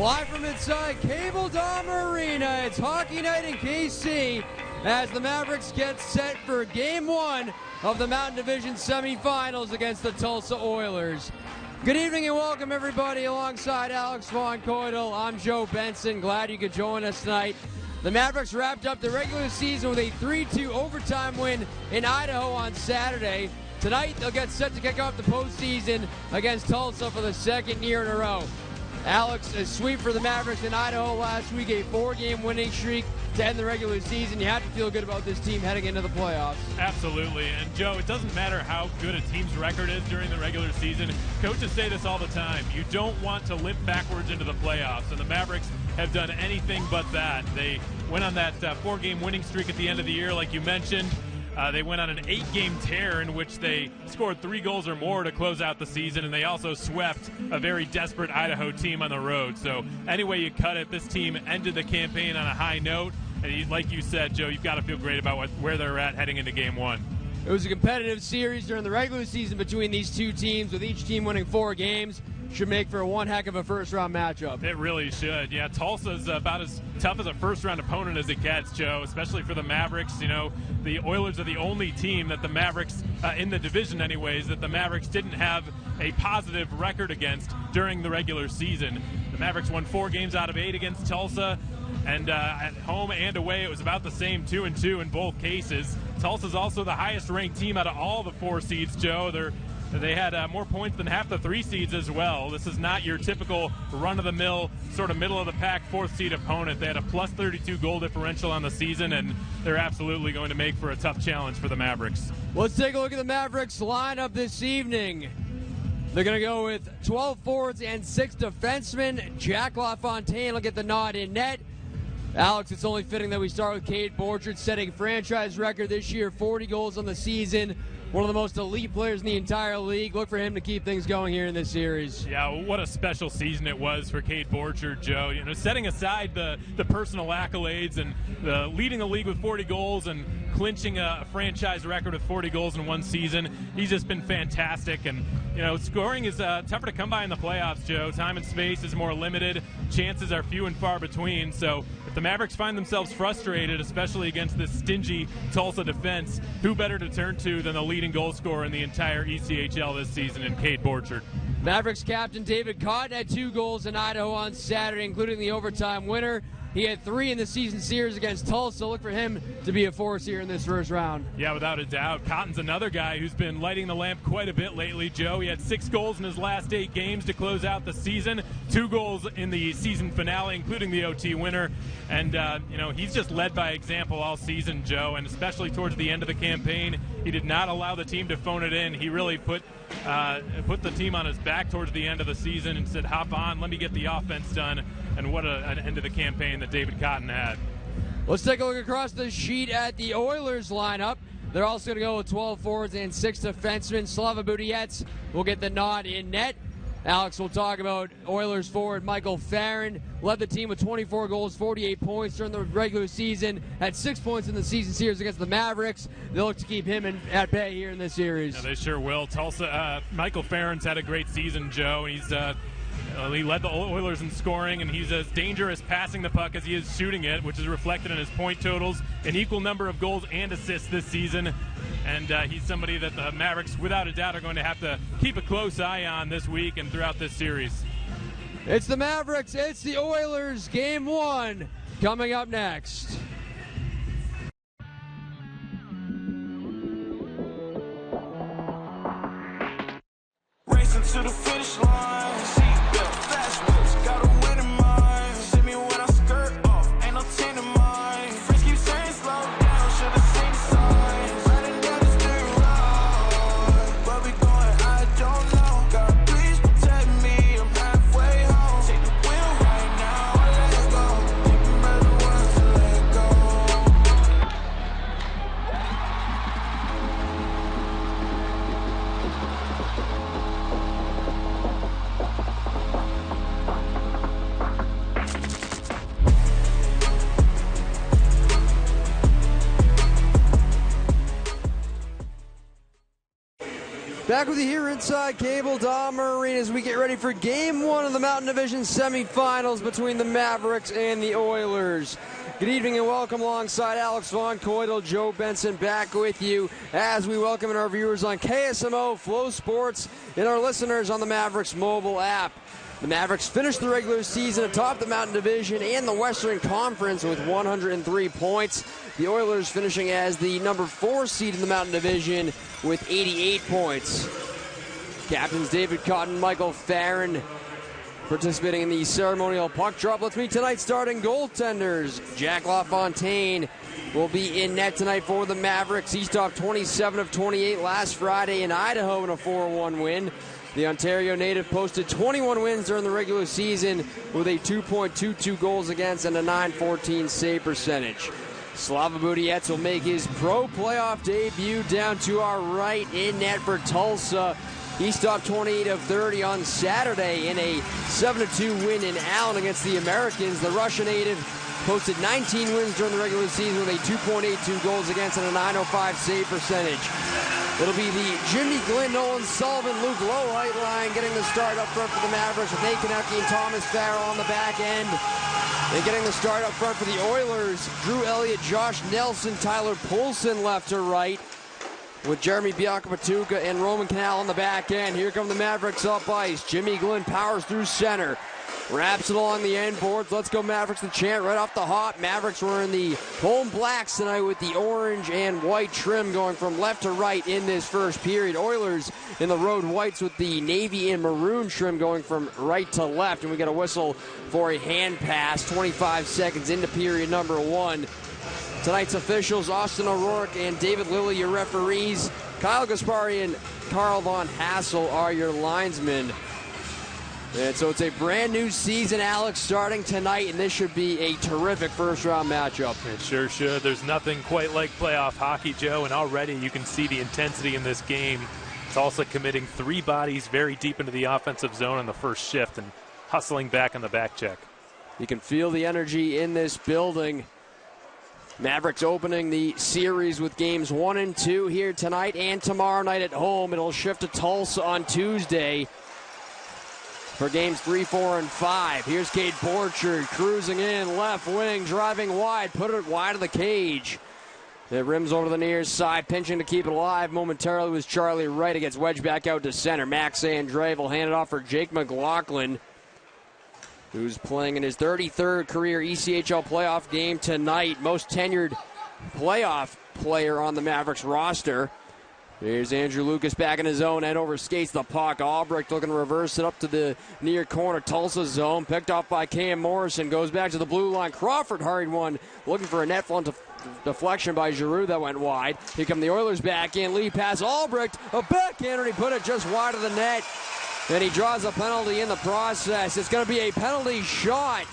Live from inside Cable Dome Arena, it's hockey night in KC as the Mavericks get set for Game 1 of the Mountain Division semifinals against the Tulsa Oilers. Good evening and welcome everybody alongside Alex Von Coydel. I'm Joe Benson, glad you could join us tonight. The Mavericks wrapped up the regular season with a 3-2 overtime win in Idaho on Saturday. Tonight they'll get set to kick off the postseason against Tulsa for the second year in a row. Alex, a sweep for the Mavericks in Idaho last week, a 4-game winning streak to end the regular season. You have to feel good about this team heading into the playoffs. Absolutely. And Joe, it doesn't matter how good a team's record is during the regular season. Coaches say this all the time. You don't want to limp backwards into the playoffs. And the Mavericks have done anything but that. They went on that 4-game winning streak at the end of the year, like you mentioned. They went on an 8-game tear in which they scored 3 goals or more to close out the season, and they also swept a very desperate Idaho team on the road. So any way you cut it, this team ended the campaign on a high note. And like you said, Joe, you've got to feel great about where they're at heading into Game 1. It was a competitive series during the regular season between these two teams, with each team winning 4 games. Should make for one heck of a first-round matchup. It really should. Yeah, Tulsa's about as tough as a first-round opponent as it gets, Joe, especially for the Mavericks. You know, the Oilers are the only team that the Mavericks, in the division anyways, that the Mavericks didn't have a positive record against during the regular season. The Mavericks won 4 games out of 8 against Tulsa, and at home and away it was about the same, 2-2 in both cases. Tulsa's also the highest-ranked team out of all the 4 seeds, Joe. They had more points than half the 3 seeds as well. This is not your typical run-of-the-mill, sort of middle-of-the-pack 4th seed opponent. They had a plus 32 goal differential on the season, and they're absolutely going to make for a tough challenge for the Mavericks. Let's take a look at the Mavericks lineup this evening. They're going to go with 12 forwards and 6 defensemen. Jack LaFontaine will get the nod in net. Alex, it's only fitting that we start with Cade Borchard, setting franchise record this year, 40 goals on the season. One of the most elite players in the entire league. Look for him to keep things going here in this series. Yeah, what a special season it was for Cade Borchard, Joe. You know, setting aside the personal accolades and leading the league with 40 goals and clinching a franchise record with 40 goals in one season, he's just been fantastic. And, you know, scoring is tougher to come by in the playoffs, Joe. Time and space is more limited. Chances are few and far between. So if the Mavericks find themselves frustrated, especially against this stingy Tulsa defense, who better to turn to than the leading goal scorer in the entire ECHL this season in Cade Borchard? Mavericks captain David Cotton had 2 goals in Idaho on Saturday, including the overtime winner. He had 3 in the season series against Tulsa. Look for him to be a force here in this first round. Yeah, without a doubt. Cotton's another guy who's been lighting the lamp quite a bit lately, Joe. He had 6 goals in his last 8 games to close out the season. 2 goals in the season finale, including the OT winner. And, you know, he's just led by example all season, Joe, and especially towards the end of the campaign. He did not allow the team to phone it in. He really put the team on his back towards the end of the season and said, hop on, let me get the offense done. And what an end of the campaign that David Cotton had. Let's take a look across the sheet at the Oilers lineup. They're also going to go with 12 forwards and 6 defensemen. Slava Budiets will get the nod in net. Alex will talk about Oilers forward Michael Farron. Led the team with 24 goals, 48 points during the regular season. Had 6 points in the season series against the Mavericks. They'll look to keep him at bay here in this series. Yeah, they sure will. Tulsa, Michael Farron's had a great season, Joe. He led the Oilers in scoring, and he's as dangerous passing the puck as he is shooting it, which is reflected in his point totals, an equal number of goals and assists this season. And he's somebody that the Mavericks, without a doubt, are going to have to keep a close eye on this week and throughout this series. It's the Mavericks, it's the Oilers, Game 1 coming up next. Racing to the finish line. Flash whips, got a win in mind. See me when I skirt off, ain't no 10 in mine. Friends keep saying slow down, should've seen the signs. Riding down the street road, where we going, I don't know. God, please protect me, I'm halfway home. Take the wheel right now, let go. Thinking about the ones to let go. Back with you here inside Cable Dahmer Arena as we get ready for Game 1 of the Mountain Division semifinals between the Mavericks and the Oilers. Good evening and welcome alongside Alex Von Coydel, Joe Benson back with you as we welcome our viewers on KSMO, Flow Sports, and our listeners on the Mavericks mobile app. The Mavericks finished the regular season atop the Mountain Division and the Western Conference with 103 points. The Oilers finishing as the number 4 seed in the Mountain Division with 88 points. Captains David Cotton, Michael Farron participating in the ceremonial puck drop. Let's meet tonight's starting goaltenders. Jack LaFontaine will be in net tonight for the Mavericks. He stopped 27 of 28 last Friday in Idaho in a 4-1 win. The Ontario native posted 21 wins during the regular season with a 2.22 goals against and a .914 save percentage. Slava Budiets will make his pro playoff debut down to our right in net for Tulsa. He stopped 28 of 30 on Saturday in a 7-2 win in Allen against the Americans. The Russian native posted 19 wins during the regular season with a 2.82 goals against and a .905 save percentage. It'll be the Jimmy Glynn, Nolan Sullivan, Luke Lowhite line getting the start up front for the Mavericks with Nate Konecny and Thomas Farrell on the back end. And getting the start up front for the Oilers, Drew Elliott, Josh Nelson, Tyler Poulsen left to right with Jeremy Bianca-Patuka and Roman Canal on the back end. Here come the Mavericks up ice. Jimmy Glynn powers through center. Wraps it along the end boards. Let's go Mavericks, the chant right off the hop. Mavericks were in the home blacks tonight with the orange and white trim going from left to right in this first period. Oilers in the road whites with the navy and maroon trim going from right to left. And we get a whistle for a hand pass 25 seconds into period number 1. Tonight's officials, Austin O'Rourke and David Lilly, your referees. Kyle Gaspari and Carl Von Hassel are your linesmen. And so it's a brand new season, Alex, starting tonight, and this should be a terrific first-round matchup. It sure should. There's nothing quite like playoff hockey, Joe, and already you can see the intensity in this game. Tulsa committing 3 bodies very deep into the offensive zone on the first shift and hustling back on the back check. You can feel the energy in this building. Mavericks opening the series with games 1 and 2 here tonight and tomorrow night at home. It'll shift to Tulsa on Tuesday for games 3, 4, and 5. Here's Cade Borchard cruising in, left wing, driving wide, put it wide of the cage. It rims over to the near side, pinching to keep it alive momentarily was Charlie Wright. It gets wedged back out to center. Max Andreev will hand it off for Jake McLaughlin, who's playing in his 33rd career ECHL playoff game tonight. Most tenured playoff player on the Mavericks roster. Here's Andrew Lucas back in his own end, over skates the puck. Albrecht looking to reverse it up to the near corner Tulsa zone. Picked off by Cam Morrison. Goes back to the blue line. Crawford hurried one, looking for a net front deflection by Giroux that went wide. Here come the Oilers back in. Lead pass Albrecht. A backhander, and he put it just wide of the net. And he draws a penalty in the process. It's going to be a penalty shot.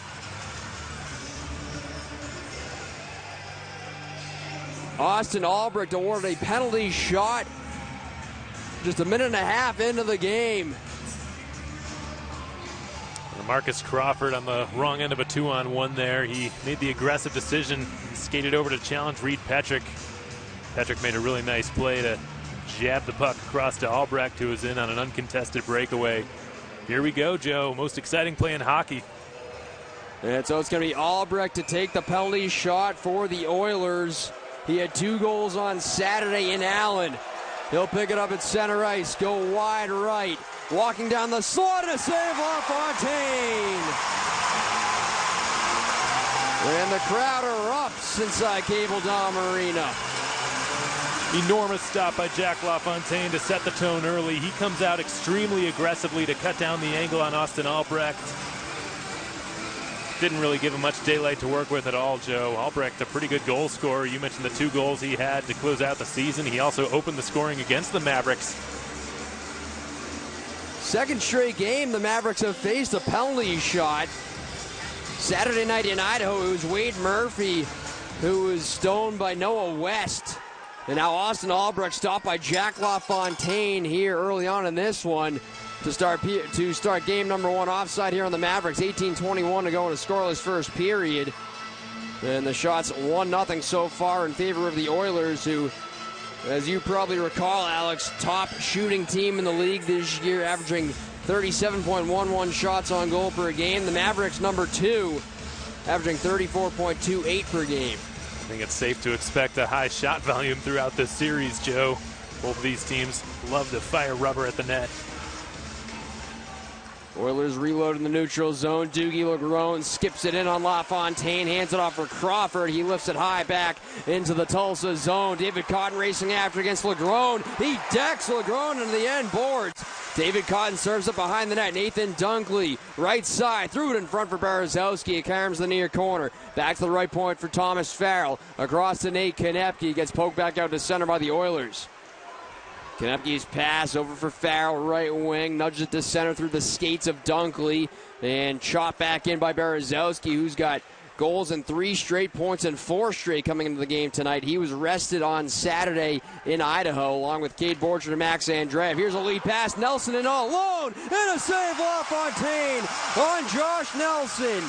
Austin Albrecht awarded a penalty shot just a minute and a half into the game. Marcus Crawford on the wrong end of a 2-on-1 there. He made the aggressive decision, skated over to challenge Reed Petrick. Petrick made a really nice play to jab the puck across to Albrecht, who was in on an uncontested breakaway. Here we go, Joe. Most exciting play in hockey. And so it's going to be Albrecht to take the penalty shot for the Oilers. He had 2 goals on Saturday in Allen. He'll pick it up at center ice, go wide right. Walking down the slot and a save, LaFontaine. And the crowd erupts inside Cable Dahmer Arena. Enormous stop by Jack LaFontaine to set the tone early. He comes out extremely aggressively to cut down the angle on Austin Albrecht. Didn't really give him much daylight to work with at all, Joe. Albrecht, a pretty good goal scorer. You mentioned the 2 goals he had to close out the season. He also opened the scoring against the Mavericks. Second straight game, the Mavericks have faced a penalty shot. Saturday night in Idaho, it was Wade Murphy who was stoned by Noah West. And now Austin Albrecht stopped by Jack LaFontaine here early on in this one to start game number 1 offside here on the Mavericks. 18:21 to go in a scoreless first period. And the shot's 1-0 so far in favor of the Oilers, who As you probably recall, Alex, top shooting team in the league this year, averaging 37.11 shots on goal per game. The Mavericks, number 2, averaging 34.28 per game. I think it's safe to expect a high shot volume throughout this series, Joe. Both of these teams love to fire rubber at the net. Oilers reload in the neutral zone. Dougie Legrone skips it in on LaFontaine, hands it off for Crawford. He lifts it high back into the Tulsa zone. David Cotton racing after against Legrone. He decks Legrone into the end boards. David Cotton serves it behind the net. Nathan Dunkley, right side, threw it in front for Berezowski. It caroms the near corner. Back to the right point for Thomas Farrell. Across to Nate Konepke. Gets poked back out to center by the Oilers. Konepke's pass over for Farrell, right wing. Nudges it to center through the skates of Dunkley. And chopped back in by Berezowski, who's got goals in 3 straight, points in 4 straight coming into the game tonight. He was rested on Saturday in Idaho, along with Cade Borchard and Max Andreev. Here's a lead pass. Nelson in all alone. And a save, LaFontaine on Josh Nelson.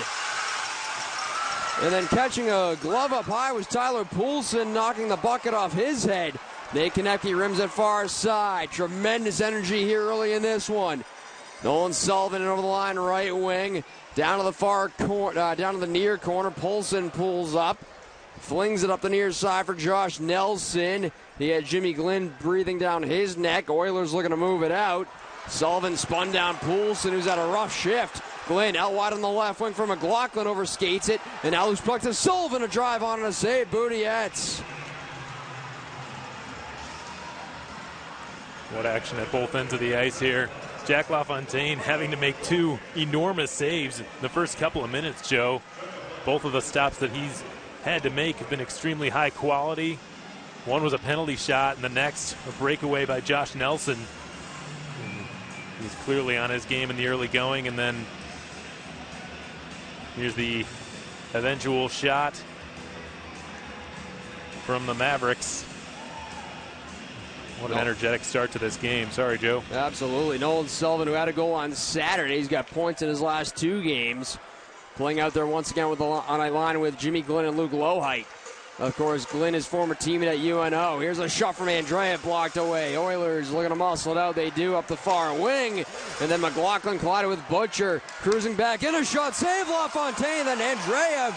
And then catching a glove up high was Tyler Poulsen, knocking the bucket off his head. Nate Konepke rims it far side. Tremendous energy here early in this one. Nolan Sullivan over the line, right wing. Down to the far corner, down to the near corner. Poulsen pulls up, flings it up the near side for Josh Nelson. He had Jimmy Glynn breathing down his neck. Oilers looking to move it out. Sullivan spun down Poulsen, who's had a rough shift. Glynn out wide on the left wing for McLaughlin, overskates it. And now loose puck to Sullivan, a drive on and a save. Boudiettes. What action at both ends of the ice here. Jack LaFontaine having to make 2 enormous saves in the first couple of minutes, Joe. Both of the stops that he's had to make have been extremely high quality. One was a penalty shot, and the next a breakaway by Josh Nelson. He's clearly on his game in the early going, and then here's the eventual shot from the Mavericks. What an energetic start to this game. Sorry, Joe. Absolutely. Nolan Sullivan, who had a goal on Saturday. He's got points in his last 2 games. Playing out there once again on a line with Jimmy Glynn and Luke Lohheit. Of course, Glynn, his former teammate at UNO. Here's a shot from Andreev, blocked away. Oilers looking to muscle it out. They do up the far wing. And then McLaughlin collided with Butcher. Cruising back in, a shot. Save LaFontaine. Then Andreev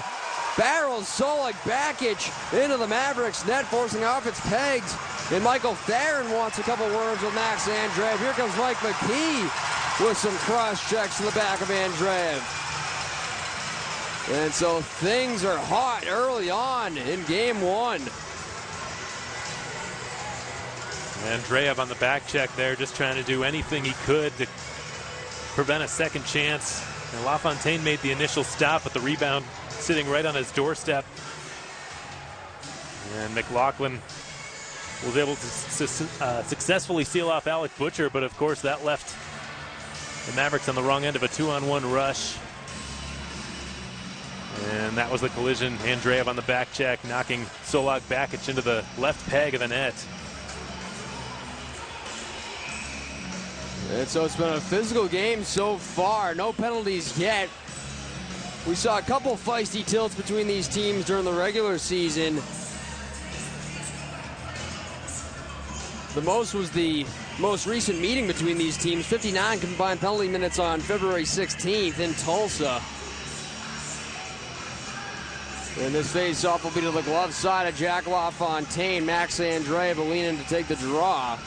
barrels Solak Bakic into the Mavericks net, forcing off its pegs. And Michael Theron wants a couple words with Max Andreev. Here comes Mike McKee with some cross checks to the back of Andreev. And so things are hot early on in game 1. Andreev on the back check there, just trying to do anything he could to prevent a second chance. And LaFontaine made the initial stop, but the rebound sitting right on his doorstep. And McLaughlin was able to successfully seal off Alec Butcher, but of course that left the Mavericks on the wrong end of a 2-on-1 rush. And that was the collision. Andreev on the back check, knocking Solak Bakic into the left peg of the net. And so it's been a physical game so far. No penalties yet. We saw a couple feisty tilts between these teams during the regular season. The most was the most recent meeting between these teams. 59 combined penalty minutes on February 16th in Tulsa. And this face-off will be to the glove side of Jack LaFontaine. Max Andreev will lean in to take the draw.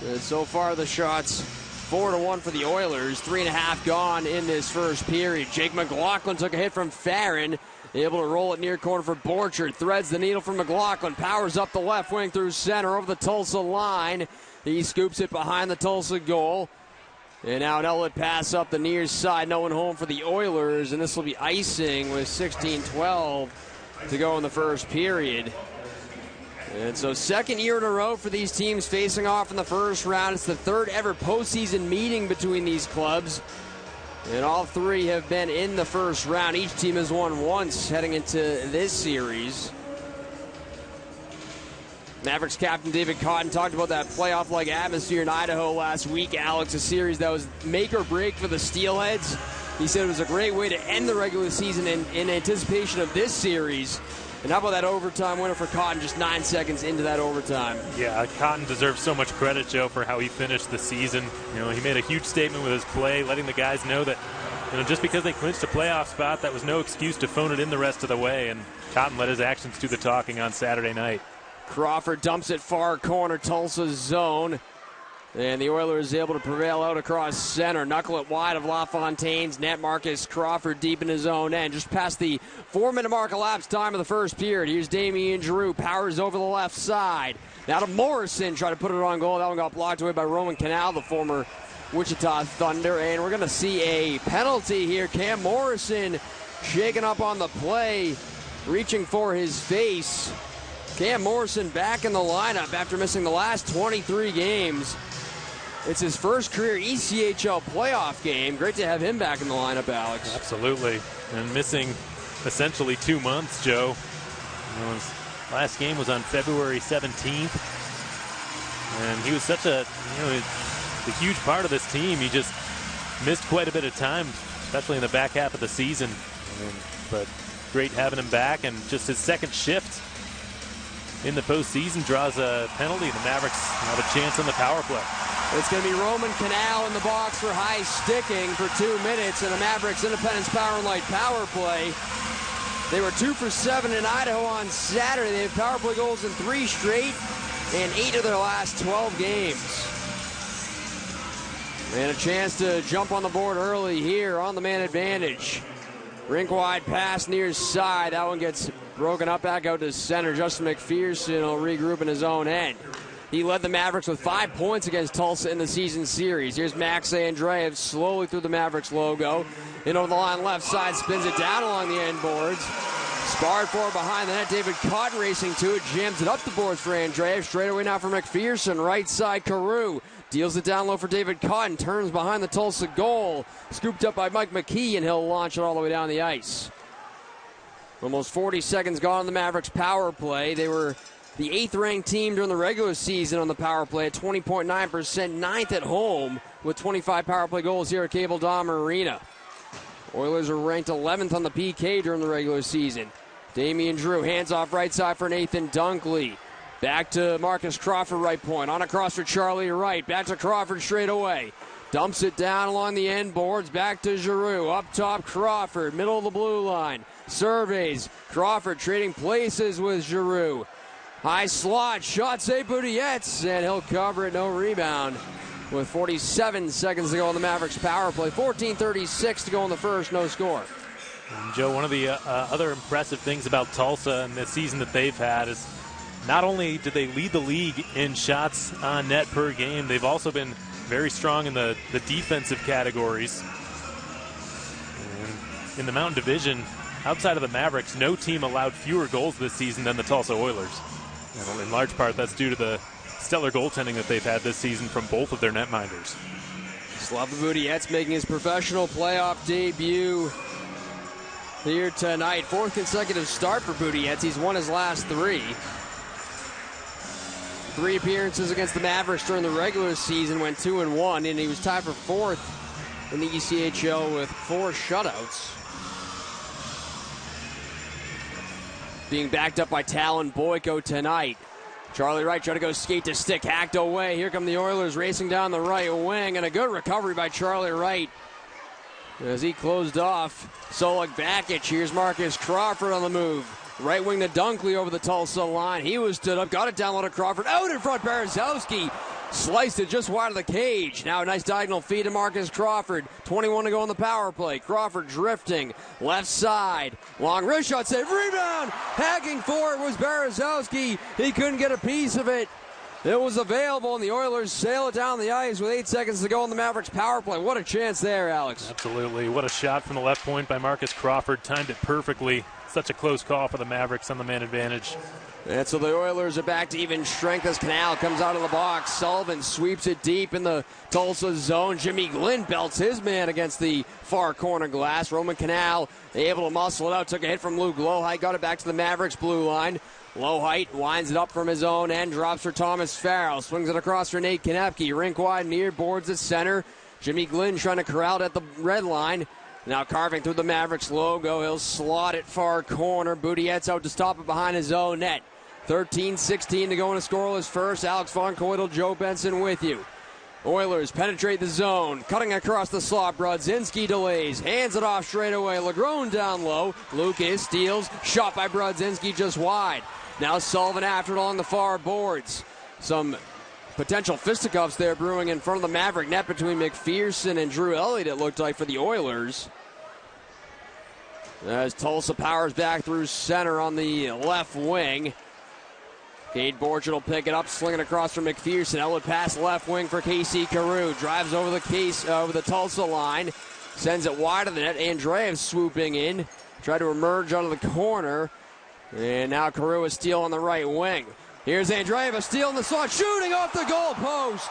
And so far the shots 4-1 for the Oilers. 3.5 gone in this first period. Jake McLaughlin took a hit from Farron. Able to roll it near corner for Borchard. Threads the needle for McLaughlin. Powers up the left wing through center over the Tulsa line. He scoops it behind the Tulsa goal. And now an outlet pass up the near side. No one home for the Oilers. And this will be icing with 16-12 to go in the first period. And so second year in a row for these teams facing off in the first round. It's the 3rd ever postseason meeting between these clubs. And all 3 have been in the first round. Each team has won once heading into this series. Mavericks captain David Cotton talked about that playoff-like atmosphere in Idaho last week, Alex, a series that was make or break for the Steelheads. He said it was a great way to end the regular season in anticipation of this series. And how about that overtime winner for Cotton just 9 seconds into that overtime? Yeah, Cotton deserves so much credit, Joe, for how he finished the season. He made a huge statement with his play, letting the guys know that just because they clinched a playoff spot, that was no excuse to phone it in the rest of the way. And Cotton let his actions do the talking on Saturday night. Crawford dumps it far corner, Tulsa's zone. And the Oilers able to prevail out across center. Knuckle it wide of LaFontaine's net. Marcus Crawford deep in his own end. Just past the 4-minute mark elapsed time of the first period. Here's Damian Giroux. Powers over the left side. Now to Morrison. Try to put it on goal. That one got blocked away by Roman Canal, the former Wichita Thunder. And we're going to see a penalty here. Cam Morrison shaken up on the play. Reaching for his face. Cam Morrison back in the lineup after missing the last 23 games. It's his first career ECHL playoff game. Great to have him back in the lineup, Alex. Absolutely. And missing essentially 2 months, Joe. His last game was on February 17th. And he was such a huge part of this team. He just missed quite a bit of time, especially in the back half of the season. But great having him back. And just his second shift in the postseason draws a penalty. The Mavericks have a chance on the power play. It's going to be Roman Canal in the box for high sticking for 2 minutes, and the Mavericks Independence Power and Light power play. They were 2 for 7 in Idaho on Saturday. They have power play goals in 3 straight and 8 of their last 12 games. And a chance to jump on the board early here on the man advantage. Rink wide pass near side. That one gets broken up back out to center. Justin McPherson will regroup in his own end. He led the Mavericks with 5 points against Tulsa in the season series. Here's Max Andreev slowly through the Mavericks logo. In over the line left side, spins it down along the end boards. Sparred forward behind the net. David Cotton racing to it, jams it up the boards for Andreev. Straight away now for McPherson. Right side, Carew. Deals it down low for David Cotton. Turns behind the Tulsa goal. Scooped up by Mike McKee, and he'll launch it all the way down the ice. Almost 40 seconds gone on the Mavericks power play. They were the 8th-ranked team during the regular season on the power play at 20.9%, 9th at home with 25 power play goals here at Cable Dom Arena. Oilers are ranked 11th on the PK during the regular season. Damian Giroux, hands off right side for Nathan Dunkley. Back to Marcus Crawford, right point. On across for Charlie Wright. Back to Crawford straight away. Dumps it down along the end boards. Back to Giroux. Up top, Crawford. Middle of the blue line. Surveys. Crawford trading places with Giroux. High slot, shot save Boudiettes, and he'll cover it, no rebound. With 47 seconds to go on the Mavericks power play. 14:36 to go in the first, no score. And Joe, one of the other impressive things about Tulsa and the season that they've had is not only did they lead the league in shots on net per game, they've also been very strong in the defensive categories. And in the Mountain Division, outside of the Mavericks, no team allowed fewer goals this season than the Tulsa Oilers. And in large part, that's due to the stellar goaltending that they've had this season from both of their netminders. Slava Boudiettes making his professional playoff debut here tonight. 4th consecutive start for Boudiettes. He's won his last 3. 3 appearances against the Mavericks during the regular season, went 2-1, and he was tied for 4th in the ECHL with 4 shutouts. Being backed up by Talon Boyko tonight. Charlie Wright trying to go skate to stick, hacked away. Here come the Oilers racing down the right wing, and a good recovery by Charlie Wright as he closed off Solak Bakic. Here's Marcus Crawford on the move. Right wing to Dunkley over the Tulsa line. He was stood up, got it down low to Crawford. Out in front, Berezowski sliced it just wide of the cage. Now a nice diagonal feed to Marcus Crawford. 21 to go on the power play. Crawford drifting left side. Long wrist shot save. Rebound. Hacking for it was Berezowski. He couldn't get a piece of it. It was available, and the Oilers sail it down the ice with 8 seconds to go on the Mavericks power play. What a chance there, Alex. Absolutely. What a shot from the left point by Marcus Crawford. Timed it perfectly. Such a close call for the Mavericks on the man advantage. And so the Oilers are back to even strength as Canal comes out of the box. Sullivan sweeps it deep in the Tulsa zone. Jimmy Glynn belts his man against the far corner glass. Roman Canal able to muscle it out. Took a hit from Luke Lohheit. Got it back to the Mavericks blue line. Lohheit winds it up from his own end. Drops for Thomas Farrell. Swings it across for Nate Konepke. Rink wide near boards at center. Jimmy Glynn trying to corral it at the red line. Now carving through the Mavericks logo. He'll slot it far corner. Boudette's out to stop it behind his own net. 13-16 to go in a scoreless first. Alex Von Coydel, Joe Benson with you. Oilers penetrate the zone. Cutting across the slot. Brodzinski delays. Hands it off straight away. Legrone down low. Lucas steals. Shot by Brodzinski just wide. Now Sullivan after it along the far boards. Some potential fisticuffs there brewing in front of the Maverick net between McPherson and Drew Elliott, it looked like, for the Oilers. As Tulsa powers back through center on the left wing. Cade Borchardt will pick it up, slinging across from McPherson. Elliott pass left wing for Casey Carew. Drives over the Tulsa line. Sends it wide of the net. Andreev swooping in. Tried to emerge out of the corner. And now Carew is steal on the right wing. Here's Andreev, steal in the slot, shooting off the goal post.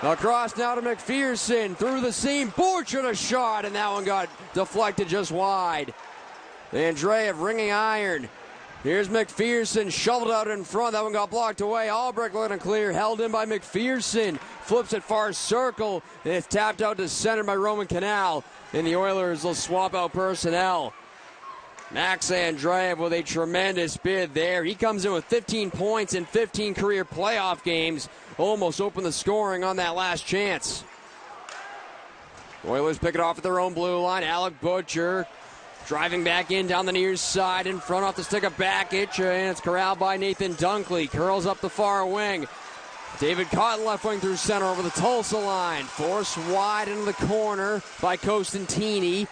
Across now to McPherson, through the seam, Borchardt a shot, and that one got deflected just wide. Andreev ringing iron. Here's McPherson, shoveled out in front, that one got blocked away. Albrecht looking clear, held in by McPherson. Flips it far circle, and it's tapped out to center by Roman Canal. And the Oilers will swap out personnel. Max Andreev with a tremendous bid there. He comes in with 15 points in 15 career playoff games. Almost opened the scoring on that last chance. Oilers pick it off at their own blue line. Alec Butcher driving back in down the near side. In front off the stick of Bakic, and it's corralled by Nathan Dunkley. Curls up the far wing. David Cotton left wing through center over the Tulsa line. Forced wide into the corner by Costantini.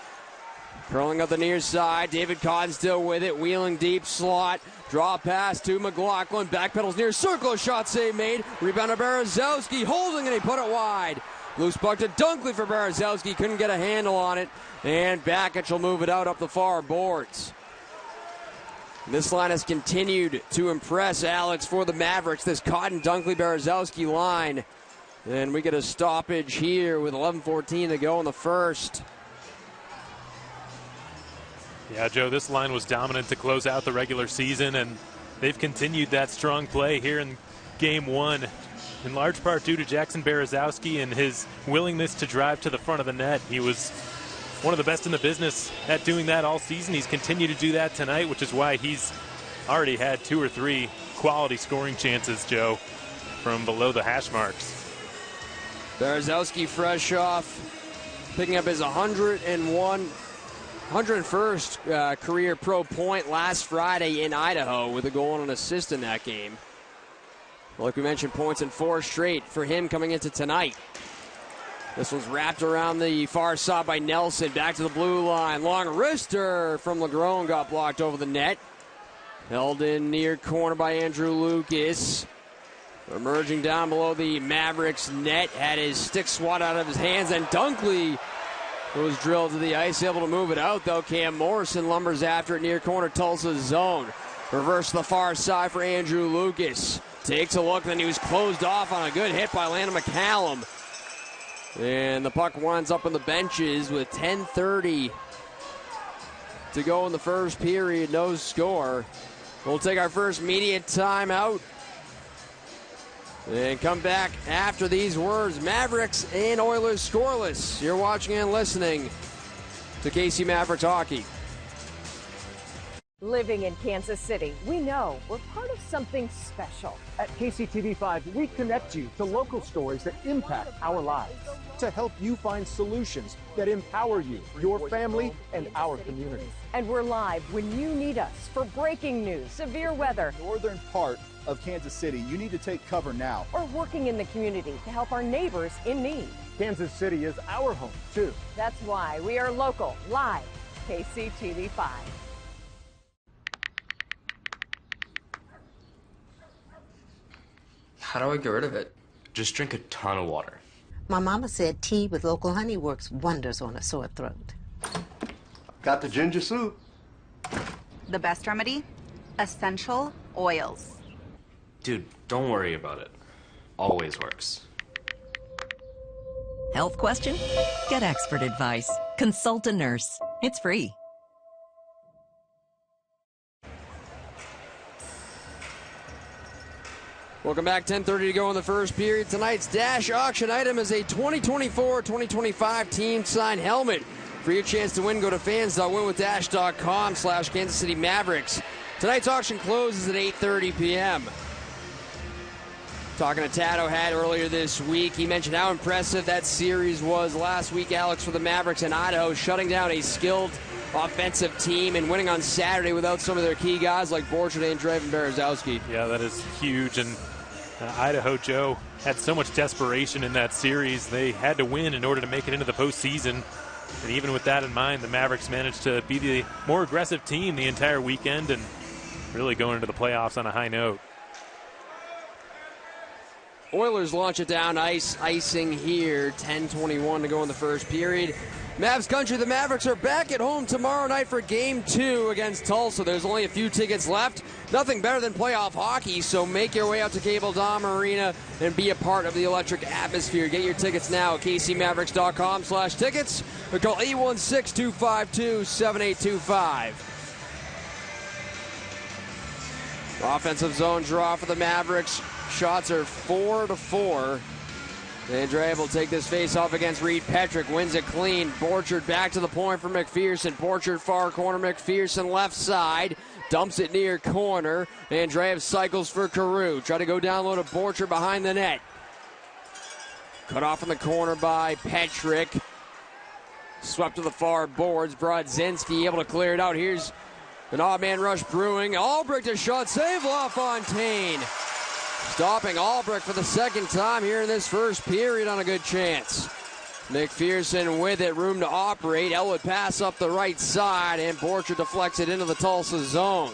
Curling up the near side. David Cotton still with it. Wheeling deep slot. Draw pass to McLaughlin. Backpedals near circle. Shot save made. Rebound to Berezowski. Holding, and he put it wide. Loose puck to Dunkley for Berezowski. Couldn't get a handle on it. And Bakic will move it out up the far boards. This line has continued to impress Alex for the Mavericks. This Cotton, Dunkley, Berezowski line. And we get a stoppage here with 11:14 to go in the first. Yeah, Joe, this line was dominant to close out the regular season, and they've continued that strong play here in Game 1, in large part due to Jackson Berezowski and his willingness to drive to the front of the net. He was one of the best in the business at doing that all season. He's continued to do that tonight, which is why he's already had 2 or 3 quality scoring chances, Joe, from below the hash marks. Berezowski fresh off, picking up his 101st career pro point last Friday in Idaho with a goal and an assist in that game. Like we mentioned, points in 4 straight for him coming into tonight. This was wrapped around the far side by Nelson. Back to the blue line. Long wrister from Legrone got blocked over the net. Held in near corner by Andrew Lucas. Emerging down below the Mavericks net. Had his stick swat out of his hands, and Dunkley was drilled to the ice, able to move it out, though. Cam Morrison lumbers after it near corner Tulsa's zone. Reverse to the far side for Andrew Lucas. Takes a look, then he was closed off on a good hit by Landon McCallum. And the puck winds up in the benches with 10:30 to go in the first period. No score. We'll take our first media timeout and come back after these words. Mavericks and Oilers scoreless. You're watching and listening to KC Mavericks Hockey. Living in Kansas City, we know we're part of something special. At KCTV5, we connect you to local stories that impact our lives to help you find solutions that empower you, your family, and our community. And we're live when you need us for breaking news, severe weather, Northern part of Kansas City. You need to take cover now. or working in the community to help our neighbors in need. Kansas City is our home, too. That's why we are local, live, KCTV5. How do I get rid of it? Just drink a ton of water. My mama said tea with local honey works wonders on a sore throat. Got the ginger soup. The best remedy? Essential oils. Dude, don't worry about it. Always works. Health question? Get expert advice. Consult a nurse. It's free. Welcome back. 10:30 to go in the first period. Tonight's Dash auction item is a 2024-2025 team signed helmet For your chance to win, go to fans.winwithdash.com/Kansas City Mavericks. Tonight's auction closes at 8:30 p.m. Talking to Tad O'Hat earlier this week, he mentioned how impressive that series was last week, Alex, for the Mavericks in Idaho, shutting down a skilled offensive team and winning on Saturday without some of their key guys like Borchard and Andreev and Berezowski. Yeah, that is huge. And Idaho, Joe, had so much desperation in that series. They had to win in order to make it into the postseason. And even with that in mind, the Mavericks managed to be the more aggressive team the entire weekend and really going into the playoffs on a high note. Oilers launch it down icing here. 10:21 to go in the first period. Mavs country, the Mavericks are back at home tomorrow night for Game 2 against Tulsa. There's only a few tickets left. Nothing better than playoff hockey, so make your way out to Cable Dome Arena and be a part of the electric atmosphere. Get your tickets now at kcmavericks.com/tickets or call 816-252-7825. Offensive zone draw for the Mavericks. Shots are 4-4. Andreev will take this face-off against Reed Petrick. Wins it clean. Borchard back to the point for McPherson. Borchard far corner. McPherson left side. Dumps it near corner. Andreev cycles for Carew. Try to go down low to Borchard behind the net. Cut off in the corner by Petrick. Swept to the far boards. Brodzinski able to clear it out. Here's an odd man rush brewing. Albrecht a shot save. LaFontaine stopping Albrecht for the second time here in this first period on a good chance. McPherson with it, room to operate. Elwood pass up the right side, and Borchard deflects it into the Tulsa zone.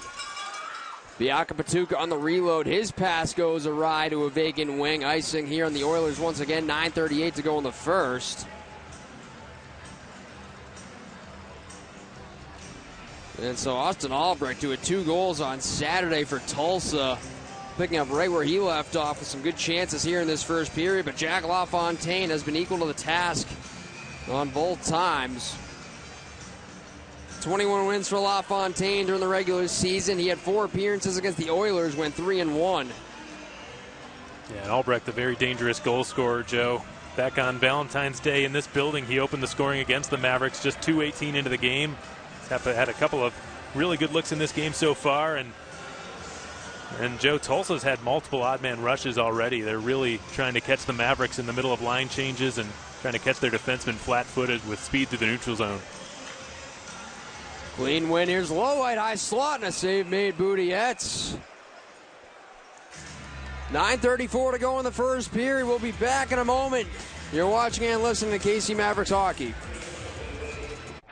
Biaka Patuka on the reload. His pass goes awry to a vacant wing. Icing here on the Oilers once again. 9:38 to go in the first. And so Austin Albrecht with 2 goals on Saturday for Tulsa, picking up right where he left off with some good chances here in this first period. But Jack LaFontaine has been equal to the task on both times. 21 wins for LaFontaine during the regular season. He had 4 appearances against the Oilers, went 3-1. Yeah, and Albrecht, a very dangerous goal scorer, Joe. Back on Valentine's Day in this building, he opened the scoring against the Mavericks just 2:18 into the game. He's had a couple of really good looks in this game so far, and Joe, Tulsa's had multiple odd man rushes already. They're really trying to catch the Mavericks in the middle of line changes and trying to catch their defensemen flat-footed with speed through the neutral zone. Clean win. Here's Lowite, high slot, and a save made. Boudietz. 9:34 to go in the first period. We'll be back in a moment. You're watching and listening to KC Mavericks Hockey.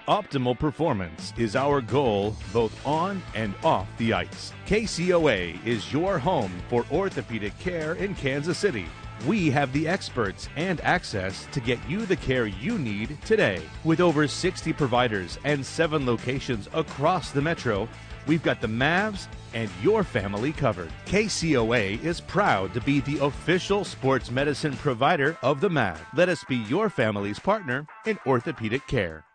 Optimal performance is our goal both on and off the ice. KCOA is your home for orthopedic care in Kansas City. We have the experts and access to get you the care you need today. With over 60 providers and 7 locations across the metro, we've got the Mavs and your family covered. KCOA is proud to be the official sports medicine provider of the Mavs. Let us be your family's partner in orthopedic care.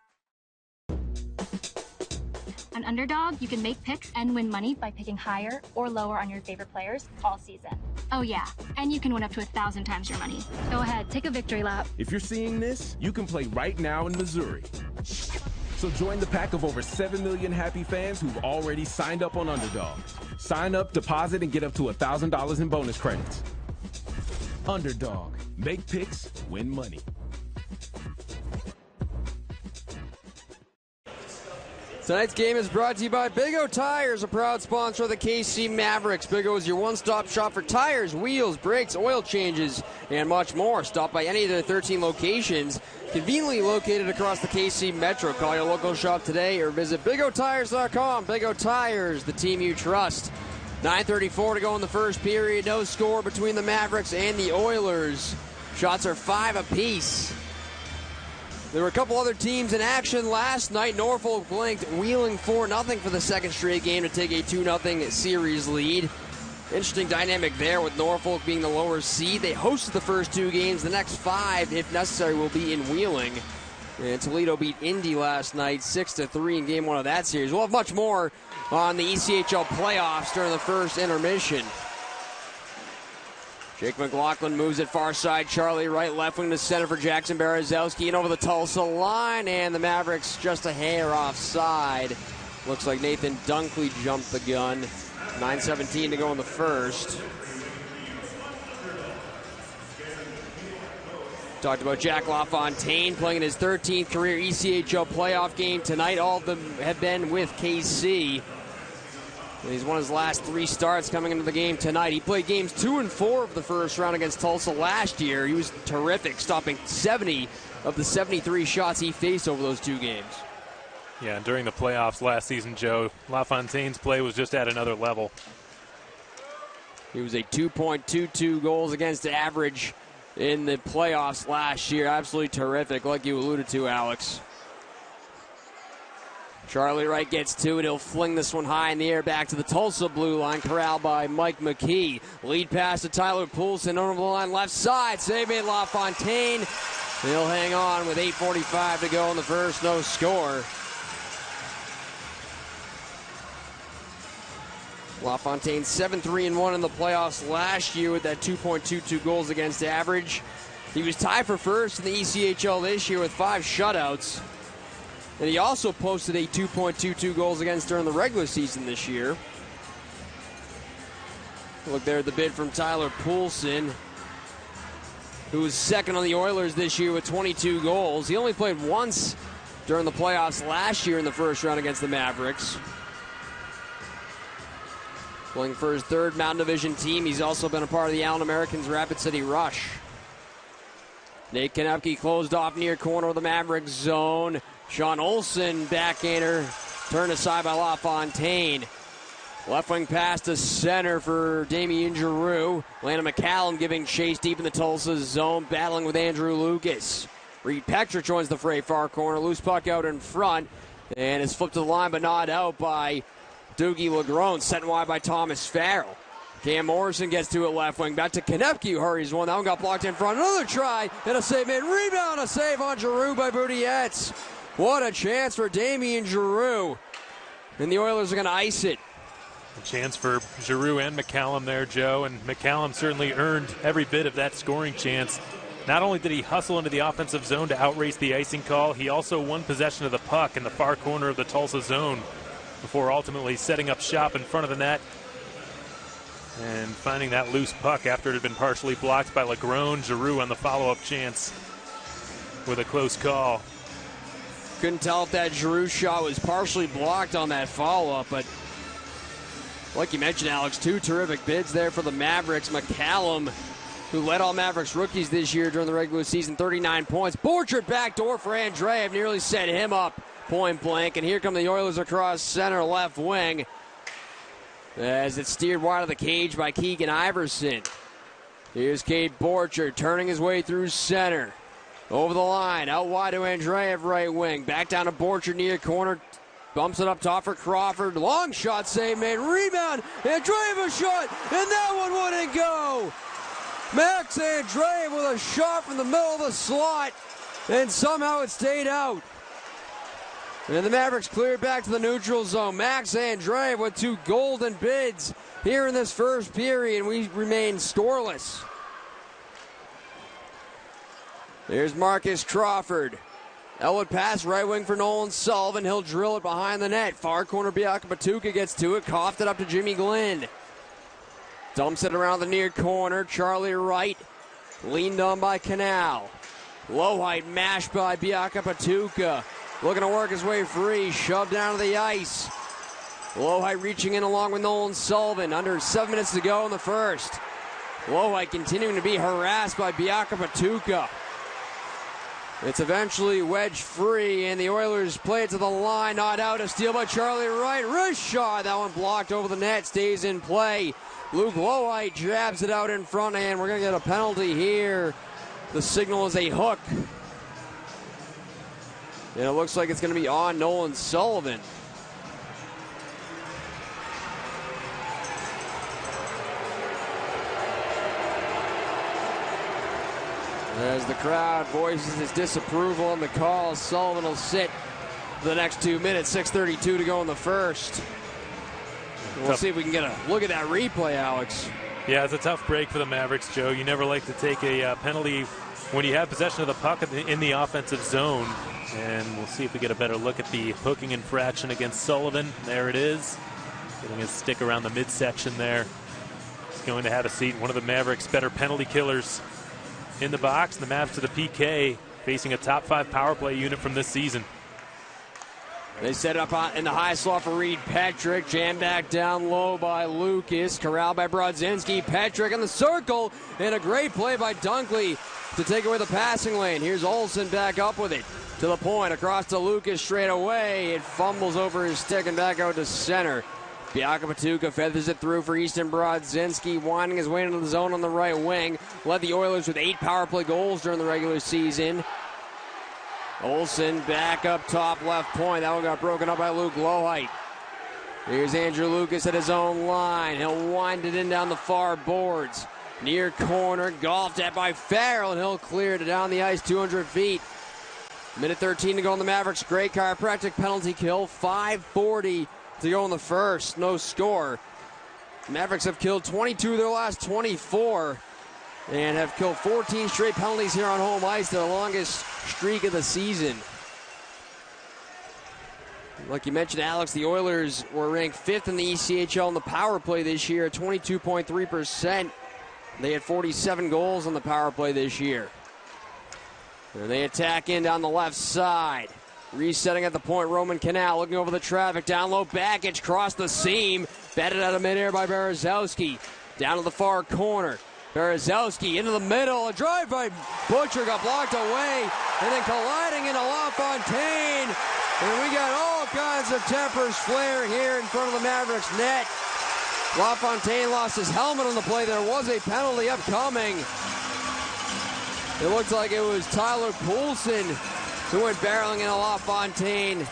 On Underdog, you can make picks and win money by picking higher or lower on your favorite players all season. Oh yeah, and you can win up to 1,000 times your money. Go ahead, take a victory lap. If you're seeing this, you can play right now in Missouri. So join the pack of over 7 million happy fans who've already signed up on Underdog. Sign up, deposit, and get up to $1,000 in bonus credits. Underdog. Make picks, win money. Tonight's game is brought to you by Big O Tires, a proud sponsor of the KC Mavericks. Big O is your one-stop shop for tires, wheels, brakes, oil changes, and much more. Stop by any of their 13 locations, conveniently located across the KC Metro. Call your local shop today or visit BigOTires.com. Big O Tires, the team you trust. 9:34 to go in the first period. No score between the Mavericks and the Oilers. Shots are 5 apiece. There were a couple other teams in action last night. Norfolk blanked Wheeling 4-0 for the second straight game to take a 2-0 series lead. Interesting dynamic there with Norfolk being the lower seed. They hosted the first 2 games. The next 5, if necessary, will be in Wheeling. And Toledo beat Indy last night 6-3 in game 1 of that series. We'll have much more on the ECHL playoffs during the first intermission. Jake McLaughlin moves it far side. Charlie Wright left wing to center for Jackson Berezowski and over the Tulsa line. And the Mavericks just a hair offside. Looks like Nathan Dunkley jumped the gun. 9:17 to go in the first. Talked about Jack LaFontaine playing in his 13th career ECHL playoff game tonight. All of them have been with KC. He's won his last 3 starts coming into the game tonight. He played games 2 and 4 of the first round against Tulsa last year. He was terrific, stopping 70 of the 73 shots he faced over those 2 games. Yeah, and during the playoffs last season, Joe, LaFontaine's play was just at another level. He was a 2.22 goals against average in the playoffs last year. Absolutely terrific, like you alluded to, Alex. Charlie Wright gets to it. He'll fling this one high in the air back to the Tulsa blue line, corralled by Mike McKee. Lead pass to Tyler Poulsen over the line left side. Save made LaFontaine. He'll hang on with 8:45 to go in the first. No score. LaFontaine 7-3-1 in the playoffs last year with that 2.22 goals against average. He was tied for first in the ECHL this year with 5 shutouts. And he also posted a 2.22 goals against during the regular season this year. Look there at the bid from Tyler Poulsen, who was second on the Oilers this year with 22 goals. He only played once during the playoffs last year in the first round against the Mavericks. Playing for his 3rd Mountain Division team. He's also been a part of the Allen Americans Rapid City Rush. Nate Konepke closed off near corner of the Mavericks zone. Sean Olsen, backhander, turned aside by LaFontaine. Left wing pass to center for Damian Giroux. Landon McCallum giving chase deep in the Tulsa zone, battling with Andrew Lucas. Reed Petrick joins the fray, far corner. Loose puck out in front, and it's flipped to the line but not out by Doogie Lagrone, sent wide by Thomas Farrell. Cam Morrison gets to it left wing. Back to Konepke, who hurries one. That one got blocked in front. Another try, and a save made. Rebound, a save on Giroux by Boudiettes. What a chance for Damian Giroux. And the Oilers are going to ice it. A chance for Giroux and McCallum there, Joe. And McCallum certainly earned every bit of that scoring chance. Not only did he hustle into the offensive zone to outrace the icing call, he also won possession of the puck in the far corner of the Tulsa zone before ultimately setting up shop in front of the net and finding that loose puck after it had been partially blocked by Lagrone. Giroux on the follow-up chance with a close call. Couldn't tell if that Giroux shot was partially blocked on that follow-up, but like you mentioned, Alex, 2 terrific bids there for the Mavericks. McCallum, who led all Mavericks rookies this year during the regular season, 39 points. Borchard backdoor for Andreev, nearly set him up point blank, and here come the Oilers across center left wing as it's steered wide of the cage by Keegan Iverson. Here's Cade Borchard turning his way through center. Over the line, out wide to Andreev, right wing. Back down to Borchard near corner. Bumps it up top for Crawford. Long shot save made. Rebound. Andreev a shot, and that one wouldn't go. Max Andreev with a shot from the middle of the slot, and somehow it stayed out. And the Mavericks cleared back to the neutral zone. Max Andreev with 2 golden bids here in this first period, and we remain scoreless. There's Marcus Crawford. Elwood pass right wing for Nolan Sullivan. He'll drill it behind the net. Far corner, Biaka Patuka gets to it. Coughed it up to Jimmy Glenn. Dumps it around the near corner. Charlie Wright leaned on by Canal. Low height mashed by Biaka Patuka. Looking to work his way free. Shoved down to the ice. Lohite reaching in along with Nolan Sullivan. Under 7 minutes to go in the first. Lohite continuing to be harassed by Biaka Patuka. It's eventually wedged free, and the Oilers play it to the line. Not out. A steal by Charlie Wright. Wrist shot. That one blocked over the net. Stays in play. Luke Lohite jabs it out in front, and we're going to get a penalty here. The signal is a hook. And it looks like it's going to be on Nolan Sullivan. As the crowd voices its disapproval on the call, Sullivan will sit for the next 2 minutes. 6:32 to go in the first. We'll see if we can get a look at that replay, Alex. Yeah, it's a tough break for the Mavericks, Joe. You never like to take a penalty when you have possession of the puck in the offensive zone. And we'll see if we get a better look at the hooking infraction against Sullivan. There it is. Getting his stick around the midsection there. He's going to have a seat. One of the Mavericks' better penalty killers in the box. The Mavs to the PK, facing a top 5 power play unit from this season. They set it up in the high slot for Reed Petrick. Jammed back down low by Lucas. Corralled by Brodzinski. Petrick in the circle. And a great play by Dunkley to take away the passing lane. Here's Olsen back up with it. To the point, across to Lucas straight away. It fumbles over his stick and back out to center. Biaka Patuka feathers it through for Easton Brodzinski, winding his way into the zone on the right wing. Led the Oilers with 8 power play goals during the regular season. Olsen back up top left point. That one got broken up by Luke Lohheit. Here's Andrew Lucas at his own line. He'll wind it in down the far boards. Near corner, golfed at by Farrell, and he'll clear it down the ice 200 feet. Minute 13 to go on the Mavericks. Great chiropractic penalty kill. 5:40 to go in the first. No score. The Mavericks have killed 22 of their last 24 and have killed 14 straight penalties here on home ice, their longest streak of the season. Like you mentioned, Alex, the Oilers were ranked 5th in the ECHL in the power play this year, 22.3%. They had 47 goals on the power play this year. And they attack in down the left side. Resetting at the point, Roman Canal looking over the traffic. Down low, Bakic crossed the seam. Batted out of midair by Berezowski. Down to the far corner. Berezowski into the middle. A drive by Butcher got blocked away. And then colliding into LaFontaine. And we got all kinds of tempers flaring here in front of the Mavericks net. LaFontaine lost his helmet on the play. There was a penalty upcoming. It looked like it was Tyler Poulsen who went barreling into LaFontaine.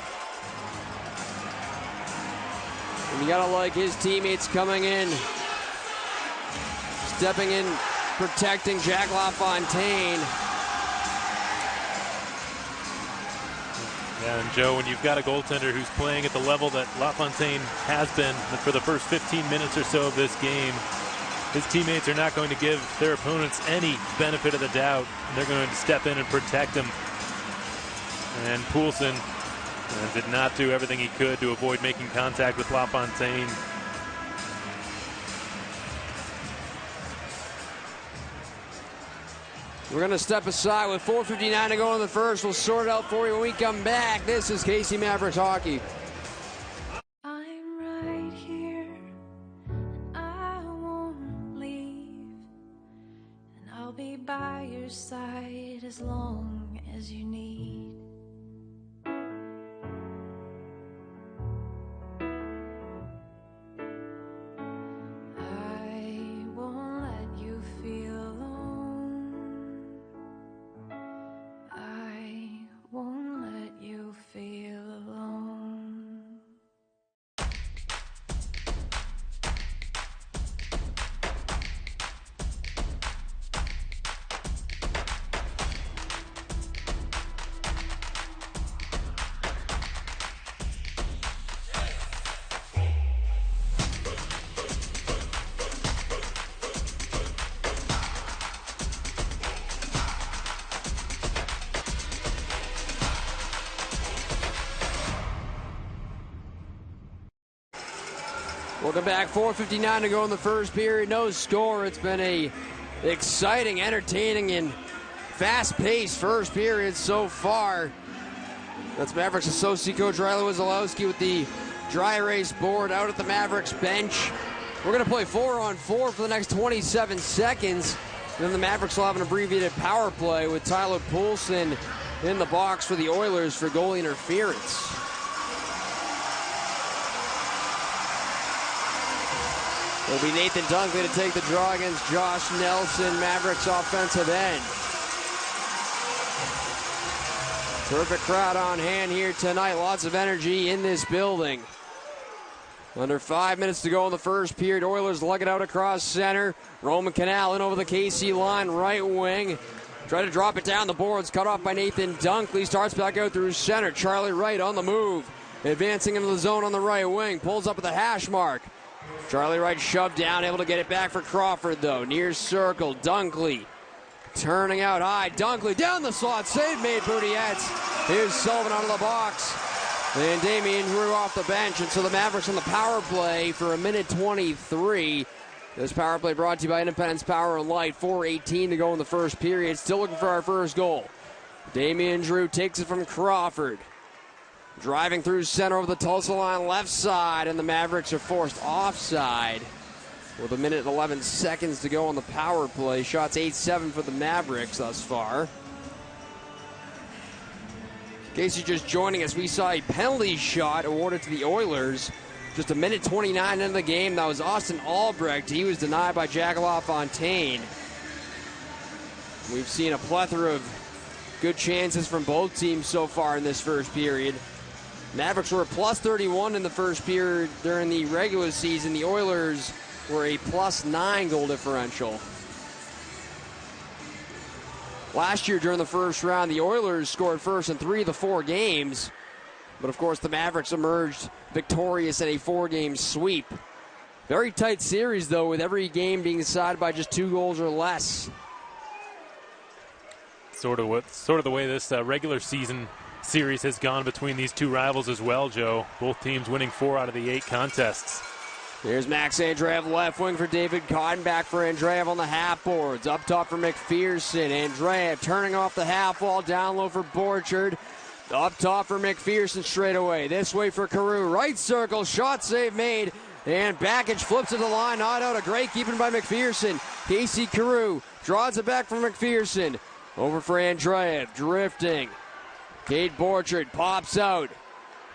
And you gotta like his teammates coming in, stepping in, protecting Jack LaFontaine. Yeah, and Joe, when you've got a goaltender who's playing at the level that LaFontaine has been for the first 15 minutes or so of this game, his teammates are not going to give their opponents any benefit of the doubt. They're going to step in and protect him. And Poulsen did not do everything he could to avoid making contact with LaFontaine. We're going to step aside with 4:59 to go in the first. We'll sort it out for you when we come back. This is KC Mavericks Hockey. By your side as long as you need. I won't let you feel alone. I won't let you feel alone. Welcome back. 4:59 to go in the first period. No score. It's been a exciting, entertaining, and fast-paced first period so far. That's Mavericks associate coach Riley Wazalowski with the dry erase board out at the Mavericks bench. We're going to play 4-on-4 for the next 27 seconds. And then the Mavericks will have an abbreviated power play with Tyler Poulsen in the box for the Oilers for goalie interference. It'll be Nathan Dunkley to take the draw against Josh Nelson, Mavericks offensive end. Terrific crowd on hand here tonight. Lots of energy in this building. Under 5 minutes to go in the first period. Oilers lug it out across center. Roman Canal in over the KC line, right wing. Try to drop it down the boards. Cut off by Nathan Dunkley. Starts back out through center. Charlie Wright on the move. Advancing into the zone on the right wing. Pulls up at the hash mark. Charlie Wright shoved down, able to get it back for Crawford, though. Near circle, Dunkley turning out high. Dunkley down the slot, save made, Boudiette. Here's Sullivan out of the box. And Damian Drew off the bench, and so the Mavericks on the power play for 1:23. This power play brought to you by Independence Power and Light. 4:18 to go in the first period. Still looking for our first goal. Damian Drew takes it from Crawford. Driving through center over the Tulsa line, left side, and the Mavericks are forced offside with 1:11 to go on the power play. Shots 8-7 for the Mavericks thus far. In case you're just joining us, we saw a penalty shot awarded to the Oilers. Just 1:29 into the game. That was Austin Albrecht. He was denied by Jack LaFontaine. We've seen a plethora of good chances from both teams so far in this first period. Mavericks were a +31 in the first period during the regular season. The Oilers were a +9 goal differential. Last year during the first round, the Oilers scored first in 3 of the 4 games. But of course, the Mavericks emerged victorious in a 4-game sweep. Very tight series, though, with every game being decided by just 2 goals or less. Sort of the way this regular season series has gone between these two rivals as well, Joe. Both teams winning 4 out of the 8 contests. Here's Max Andreev left wing for David Cotton. Back for Andreev on the half boards. Up top for McPherson. Andreev turning off the half wall. Down low for Borchard. Up top for McPherson straight away. This way for Carew. Right circle. Shot save made. And Bakic flips to the line. Not out. A great keeping by McPherson. Casey Carew draws it back from McPherson. Over for Andreev. Drifting. Cade Borchard pops out.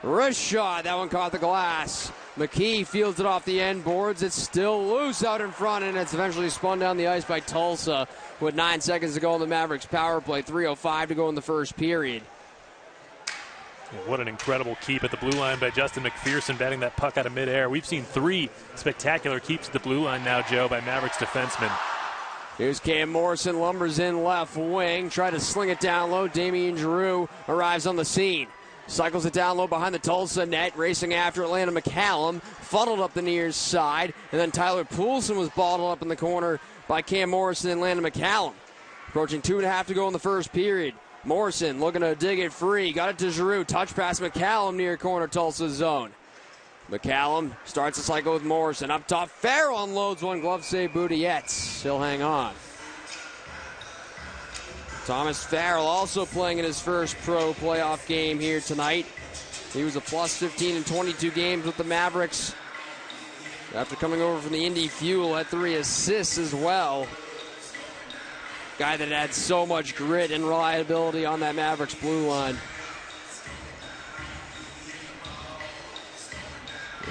Wrist shot. That one caught the glass. McKee fields it off the end boards. It's still loose out in front, and it's eventually spun down the ice by Tulsa with 9 seconds to go in the Mavericks power play. 3:05 to go in the first period. What an incredible keep at the blue line by Justin McPherson, batting that puck out of midair. We've seen 3 spectacular keeps at the blue line now, Joe, by Mavericks defensemen. Here's Cam Morrison, lumbers in left wing, try to sling it down low. Damian Drew arrives on the scene. Cycles it down low behind the Tulsa net, racing after it. Landon McCallum funneled up the near side, and then Tyler Poulsen was bottled up in the corner by Cam Morrison and Landon McCallum. Approaching 2.5 to go in the first period. Morrison looking to dig it free, got it to Giroux, touch pass McCallum near corner Tulsa zone. McCallum starts the cycle with Morrison. Up top, Farrell unloads one, glove save, Boudiette. He'll hang on. Thomas Farrell also playing in his first pro playoff game here tonight. He was a +15 in 22 games with the Mavericks. After coming over from the Indy Fuel, had 3 assists as well. Guy that had so much grit and reliability on that Mavericks blue line.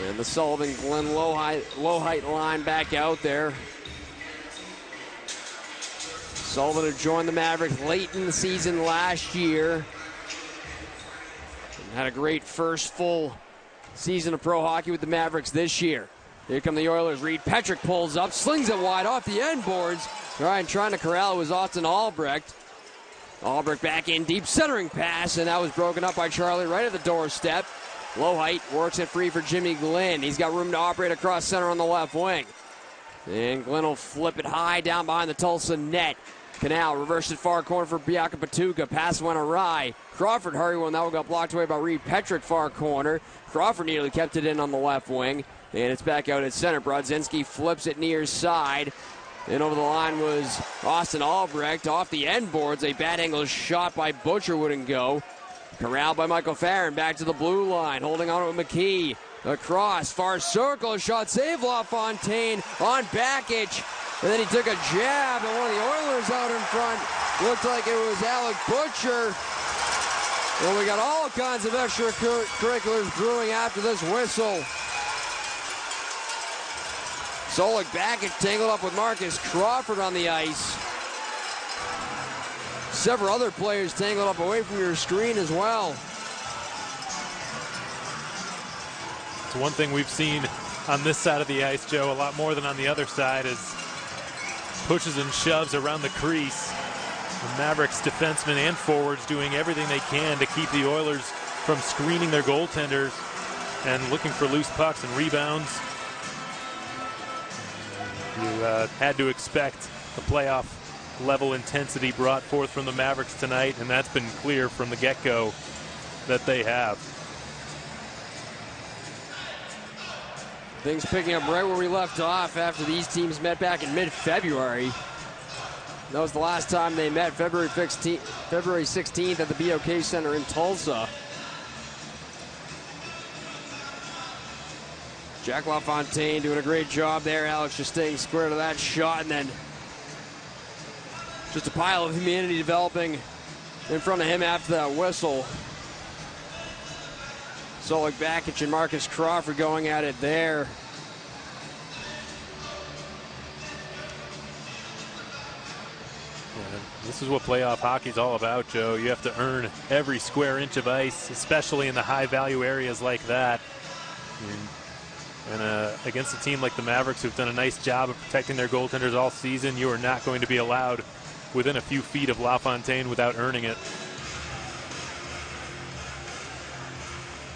And the Sullivan-Glenn Lohite line back out there. Sullivan had joined the Mavericks late in the season last year. And had a great first full season of pro hockey with the Mavericks this year. Here come the Oilers. Reed Petrick pulls up, slings it wide off the end boards. Trying to corral it was Austin Albrecht. Albrecht back in deep, centering pass, and that was broken up by Charlie right at the doorstep. Lohite works it free for Jimmy Glenn. He's got room to operate across center on the left wing. And Glenn will flip it high down behind the Tulsa net. Canal reversed it far corner for Biaka Patuka. Pass went awry. Crawford hurried one. That one got blocked away by Reed Petrick far corner. Crawford nearly kept it in on the left wing. And it's back out at center. Brodzinski flips it near side. And over the line was Austin Albrecht. Off the end boards, a bad angle shot by Butcher wouldn't go. Corralled by Michael Farron. Back to the blue line. Holding on with McKee. Across. Far circle. Shot save LaFontaine on Bakic. And then he took a jab, and one of the Oilers out in front. Looked like it was Alec Butcher. Well, we got all kinds of extracurriculars brewing after this whistle. Solik Bakic tangled up with Marcus Crawford on the ice. Several other players tangled up away from your screen as well. It's one thing we've seen on this side of the ice, Joe, a lot more than on the other side, is pushes and shoves around the crease. The Mavericks defensemen and forwards doing everything they can to keep the Oilers from screening their goaltenders and looking for loose pucks and rebounds. You had to expect the playoff level intensity brought forth from the Mavericks tonight, and that's been clear from the get-go that they have. Things picking up right where we left off after these teams met back in mid-February. That was the last time they met, February 16th at the BOK Center in Tulsa. Jack LaFontaine doing a great job there. Alex just staying square to that shot, and then just a pile of humanity developing in front of him after that whistle. Solik Bakic and Marcus Crawford going at it there. Yeah, this is what playoff hockey's all about, Joe. You have to earn every square inch of ice, especially in the high-value areas like that. And against a team like the Mavericks, who've done a nice job of protecting their goaltenders all season, you are not going to be allowed within a few feet of LaFontaine without earning it.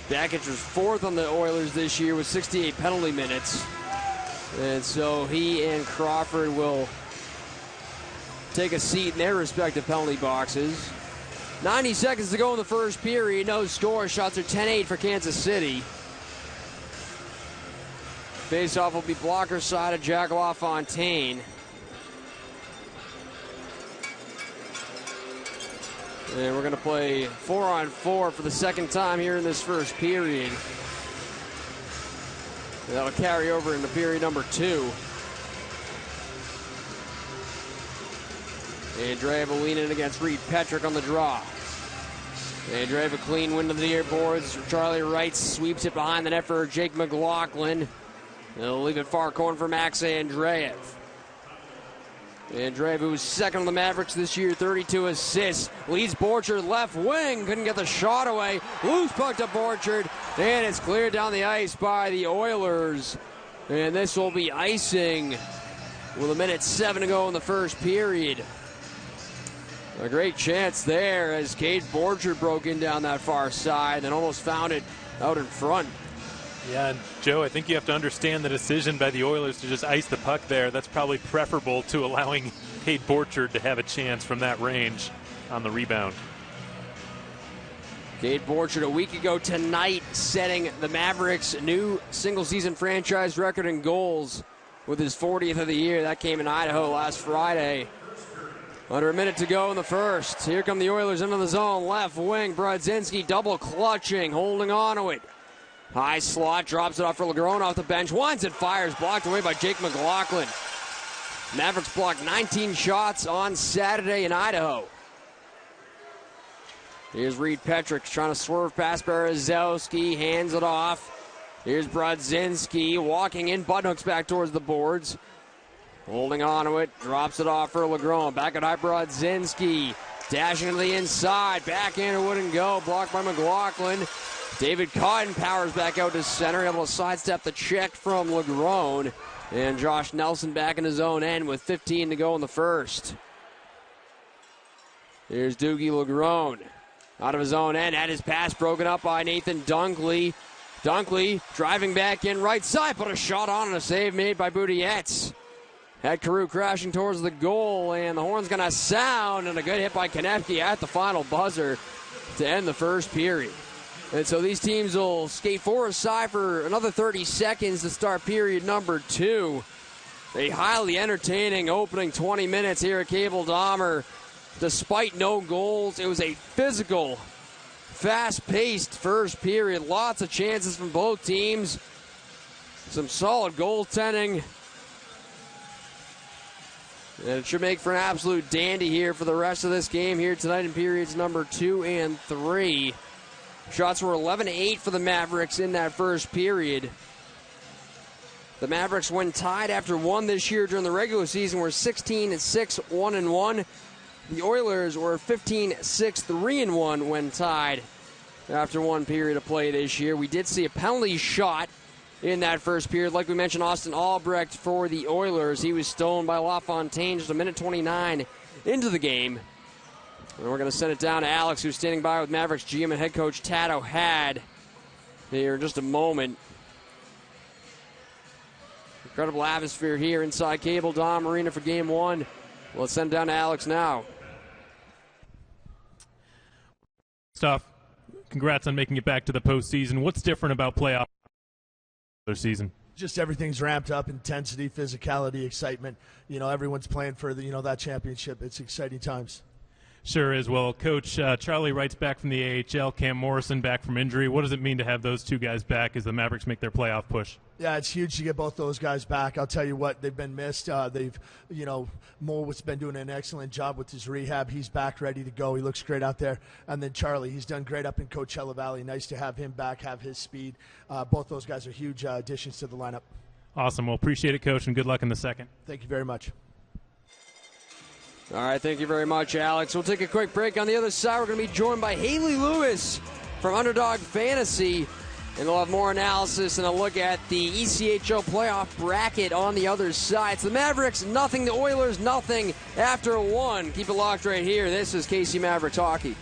Bakic was 4th on the Oilers this year with 68 penalty minutes. And so he and Crawford will take a seat in their respective penalty boxes. 90 seconds to go in the first period. No score. Shots are 10-8 for Kansas City. Faceoff will be blocker side of Jack LaFontaine. And we're going to play 4-on-4 for the second time here in this first period. And that'll carry over into period number 2. Andreev will lean in against Reed Petrick on the draw. Andreev a clean win to the near boards. Charlie Wright sweeps it behind the net for Jake McLaughlin. They'll leave it far corner for Max Andreev. Andreev, who was second on the Mavericks this year, 32 assists. Leads Borchard left wing. Couldn't get the shot away. Loose puck to Borchard. And it's cleared down the ice by the Oilers. And this will be icing with 1:07 to go in the first period. A great chance there as Cade Borchard broke in down that far side and almost found it out in front. Yeah, and Joe, I think you have to understand the decision by the Oilers to just ice the puck there. That's probably preferable to allowing Cade Borchard to have a chance from that range on the rebound. Cade Borchard a week ago tonight setting the Mavericks' new single-season franchise record in goals with his 40th of the year. That came in Idaho last Friday. Under a minute to go in the first. Here come the Oilers into the zone. Left wing, Brodzinski double clutching, holding on to it. High slot, drops it off for Legron off the bench. Winds and fires, blocked away by Jake McLaughlin. Mavericks blocked 19 shots on Saturday in Idaho. Here's Reed Petrick trying to swerve past Berezowski, hands it off. Here's Brodzinski walking in, button hooks back towards the boards. Holding on to it, drops it off for Legron. Back at high, Brodzinski. Dashing to the inside, backhander wouldn't go, blocked by McLaughlin. David Cotton powers back out to center, able to sidestep the check from Legron. And Josh Nelson back in his own end with 15 to go in the first. Here's Doogie Legron. Out of his own end, had his pass broken up by Nathan Dunkley. Dunkley driving back in right side, put a shot on and a save made by Boudietz. Had Carew crashing towards the goal, and the horn's going to sound, and a good hit by Konecny at the final buzzer to end the first period. And so these teams will skate forward side for another 30 seconds to start period number 2. A highly entertaining opening 20 minutes here at Cable Dahmer. Despite no goals, it was a physical, fast-paced first period. Lots of chances from both teams. Some solid goaltending. And it should make for an absolute dandy here for the rest of this game here tonight in periods number 2 and 3. Shots were 11-8 for the Mavericks in that first period. The Mavericks, when tied after 1 this year during the regular season, were 16-6, 1-1. The Oilers were 15-6, 3-1 when tied after 1 period of play this year. We did see a penalty shot in that first period. Like we mentioned, Austin Albrecht for the Oilers. He was stolen by LaFontaine just 1:29 into the game. And we're going to send it down to Alex, who's standing by with Mavericks GM and head coach Tad O'Had here in just a moment. Incredible atmosphere here inside Cable Dome Arena for Game 1. Well, let's send it down to Alex now. Stuff. Congrats on making it back to the postseason. What's different about playoff season? Just everything's ramped up, intensity, physicality, excitement. Everyone's playing for that championship. It's exciting times. Sure is. Well, Coach, Charlie Wright's back from the AHL, Cam Morrison back from injury. What does it mean to have those two guys back as the Mavericks make their playoff push? Yeah, it's huge to get both those guys back. I'll tell you what, they've been missed. Mo's been doing an excellent job with his rehab. He's back, ready to go. He looks great out there. And then Charlie, he's done great up in Coachella Valley. Nice to have him back, have his speed. Both those guys are huge additions to the lineup. Awesome. Well, appreciate it, Coach, and good luck in the second. Thank you very much. All right, thank you very much, Alex. We'll take a quick break. On the other side, we're going to be joined by Haley Lewis from Underdog Fantasy, and we'll have more analysis and a look at the ECHL playoff bracket on the other side. It's the Mavericks, nothing. The Oilers, nothing after one. Keep it locked right here. This is KC Mavericks Hockey.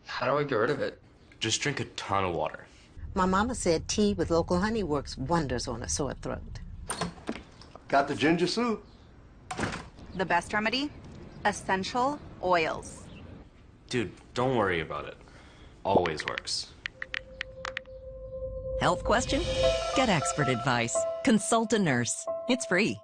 How do I get rid of it? Just drink a ton of water. My mama said tea with local honey works wonders on a sore throat. Got the ginger soup. The best remedy? Essential oils. Dude, don't worry about it. Always works. Health question? Get expert advice. Consult a nurse. It's free.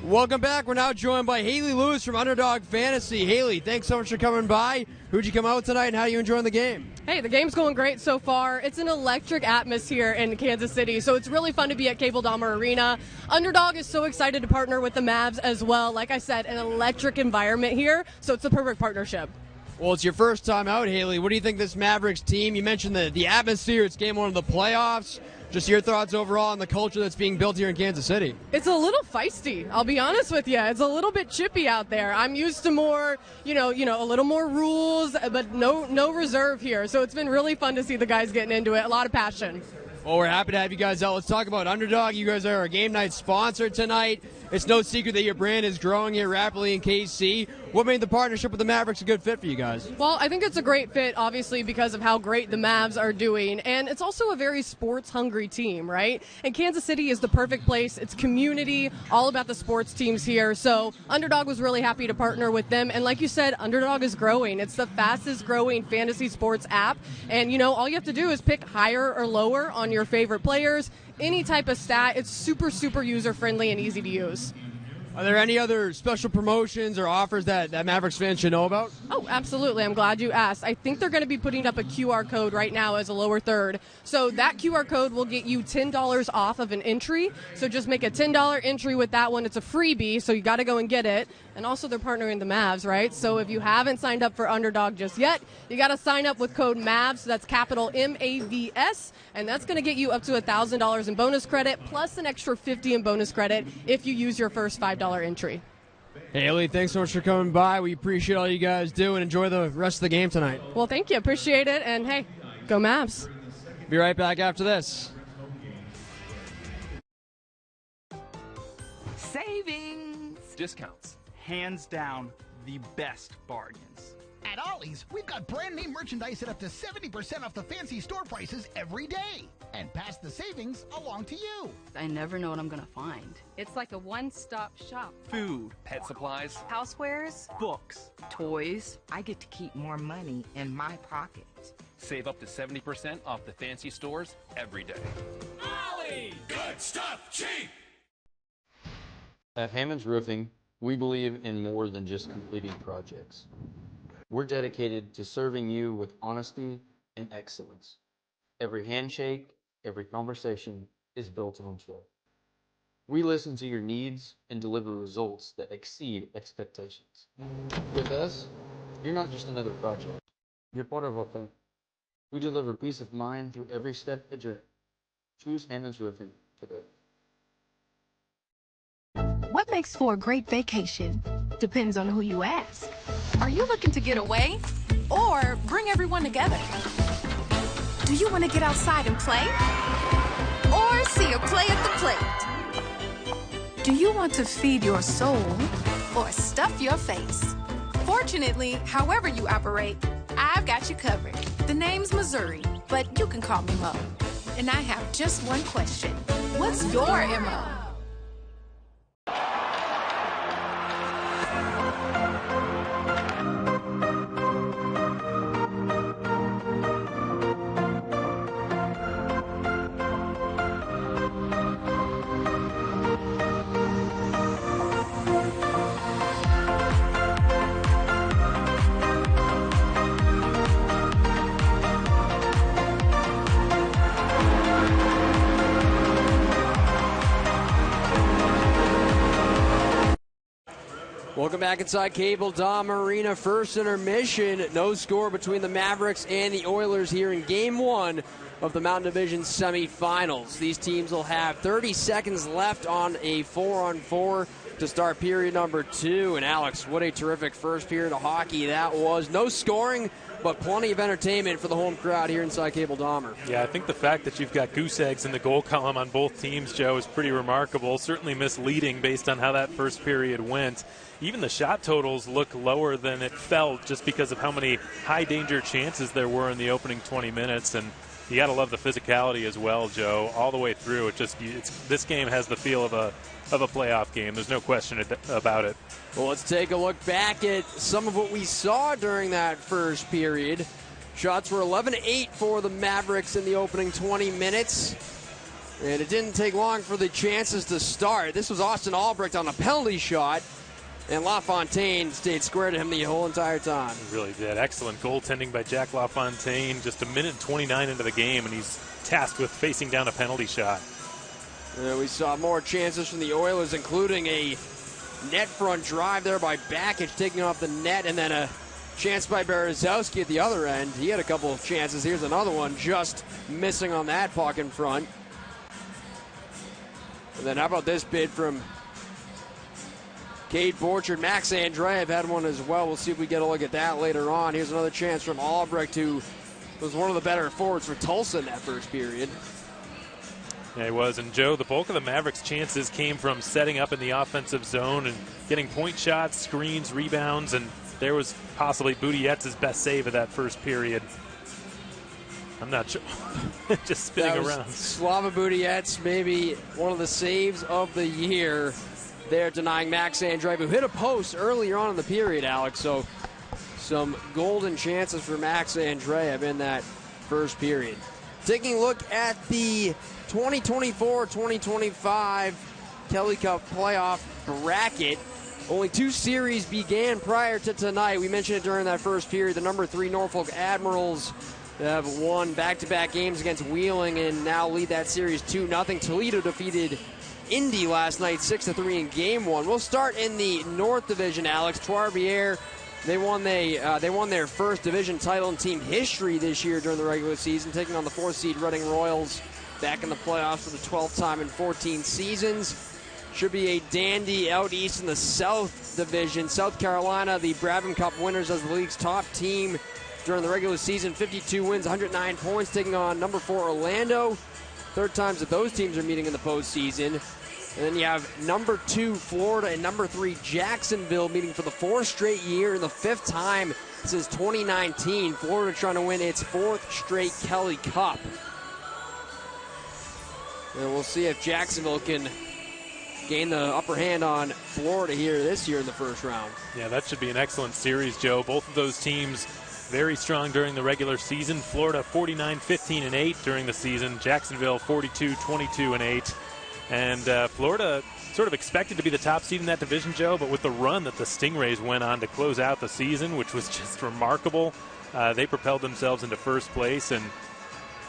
Welcome back. We're now joined by Haley Lewis from Underdog Fantasy. Haley, thanks so much for coming by. Who'd you come out with tonight, and how are you enjoying the game? Hey, the game's going great so far. It's an electric atmosphere in Kansas City, so it's really fun to be at Cable Dome Arena. Underdog is so excited to partner with the Mavs as well. Like I said, an electric environment here, so it's a perfect partnership. Well, it's your first time out, Haley. What do you think of this Mavericks team? You mentioned the atmosphere. It's game one of the playoffs. Just your thoughts overall on the culture that's being built here in Kansas City. It's a little feisty, I'll be honest with you. It's a little bit chippy out there. I'm used to more, a little more rules, but no reserve here. So it's been really fun to see the guys getting into it. A lot of passion. Well, we're happy to have you guys out. Let's talk about Underdog. You guys are a game night sponsor tonight. It's no secret that your brand is growing here rapidly in KC. What made the partnership with the Mavericks a good fit for you guys? Well, I think it's a great fit, obviously, because of how great the Mavs are doing. And it's also a very sports-hungry team, right? And Kansas City is the perfect place. It's community, all about the sports teams here. So Underdog was really happy to partner with them. And like you said, Underdog is growing. It's the fastest-growing fantasy sports app. And, all you have to do is pick higher or lower on your favorite players. Any type of stat. It's super, super user-friendly and easy to use. Are there any other special promotions or offers that Mavericks fans should know about? Oh, absolutely. I'm glad you asked. I think they're going to be putting up a QR code right now as a lower third. So that QR code will get you $10 off of an entry. So just make a $10 entry with that one. It's a freebie, so you got to go and get it. And also they're partnering the Mavs, right? So if you haven't signed up for Underdog just yet, you got to sign up with code MAVS. So that's capital MAVS. And that's going to get you up to $1,000 in bonus credit, plus an extra $50 in bonus credit if you use your first $5 entry. Haley, thanks so much for coming by. We appreciate all you guys do, and enjoy the rest of the game tonight. Well, thank you. Appreciate it. And, hey, go Mavs. Be right back after this. Savings! Discounts. Hands down, the best bargains. At Ollie's, we've got brand name merchandise at up to 70% off the fancy store prices every day. And pass the savings along to you. I never know what I'm going to find. It's like a one-stop shop. Food, pet supplies, housewares, books, toys. I get to keep more money in my pocket. Save up to 70% off the fancy stores every day. Ollie! Good stuff, cheap! At Hammond's Roofing, we believe in more than just completing projects. We're dedicated to serving you with honesty and excellence. Every handshake, every conversation is built on trust. We listen to your needs and deliver results that exceed expectations. With us, you're not just another project. You're part of our family. We deliver peace of mind through every step of the journey. Choose Hammond's Roofing today. What makes for a great vacation depends on who you ask. Are you looking to get away or bring everyone together? Do you want to get outside and play or see a play at the plate? Do you want to feed your soul or stuff your face? Fortunately, however you operate, I've got you covered. The name's Missouri, but you can call me Mo. And I have just one question. What's your MO? Welcome back inside Cable Dom Arena. First intermission. No score between the Mavericks and the Oilers here in Game 1 of the Mountain Division semifinals. These teams will have 30 seconds left on a 4-on-4 to start period number 2. And Alex, what a terrific first period of hockey that was. No scoring, but plenty of entertainment for the home crowd here inside Cable Dahmer. Yeah, I think the fact that you've got goose eggs in the goal column on both teams, Joe, is pretty remarkable. Certainly misleading based on how that first period went. Even the shot totals look lower than it felt just because of how many high-danger chances there were in the opening 20 minutes. And you got to love the physicality as well, Joe, all the way through. This game has the feel of a playoff game. There's no question about it. Well, let's take a look back at some of what we saw during that first period. Shots were 11-8 for the Mavericks in the opening 20 minutes. And it didn't take long for the chances to start. This was Austin Albrecht on a penalty shot. And LaFontaine stayed square to him the whole entire time. He really did. Excellent goaltending by Jack LaFontaine. Just a minute and 29 into the game, and he's tasked with facing down a penalty shot. We saw more chances from the Oilers, including a net front drive there by Bakic taking off the net, and then a chance by Berezowski at the other end. He had a couple of chances. Here's another one, just missing on that puck in front. And then how about this bid from Cade Borchard? Max Andreev had one as well. We'll see if we get a look at that later on. Here's another chance from Albrecht, who was one of the better forwards for Tulsa in that first period. Yeah, he was. And, Joe, the bulk of the Mavericks' chances came from setting up in the offensive zone and getting point shots, screens, rebounds, and there was possibly Buttigieg's best save of that first period. I'm not sure. Just spinning around. Slava Buttigieg, maybe one of the saves of the year. There denying Max Andreev, who hit a post earlier on in the period, Alex. So some golden chances for Max Andreev in that first period. Taking a look at the 2024-2025 Kelly Cup playoff bracket. Only two series began prior to tonight. We mentioned it during that first period. The number 3 Norfolk Admirals have won back-to-back games against Wheeling and now lead that series 2-0. Toledo defeated Indy last night 6-3 in Game 1. We'll start in the North Division, Alex. Trois-Rivières, they won their first division title in team history this year during the regular season, taking on the 4th seed Reading Royals back in the playoffs for the 12th time in 14 seasons. Should be a dandy out east in the South Division. South Carolina, the Brabham Cup winners as the league's top team during the regular season. 52 wins, 109 points, taking on number 4 Orlando. Third times that those teams are meeting in the postseason. And then you have number 2 Florida and number 3 Jacksonville meeting for the 4th straight year and the 5th time since 2019. Florida trying to win its 4th straight Kelly Cup. And we'll see if Jacksonville can gain the upper hand on Florida here this year in the first round. Yeah, that should be an excellent series, Joe. Both of those teams very strong during the regular season. Florida 49-15-8 during the season. Jacksonville 42-22-8. And Florida sort of expected to be the top seed in that division, Joe, but with the run that the Stingrays went on to close out the season, which was just remarkable, they propelled themselves into first place and,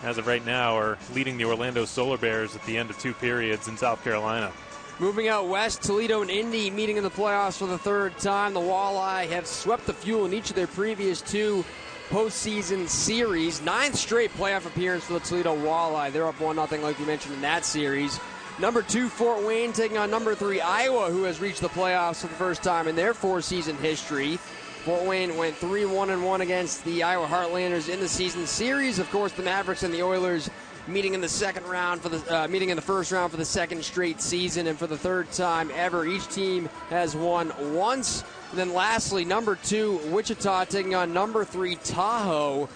as of right now, are leading the Orlando Solar Bears at the end of 2 periods in South Carolina. Moving out west, Toledo and Indy meeting in the playoffs for the 3rd time. The Walleye have swept the Fuel in each of their previous 2 postseason series. 9th straight playoff appearance for the Toledo Walleye. They're up 1-0 like we mentioned in that series. Number 2 Fort Wayne taking on number 3 Iowa, who has reached the playoffs for the first time in their 4-season history. Fort Wayne went 3-1-1 against the Iowa Heartlanders in the season series. Of course, the Mavericks and the Oilers meeting in the first round for the 2nd straight season, and for the 3rd time ever. Each team has won once. And then lastly, number 2 Wichita taking on number 3 Tahoe.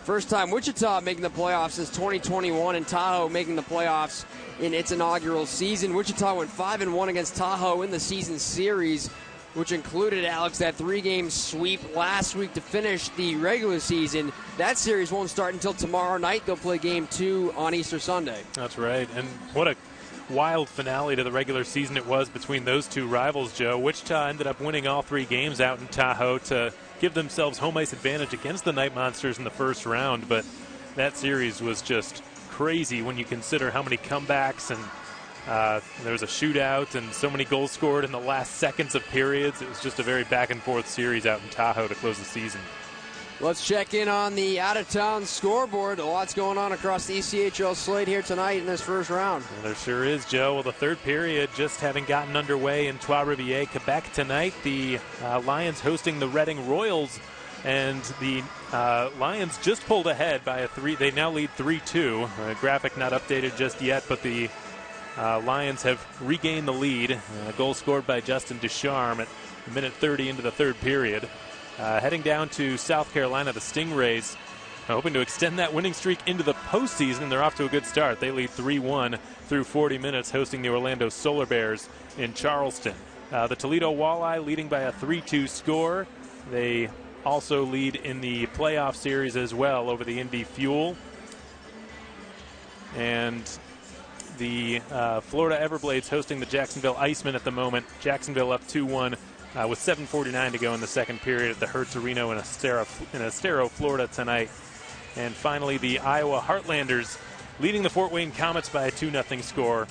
First time Wichita making the playoffs since 2021, and Tahoe making the playoffs in its inaugural season. Wichita went 5-1 against Tahoe in the season series, which included, Alex, that 3-game sweep last week to finish the regular season. That series won't start until tomorrow night. They'll play Game 2 on Easter Sunday. That's right, and what a wild finale to the regular season it was between those 2 rivals, Joe. Wichita ended up winning all 3 games out in Tahoe to give themselves home ice advantage against the Night Monsters in the first round, but that series was just crazy when you consider how many comebacks and there was a shootout and so many goals scored in the last seconds of periods. It was just a very back-and-forth series out in Tahoe to close the season. Let's check in on the out-of-town scoreboard. A lot's going on across the ECHL slate here tonight in this first round. Well, there sure is, Joe. Well, the 3rd period just having gotten underway in Trois-Rivières, Quebec tonight. The Lions hosting the Reading Royals, and the Lions just pulled ahead by a 3. They now lead 3-2. Graphic not updated just yet, but the Lions have regained the lead. A goal scored by Justin Ducharme at minute 30 into the 3rd period. Heading down to South Carolina, the Stingrays hoping to extend that winning streak into the postseason. They're off to a good start. They lead 3-1 through 40 minutes, hosting the Orlando Solar Bears in Charleston. The Toledo Walleye leading by a 3-2 score. They also lead in the playoff series as well over the Indy Fuel. And the Florida Everblades hosting the Jacksonville Icemen at the moment. Jacksonville up 2-1 with 7:49 to go in the 2nd period at the Hertz Arena in Estero, Florida tonight. And finally, the Iowa Heartlanders leading the Fort Wayne Comets by a 2-0 score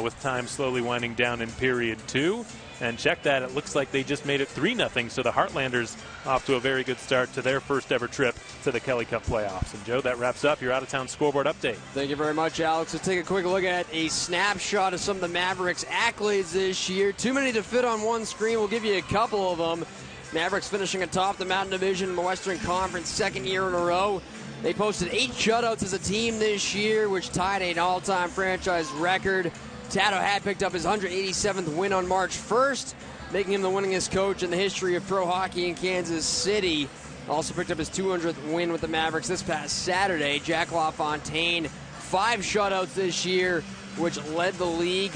with time slowly winding down in period 2. And check that, it looks like they just made it 3-0, so the Heartlanders off to a very good start to their first ever trip to the Kelly Cup playoffs. And Joe, that wraps up your out-of-town scoreboard update. Thank you very much, Alex. Let's take a quick look at a snapshot of some of the Mavericks' accolades this year. Too many to fit on one screen. We'll give you a couple of them. Mavericks finishing atop the Mountain Division in the Western Conference, 2nd year in a row. They posted 8 shutouts as a team this year, which tied an all-time franchise record. Tato had picked up his 187th win on March 1st, making him the winningest coach in the history of pro hockey in Kansas City. Also picked up his 200th win with the Mavericks this past Saturday. Jack LaFontaine, 5 shutouts this year, which led the league.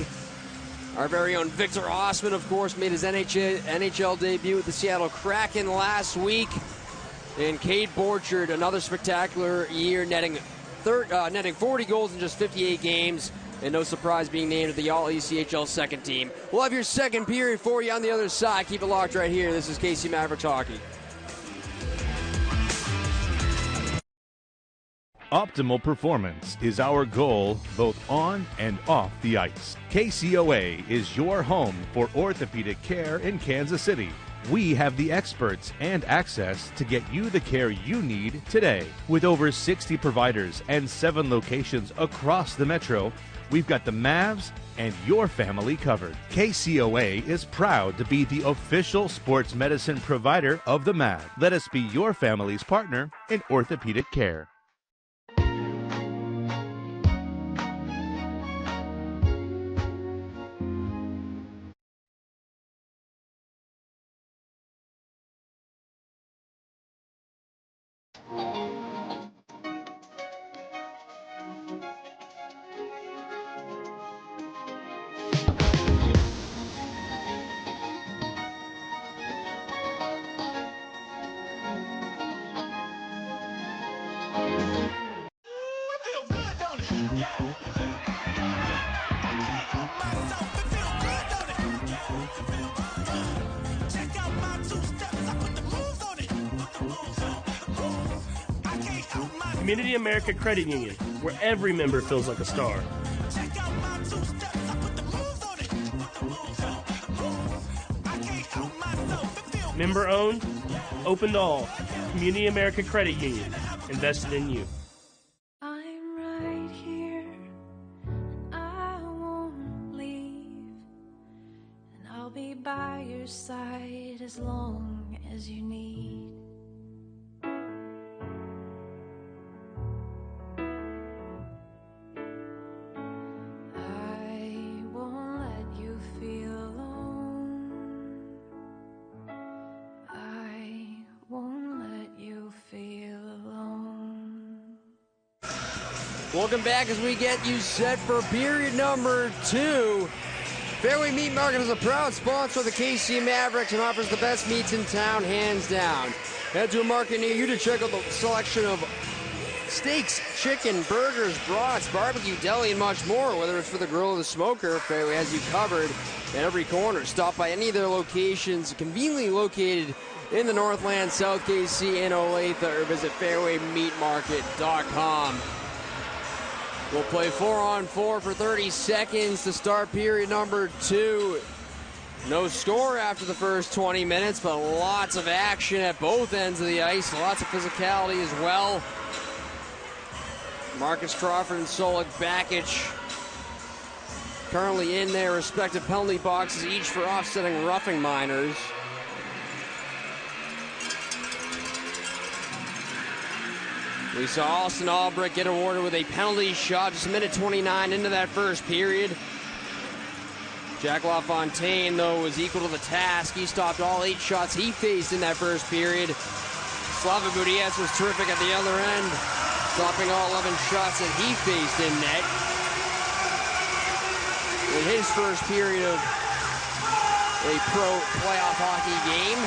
Our very own Victor Osman, of course, made his NHL debut with the Seattle Kraken last week. And Cade Borchard, another spectacular year, netting 40 goals in just 58 games. And no surprise being named to the All-ECHL 2nd team. We'll have your 2nd period for you on the other side. Keep it locked right here. This is KC Mavericks Hockey. Optimal performance is our goal both on and off the ice. KCOA is your home for orthopedic care in Kansas City. We have the experts and access to get you the care you need today. With over 60 providers and 7 locations across the metro, we've got the Mavs and your family covered. KCOA is proud to be the official sports medicine provider of the Mavs. Let us be your family's partner in orthopedic care. Community America Credit Union, where every member feels like a star. Member owned, open to all. Community America Credit Union, invested in you. I'm right here, I won't leave, and I'll be by your side as long as you need. Welcome back as we get you set for period number 2. Fairway Meat Market is a proud sponsor of the KC Mavericks and offers the best meats in town, hands down. Head to a market near you to check out the selection of steaks, chicken, burgers, brats, barbecue, deli, and much more. Whether it's for the grill or the smoker, Fairway has you covered in every corner. Stop by any of their locations, conveniently located in the Northland, South KC, and Olathe, or visit fairwaymeatmarket.com. We'll play 4-on-4 for 30 seconds to start period number 2. No score after the first 20 minutes, but lots of action at both ends of the ice. Lots of physicality as well. Marcus Crawford and Solik Bakic currently in their respective penalty boxes, each for offsetting roughing minors. We saw Austin Albrecht get awarded with a penalty shot just a minute 29 into that first period. Jack LaFontaine, though, was equal to the task. He stopped all 8 shots he faced in that first period. Slava Budias was terrific at the other end, stopping all 11 shots that he faced in net. In his first period of a pro playoff hockey game.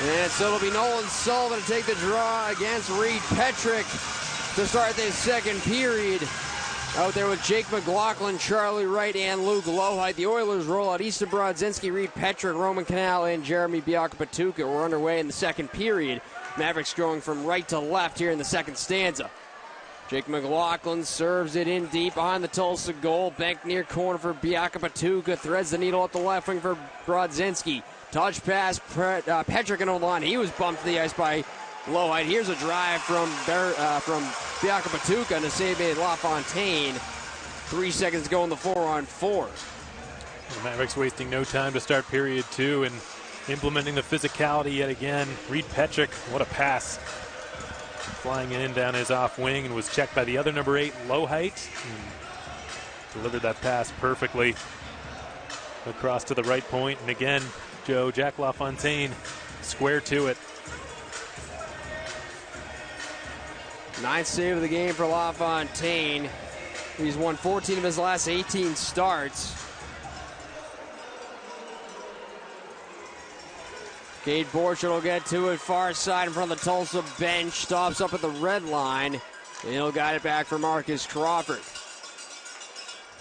And so it'll be Nolan Sullivan to take the draw against Reed Petrick to start this second period. Out there with Jake McLaughlin, Charlie Wright, and Luke Lohite. The Oilers roll out Easton Brodzinski, Reed Petrick, Roman Canal, and Jeremy Biakapatuka. We're underway in the second period. Mavericks going from right to left here in the second stanza. Jake McLaughlin serves it in deep behind the Tulsa goal. Banked near corner for Biakapatuka. Threads the needle at the left wing for Brodzinski. Touch pass, Petrick and Olan. He was bumped to the ice by Lohite. Here's a drive from Biakapatuka to save made LaFontaine. 3 seconds to go in the 4-on-4. The Mavericks wasting no time to start period 2 and implementing the physicality yet again. Reed Petrick, what a pass. Flying in down his off wing and was checked by the other number 8, Lohite. Delivered that pass perfectly across to the right point. And again, Joe, Jack LaFontaine square to it. 9th save of the game for LaFontaine. He's won 14 of his last 18 starts. Cade Borchardt will get to it far side in front of the Tulsa bench. Stops up at the red line. And he'll guide it back for Marcus Crawford.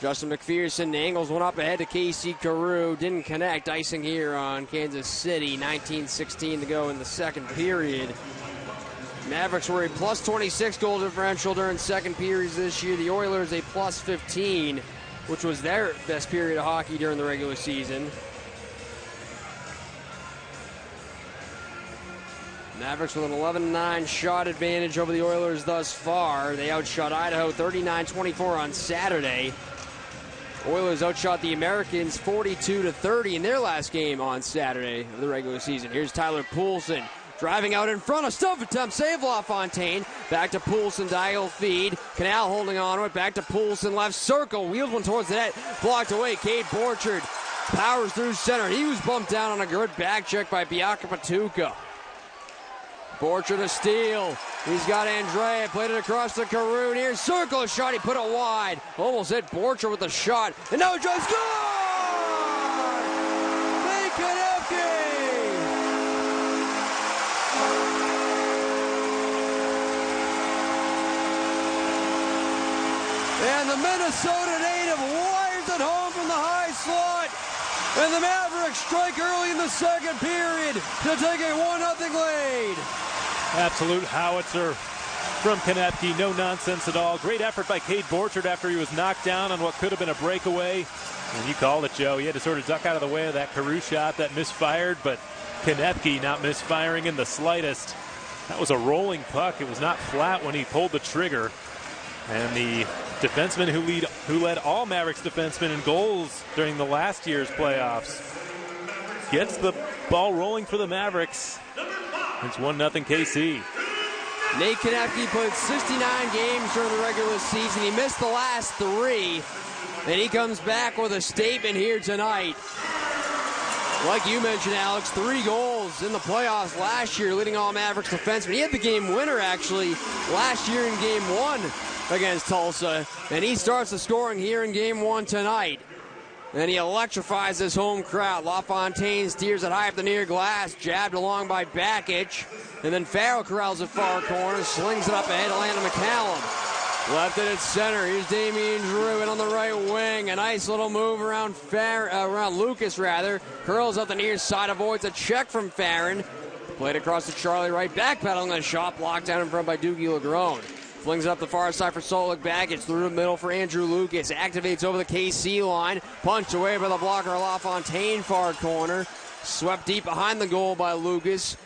Justin McPherson angles one up ahead to Casey Carew. Didn't connect. Icing here on Kansas City. 19:16 to go in the second period. Mavericks were a plus 26 goal differential during second periods this year. The Oilers a plus 15. which was their best period of hockey during the regular season. Mavericks with an 11-9 shot advantage over the Oilers thus far. They outshot Idaho 39-24 on Saturday. Oilers outshot the Americans 42-30 in their last game on Saturday of the regular season. Here's Tyler Poulsen driving out in front. A stuff attempt, save LaFontaine. Back to Poulsen, diagonal feed. Canal holding on to it. Back to Poulsen, left circle. Wheels one towards the net. Blocked away. Cade Borchard powers through center. He was bumped down on a good back check by Biaka Patuka. Borchard a steal. He's got Andrea, played it across the Carew. Near circle shot, he put it wide. Almost hit Borchard with the shot. And now just score! Nate Konecny! And the Minnesota native wires it home from the high slot. And the Mavericks strike early in the second period to take a 1-0 lead. Absolute howitzer from Konecny. No nonsense at all. Great effort by Cade Borchard after he was knocked down on what could have been a breakaway. And you called it, Joe. He had to sort of duck out of the way of that Carew shot that misfired, but Konecny not misfiring in the slightest. That was a rolling puck. It was not flat when he pulled the trigger. And the defenseman who led all Mavericks defensemen in goals during the last year's playoffs gets the ball rolling for the Mavericks. It's 1-0 KC. Nate Konecny played 69 games during the regular season. He missed the last 3, and he comes back with a statement here tonight. Like you mentioned, Alex, 3 goals in the playoffs last year, leading all Mavericks defensemen. He had the game winner, actually, last year in Game 1 against Tulsa, and he starts the scoring here in Game 1 tonight. And he electrifies this home crowd. LaFontaine steers it high up the near glass, jabbed along by Bakic, and then Farrell corrals the far corner, slings it up ahead to Landon McCallum. Left it at center. Here's Damian Drew in on the right wing. A nice little move around Lucas, curls up the near side, avoids a check from Farron. Played across to Charlie Wright, backpedaling the shot, blocked down in front by Doogie Legrone. Flings it up the far side for Solik Bakic, through the middle for Andrew Lucas. Activates over the KC line. Punched away by the blocker LaFontaine, far corner. Swept deep behind the goal by Lucas.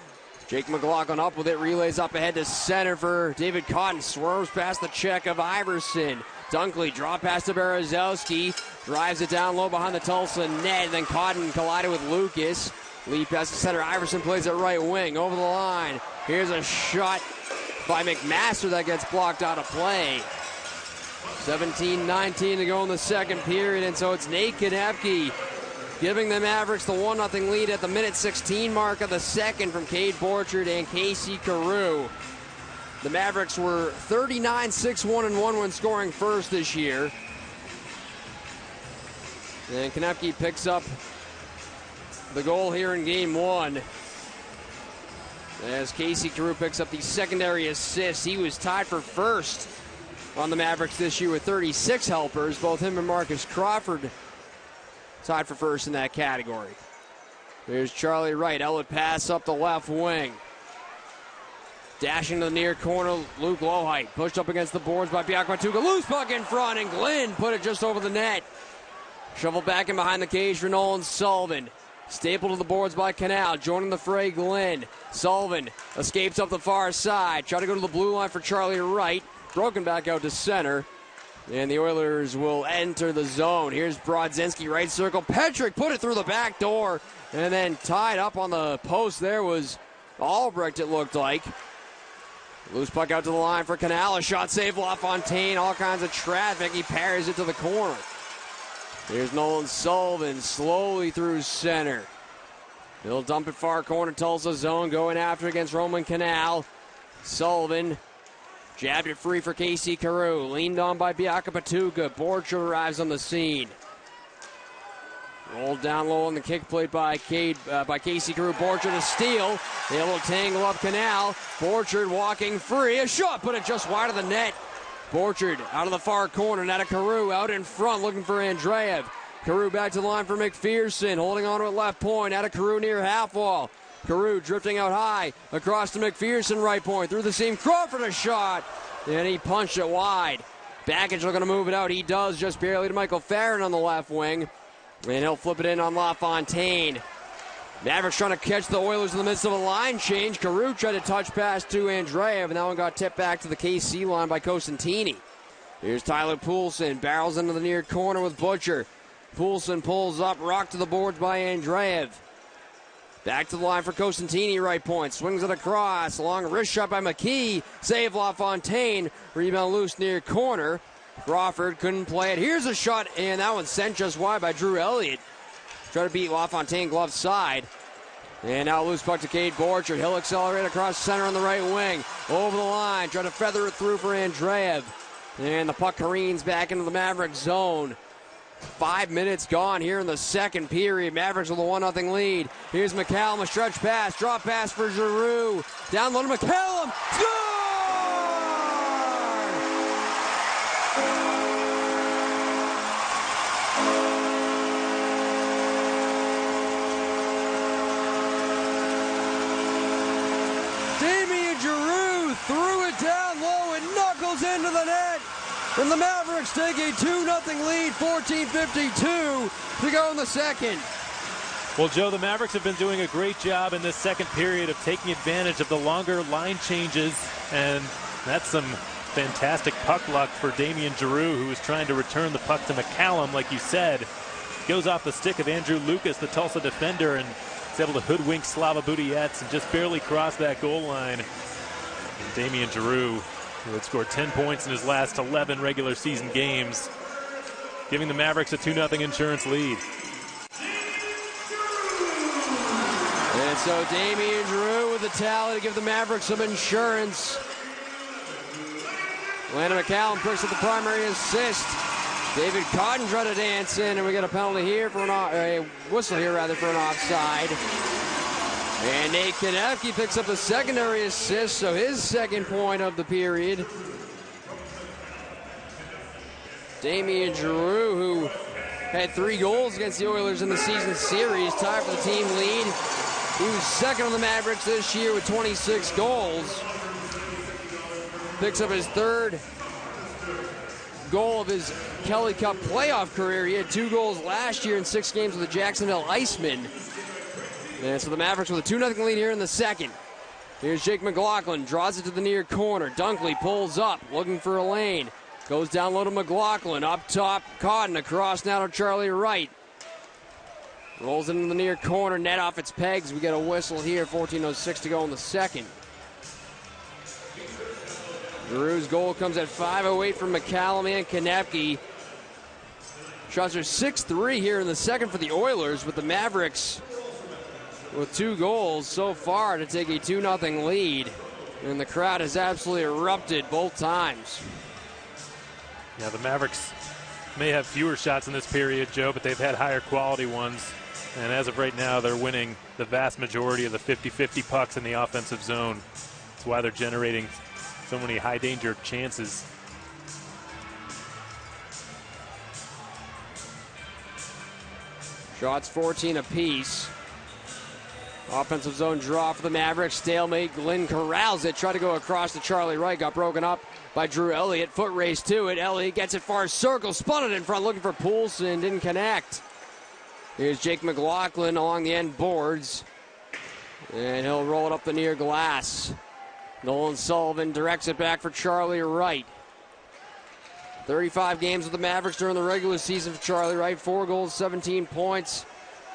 Jake McLaughlin up with it, relays up ahead to center for David Cotton. Swerves past the check of Iverson. Dunkley draw past to Berezowski. Drives it down low behind the Tulsa net. Then Cotton collided with Lucas. Lead past the center. Iverson plays it right wing over the line. Here's a shot by McMaster that gets blocked out of play. 17-19 to go in the second period, and so it's Nate Konecny giving the Mavericks the 1-0 lead at the minute 16 mark of the second from Cade Borchard and Casey Carew. The Mavericks were 39-6-1-1 when scoring first this year. And Konecny picks up the goal here in Game 1. As Casey Carew picks up the secondary assist. He was tied for first on the Mavericks this year with 36 helpers. Both him and Marcus Crawford tied for first in that category. There's Charlie Wright. Outlet pass up the left wing. Dashing to the near corner, Luke Lowhite. Pushed up against the boards by Biaka Patuka. Loose puck in front, and Glenn put it just over the net. Shoveled back in behind the cage for Nolan Sullivan. Stapled to the boards by Canal. Joining the fray, Glenn. Sullivan escapes up the far side. Try to go to the blue line for Charlie Wright. Broken back out to center. And the Oilers will enter the zone. Here's Brodzinski, right circle. Petrick put it through the back door. And then tied up on the post there was Albrecht, it looked like. Loose puck out to the line for Canal. A shot save, LaFontaine. All kinds of traffic. He parries it to the corner. Here's Nolan Sullivan slowly through center. He'll dump it far corner, Tulsa zone, going after against Roman Canal. Sullivan jabbed it free for Casey Carew. Leaned on by Biaka Patuka. Borchard arrives on the scene. Rolled down low on the kick plate by Casey Carew. Borchard a steal. Able to tangle up Canal. Borchard walking free. A shot, put it just wide of the net. Borchard out of the far corner. Now to Carew out in front looking for Andreev. Carew back to the line for McPherson. Holding on to it left point. Out of Carew near half wall. Carew drifting out high. Across to McPherson right point. Through the seam. Crawford a shot. And he punched it wide. Baggage looking to move it out. He does, just barely, to Michael Farron on the left wing. And he'll flip it in on LaFontaine. Mavericks trying to catch the Oilers in the midst of a line change. Carew tried to touch pass to Andreev, and that one got tipped back to the KC line by Cosentini. Here's Tyler Poulsen, barrels into the near corner with Butcher. Poulsen pulls up, rocked to the boards by Andreev. Back to the line for Cosentini, right point. Swings it across, long wrist shot by McKee. Save LaFontaine, rebound loose near corner. Crawford couldn't play it. Here's a shot, and that one sent just wide by Drew Elliott. Try to beat LaFontaine glove side. And now loose puck to Cade Borchard. He'll accelerate across center on the right wing. Over the line, try to feather it through for Andreev. And the puck careens back into the Mavericks zone. 5 minutes gone here in the second period. Mavericks with a 1-0 lead. Here's McCallum, a stretch pass, drop pass for Giroux. Down low to McCallum. Score! Giroux threw it down low and knuckles into the net. And the Mavericks take a 2-0 lead, 14:52 to go in the second. Well, Joe, the Mavericks have been doing a great job in this second period of taking advantage of the longer line changes. And that's some fantastic puck luck for Damian Giroux, who was trying to return the puck to McCallum, like you said. Goes off the stick of Andrew Lucas, the Tulsa defender, and is able to hoodwink Slava Budiets and just barely cross that goal line. And Damian Giroux, who had scored 10 points in his last 11 regular season games, giving the Mavericks a 2-0 insurance lead. And so Damian Giroux with the tally to give the Mavericks some insurance. Landon McCallum picks up the primary assist. David Cotton tried to dance in, and we get a penalty here for a whistle here rather for an offside. And Nate Konecki picks up the secondary assist, so his second point of the period. Damian Giroux, who had 3 goals against the Oilers in the season series, tied for the team lead. He was second on the Mavericks this year with 26 goals. Picks up his 3rd goal of his Kelly Cup playoff career. He had 2 goals last year in 6 games with the Jacksonville Icemen. And so the Mavericks with a 2-0 lead here in the second. Here's Jake McLaughlin, draws it to the near corner. Dunkley pulls up, looking for a lane. Goes down low to McLaughlin, up top, Cotton, across now to Charlie Wright. Rolls into the near corner, net off its pegs. We get a whistle here, 14:06 to go in the second. Giroux's goal comes at 5:08 from McCallum and Konecki. Shots are 6-3 here in the second for the Oilers, with the Mavericks with 2 goals so far to take a 2-0 lead. And the crowd has absolutely erupted both times. Yeah, the Mavericks may have fewer shots in this period, Joe, but they've had higher quality ones. And as of right now, they're winning the vast majority of the 50-50 pucks in the offensive zone. That's why they're generating so many high-danger chances. Shots 14 apiece. Offensive zone draw for the Mavericks. Stalemate. Glenn corrals it. Tried to go across to Charlie Wright. Got broken up by Drew Elliott. Foot race to it. Elliott gets it far circle. Spun it in front looking for Poulsen. Didn't connect. Here's Jake McLaughlin along the end boards. And he'll roll it up the near glass. Nolan Sullivan directs it back for Charlie Wright. 35 games with the Mavericks during the regular season for Charlie Wright. 4 goals, 17 points.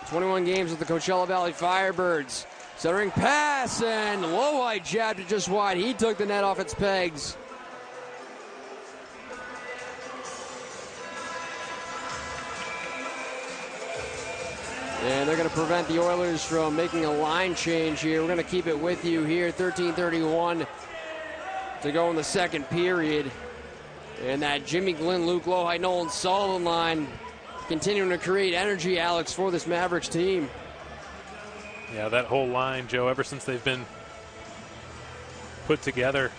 21 games with the Coachella Valley Firebirds. Centering pass, and Lohi jabbed it just wide. He took the net off its pegs. And they're going to prevent the Oilers from making a line change here. We're going to keep it with you here. 13:31 to go in the second period. And that Jimmy Glenn, Luke Lohi, Nolan Sullivan line continuing to create energy, Alex, for this Mavericks team. Yeah, that whole line, Joe, ever since they've been put together,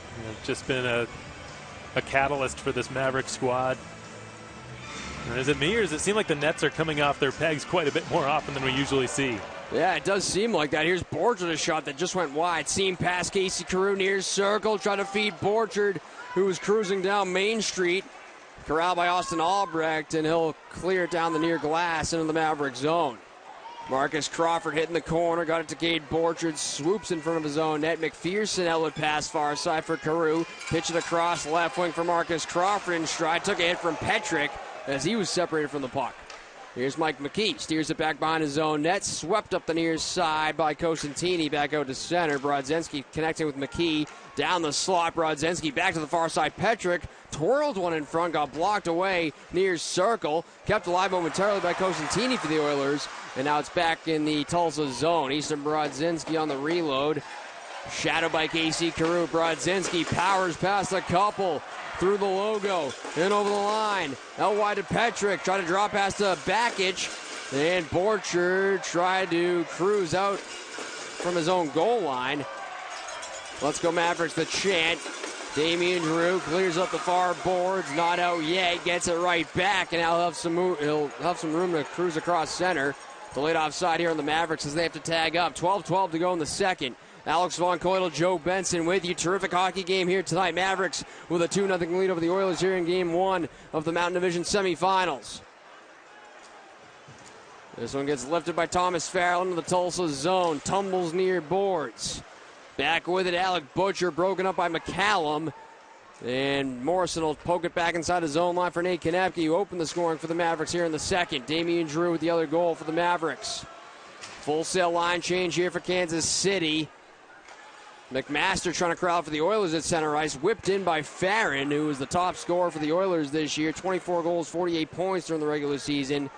just been a catalyst for this Mavericks squad. And is it me, or does it seem like the nets are coming off their pegs quite a bit more often than we usually see? Yeah, it does seem like that. Here's Borchard, a shot that just went wide. Seam past Casey Carew near circle, trying to feed Borchard, who was cruising down Main Street. corralled by Austin Albrecht, and he'll clear it down the near glass into the Maverick zone. Marcus Crawford hitting the corner, got it to Cade Borchard, swoops in front of his own net. McPherson outlet pass far side for Carew. Pitch it across left wing for Marcus Crawford in stride. Took a hit from Petrick as he was separated from the puck. Here's Mike McKee, steers it back behind his own net, swept up the near side by Cosentini, back out to center. Brodzinski connecting with McKee, down the slot. Brodzinski back to the far side. Petrick twirled one in front, got blocked away near circle, kept alive momentarily by Cosentini for the Oilers, and now it's back in the Tulsa zone. Easton Brodzinski on the reload, shadowed by Casey Carew. Brodzinski powers past a couple, through the logo, and over the line. Out wide to Petrick, tried to drop past to Bakic, and Borchard tried to cruise out from his own goal line. Let's go Mavericks, the chant. Damian Drew clears up the far boards, not out yet, gets it right back, and now he'll have some room to cruise across center. Delayed offside here on the Mavericks as they have to tag up. 12-12 to go in the second. Alex Von Coyle, Joe Benson with you. Terrific hockey game here tonight. Mavericks with a 2-0 lead over the Oilers here in Game 1 of the Mountain Division semifinals. This one gets lifted by Thomas Farrell into the Tulsa zone. Tumbles near boards. Back with it, Alec Butcher, broken up by McCallum. And Morrison will poke it back inside his own line for Nate Konepke, who opened the scoring for the Mavericks here in the second. Damian Drew with the other goal for the Mavericks. Full sail line change here for Kansas City. McMaster trying to crowd for the Oilers at center ice. Whipped in by Farron, who is the top scorer for the Oilers this year. 24 goals, 48 points during the regular season.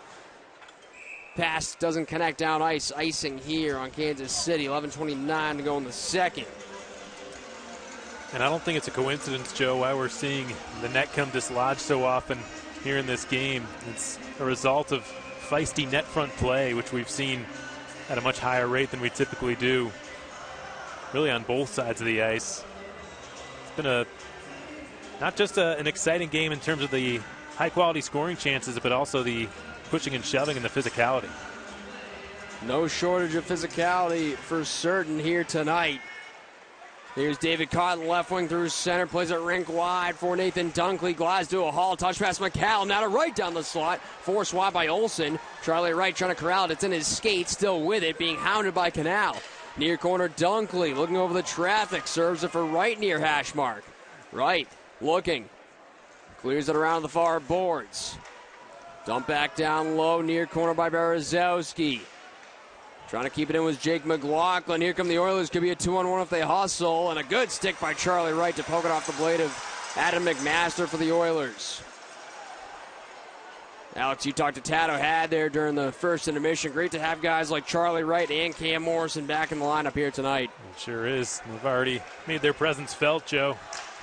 Pass doesn't connect down ice. Icing here on Kansas City. 11:29 to go in the second. And I don't think it's a coincidence, Joe, why we're seeing the net come dislodged so often here in this game. It's a result of feisty net front play, which we've seen at a much higher rate than we typically do, really on both sides of the ice. It's been not just an exciting game in terms of the high-quality scoring chances, but also the pushing and shoving and the physicality. No shortage of physicality for certain here tonight. Here's David Cotton, left wing through center, plays it rink wide for Nathan Dunkley. Glides to a haul, touch pass McCallum, now to right down the slot. Forced wide by Olsen. Charlie Wright trying to corral it. It's in his skates, still with it, being hounded by Canal. Near corner, Dunkley looking over the traffic, serves it for Wright near hash mark. Wright looking, clears it around the far boards. Dump back down low, near corner by Berezowski. Trying to keep it in with Jake McLaughlin. Here come the Oilers. Could be a 2-on-1 if they hustle. And a good stick by Charlie Wright to poke it off the blade of Adam McMaster for the Oilers. Alex, you talked to Tad O'Had there during the first intermission. Great to have guys like Charlie Wright and Cam Morrison back in the lineup here tonight. It sure is. They've already made their presence felt, Joe.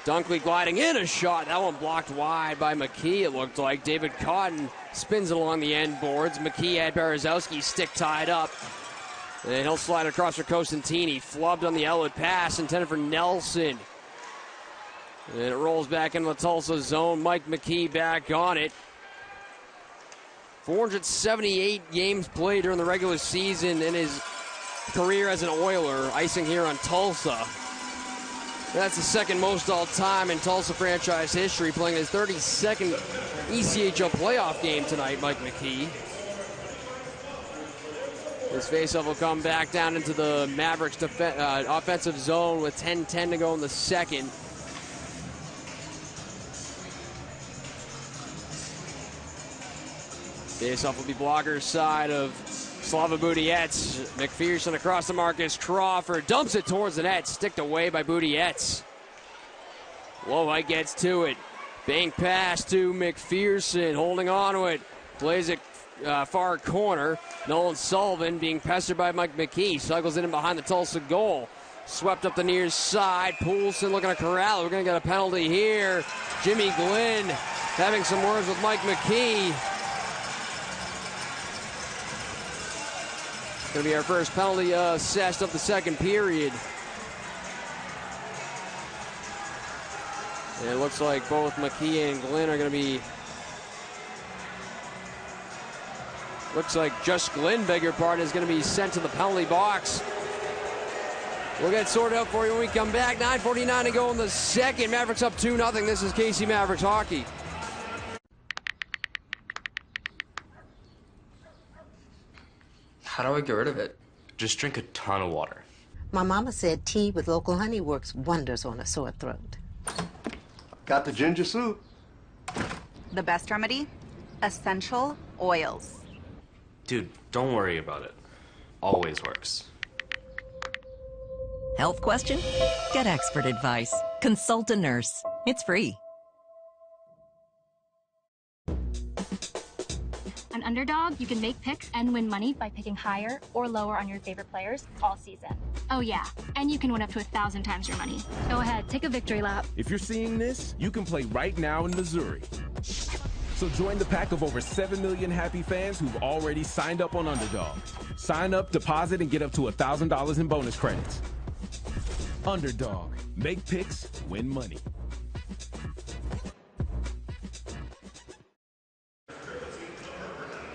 Dunkley gliding in a shot. That one blocked wide by McKee, it looked like. David Cotton spins it along the end boards. McKee had Berezowski stick tied up. And he'll slide across for Cosentini. Flubbed on the outlet pass, intended for Nelson. And it rolls back into the Tulsa zone. Mike McKee back on it. 478 games played during the regular season in his career as an Oiler. Icing here on Tulsa. That's the second most all-time in Tulsa franchise history, playing his 32nd ECHL playoff game tonight, Mike McKee. This faceoff will come back down into the Mavericks offensive zone with 10:10 to go in the second. Faceoff will be blocker side of Slava Budiets. McPherson across to Marcus Crawford. Dumps it towards the net. Sticked away by Budiets. Lowhite gets to it. Bank pass to McPherson. Holding on to it. Plays it far corner. Nolan Sullivan being pestered by Mike McKee. Cycles in behind the Tulsa goal. Swept up the near side. Poulsen looking to corral. We're going to get a penalty here. Jimmy Glynn having some words with Mike McKee. Going to be our first penalty assessed of the second period. And it looks like both McKee and Glynn are going to be... Looks like just Glynn, beg your pardon, is going to be sent to the penalty box. We'll get sorted out for you when we come back. 9:49 to go in the second. Mavericks up 2-0. This is KC Mavericks Hockey. How do I get rid of it? Just drink a ton of water. My mama said tea with local honey works wonders on a sore throat. Got the ginger soup. The best remedy? Essential oils. Dude, don't worry about it. Always works. Health question? Get expert advice. Consult a nurse. It's free. On Underdog, you can make picks and win money by picking higher or lower on your favorite players all season. Oh yeah, and you can win up to 1,000 times your money. Go ahead, take a victory lap. If you're seeing this, you can play right now in Missouri. So join the pack of over 7 million happy fans who've already signed up on Underdog. Sign up, deposit, and get up to $1,000 in bonus credits. Underdog. Make picks, win money.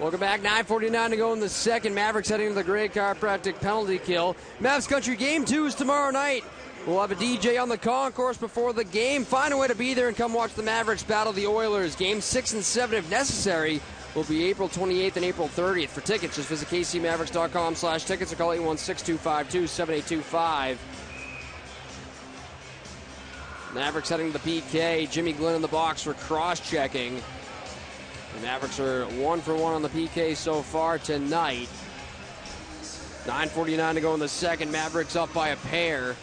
Welcome back. 9:49 to go in the second. Mavericks heading to the great chiropractic penalty kill. Mavs Country Game 2 is tomorrow night. We'll have a DJ on the concourse before the game. Find a way to be there and come watch the Mavericks battle the Oilers. Game 6 and 7, if necessary, will be April 28th and April 30th. For tickets, just visit kcmavericks.com/tickets or call 816-252-7825. Mavericks heading to the PK. Jimmy Glenn in the box for cross-checking. The Mavericks are 1 for 1 on the PK so far tonight. 9:49 to go in the second. Mavericks up by a pair.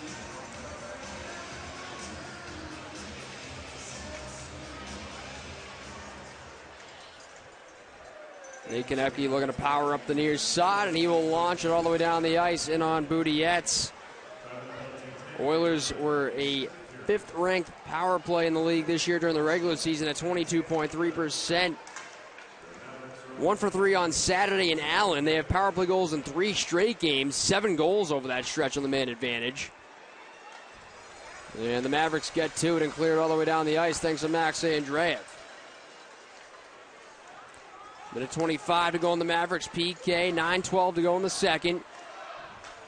Nate Konecki looking to power up the near side, and he will launch it all the way down the ice in on Boudietz. Oilers were a 5th-ranked power play in the league this year during the regular season at 22.3%. 1 for 3 on Saturday in Allen. They have power play goals in 3 straight games, 7 goals over that stretch on the man advantage. And the Mavericks get to it and clear it all the way down the ice thanks to Max Andreev. Minute 25 to go in the Mavericks PK, 9:12 to go in the second.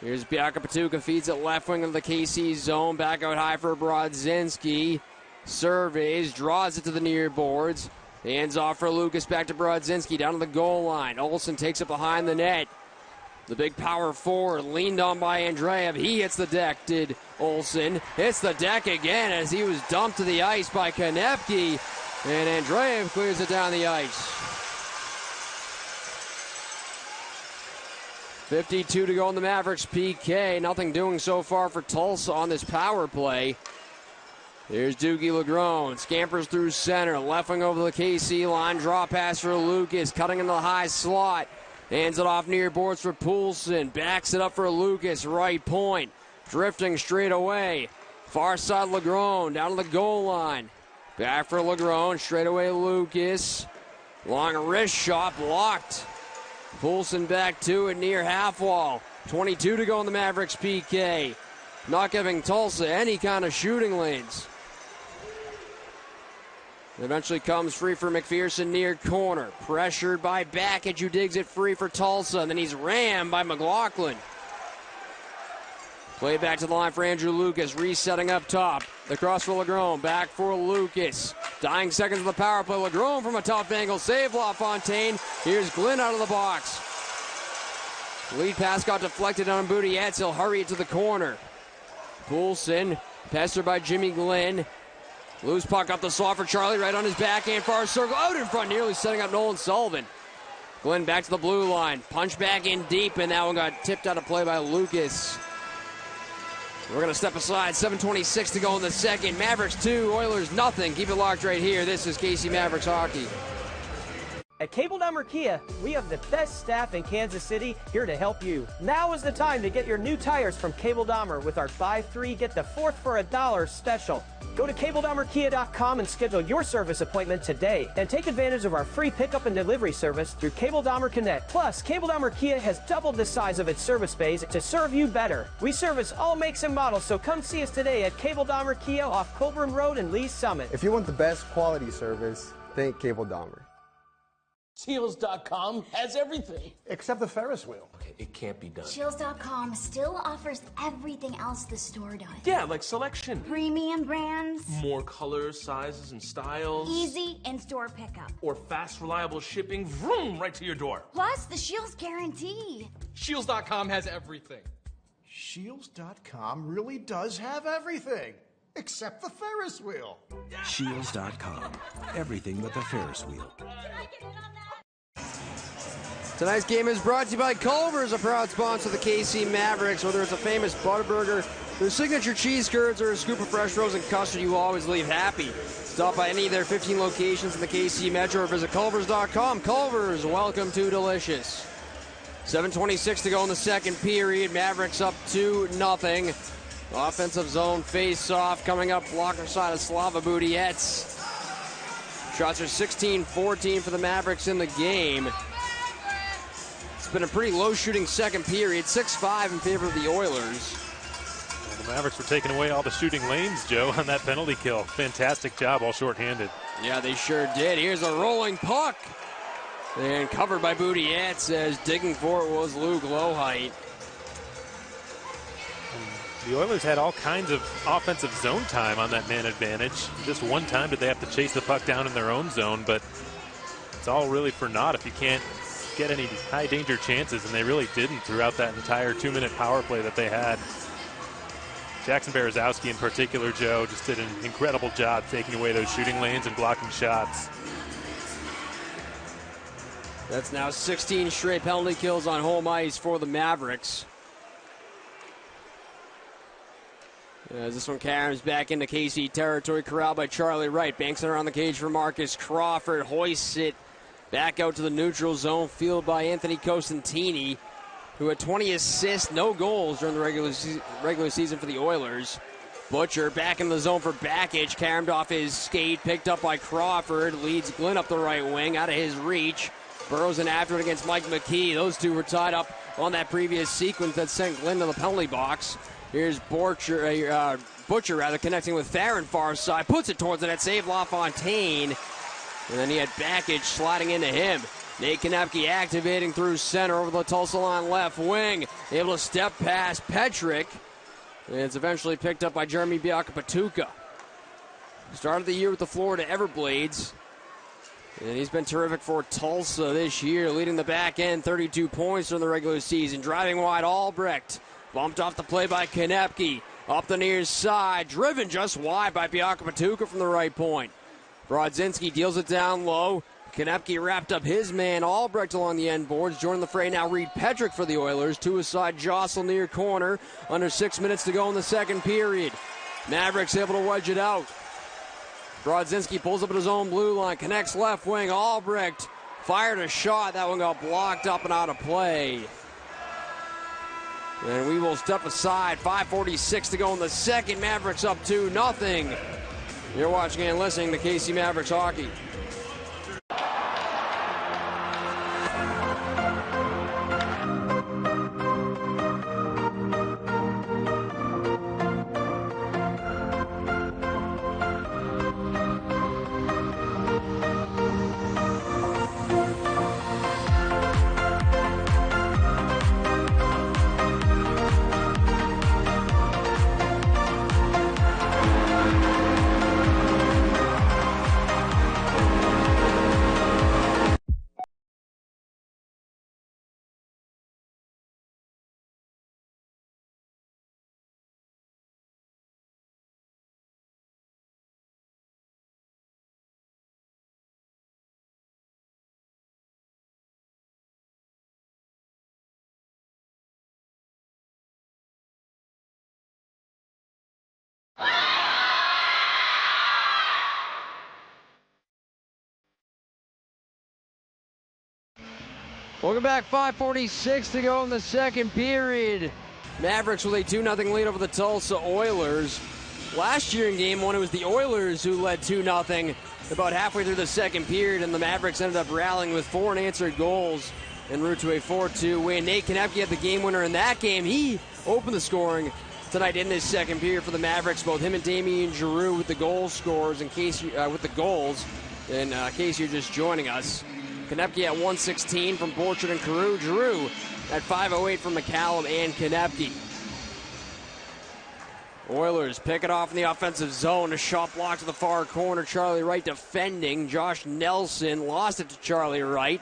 Here's Biaka Patuka, feeds it left wing of the KC zone, back out high for Brodzinski. Surveys, draws it to the near boards. Hands off for Lucas, back to Brodzinski, down to the goal line. Olsen takes it behind the net. The big power forward, leaned on by Andreev. He hits the deck, did Olsen. Hits the deck again as he was dumped to the ice by Konecki. And Andreev clears it down the ice. 52 to go in the Mavericks PK. Nothing doing so far for Tulsa on this power play. Here's Doogie Legrone, scampers through center, left wing over the KC line, draw pass for Lucas, cutting into the high slot, hands it off near boards for Poulsen, backs it up for Lucas, right point, drifting straight away, far side Legrone, down to the goal line, back for Legrone, straight away Lucas, long wrist shot, blocked, Poulsen back to it near half wall, 22 to go in the Mavericks PK, not giving Tulsa any kind of shooting lanes. Eventually comes free for McPherson near corner. Pressured by Backage, who digs it free for Tulsa. And then he's rammed by McLaughlin. Play back to the line for Andrew Lucas. Resetting up top. The cross for Legrone. Back for Lucas. Dying seconds of the power play. Legrone from a tough angle. Save LaFontaine. Here's Glenn out of the box. Lead pass got deflected on Boudietz. He'll hurry it to the corner. Poulsen. Pestered by Jimmy Glenn. Loose puck up the slot for Charlie, right on his backhand, far circle, out in front, nearly setting up Nolan Sullivan. Glenn back to the blue line, punch back in deep, and that one got tipped out of play by Lucas. We're going to step aside, 7:26 to go in the second. Mavericks 2, Oilers nothing. Keep it locked right here. This is KC Mavericks Hockey. At Cable Dummer Kia, we have the best staff in Kansas City here to help you. Now is the time to get your new tires from Cable Dahmer with our buy 3, get the 4th for $1 special. Go to CableDahmerKia.com and schedule your service appointment today. And take advantage of our free pickup and delivery service through Cable Dahmer Connect. Plus, Cable Dahmer Kia has doubled the size of its service bays to serve you better. We service all makes and models, so come see us today at Cable Dahmer Kia off Colburn Road and Lee's Summit. If you want the best quality service, think Cable Dahmer. Shields.com has everything. Except the Ferris wheel. Okay, it can't be done. Shields.com still offers everything else the store does. Yeah, like selection. Premium brands. More colors, sizes, and styles. Easy in-store pickup. Or fast, reliable shipping, vroom, right to your door. Plus the Shields guarantee. Shields.com has everything. Shields.com really does have everything. Except the Ferris wheel. Shields.com. Everything but the Ferris wheel. Tonight's game is brought to you by Culver's, a proud sponsor of the KC Mavericks. Whether it's a famous Butterburger, their signature cheese curds, or a scoop of fresh frozen custard, you will always leave happy. Stop by any of their 15 locations in the KC Metro or visit Culver's.com. Culver's, welcome to delicious. 7:26 to go in the second period. Mavericks up 2-0. Offensive zone face-off coming up, blocker side of Slava Budiets. Shots are 16-14 for the Mavericks in the game. It's been a pretty low-shooting second period, 6-5 in favor of the Oilers. Well, the Mavericks were taking away all the shooting lanes, Joe, on that penalty kill. Fantastic job, all shorthanded. Yeah, they sure did. Here's a rolling puck. And covered by Budiets, as digging for it was Luke Lohheit. The Oilers had all kinds of offensive zone time on that man advantage. Just one time did they have to chase the puck down in their own zone, but it's all really for naught if you can't get any high danger chances, and they really didn't throughout that entire 2-minute power play that they had. Jackson Berezowski in particular, Joe, just did an incredible job taking away those shooting lanes and blocking shots. That's now 16 straight penalty kills on home ice for the Mavericks. As this one carries back into KC territory, corralled by Charlie Wright. Banks it around the cage for Marcus Crawford. Hoists it back out to the neutral zone, fielded by Anthony Costantini, who had 20 assists, no goals during the regular season for the Oilers. Butcher back in the zone for Bakic, carried off his skate, picked up by Crawford, leads Glenn up the right wing, out of his reach. Burrows in after it against Mike McKee. Those two were tied up on that previous sequence that sent Glenn to the penalty box. Here's Butcher connecting with Farron far side, puts it towards the net, save LaFontaine. And then he had Bakic sliding into him. Nate Konepke activating through center over the Tulsa line left wing. Able to step past Petrick. And it's eventually picked up by Jeremy Biakapatuka. Started the year with the Florida Everblades. And he's been terrific for Tulsa this year, leading the back end, 32 points during the regular season. Driving wide, Albrecht. Bumped off the play by Konepke. Up the near side, driven just wide by Biakapatuka from the right point. Brodzinski deals it down low. Konepke wrapped up his man, Albrecht, along the end boards. Joining the fray now, Reed Petrick for the Oilers. To his side, jostle near corner. Under 6 minutes to go in the second period. Mavericks able to wedge it out. Brodzinski pulls up at his own blue line, connects left wing. Albrecht fired a shot. That one got blocked up and out of play. And we will step aside. 5:46 to go in the second. Mavericks up 2-0. You're watching and listening to KC Mavericks Hockey. Welcome back. 5:46 to go in the second period. Mavericks with a 2-0 lead over the Tulsa Oilers. Last year in Game 1, it was the Oilers who led 2-0 about halfway through the second period, and the Mavericks ended up rallying with 4 unanswered goals en route to a 4-2 win. Nate Konepke had the game winner in that game. He opened the scoring tonight in this second period for the Mavericks. Both him and Damian Giroux with the goal scorers. In case with the goals, in case you're just joining us. Konepke at 116 from Borchard and Carew. Drew at 5:08 from McCallum and Konepke. Oilers pick it off in the offensive zone. A shot block to the far corner. Charlie Wright defending. Josh Nelson lost it to Charlie Wright.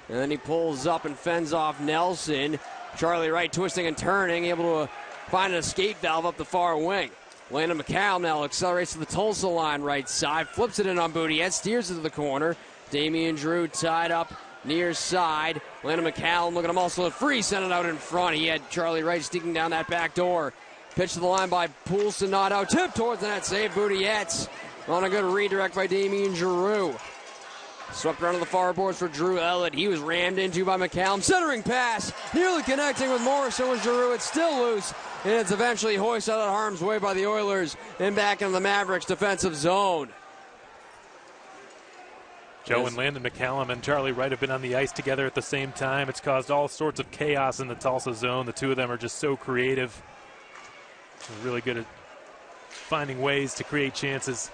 And then he pulls up and fends off Nelson. Charlie Wright twisting and turning, able to find an escape valve up the far wing. Landon McCallum now accelerates to the Tulsa line right side. Flips it in on Boutiette. Steers it to the corner. Damian Drew tied up near side. Landon McCallum looking to muscle it free. Sent it out in front. He had Charlie Wright sneaking down that back door. Pitch to the line by Poulsen, not out. Tip towards the net, save Boutiette. On a good redirect by Damian Drew. Swept around to the far boards for Drew Elliott. He was rammed into by McCallum. Centering pass, nearly connecting with Morrison was Drew. It's still loose, and it's eventually hoisted out of harm's way by the Oilers and back into the Mavericks defensive zone. Joe and Landon McCallum and Charlie Wright have been on the ice together at the same time. It's caused all sorts of chaos in the Tulsa zone. The two of them are just so creative. They're really good at finding ways to create chances.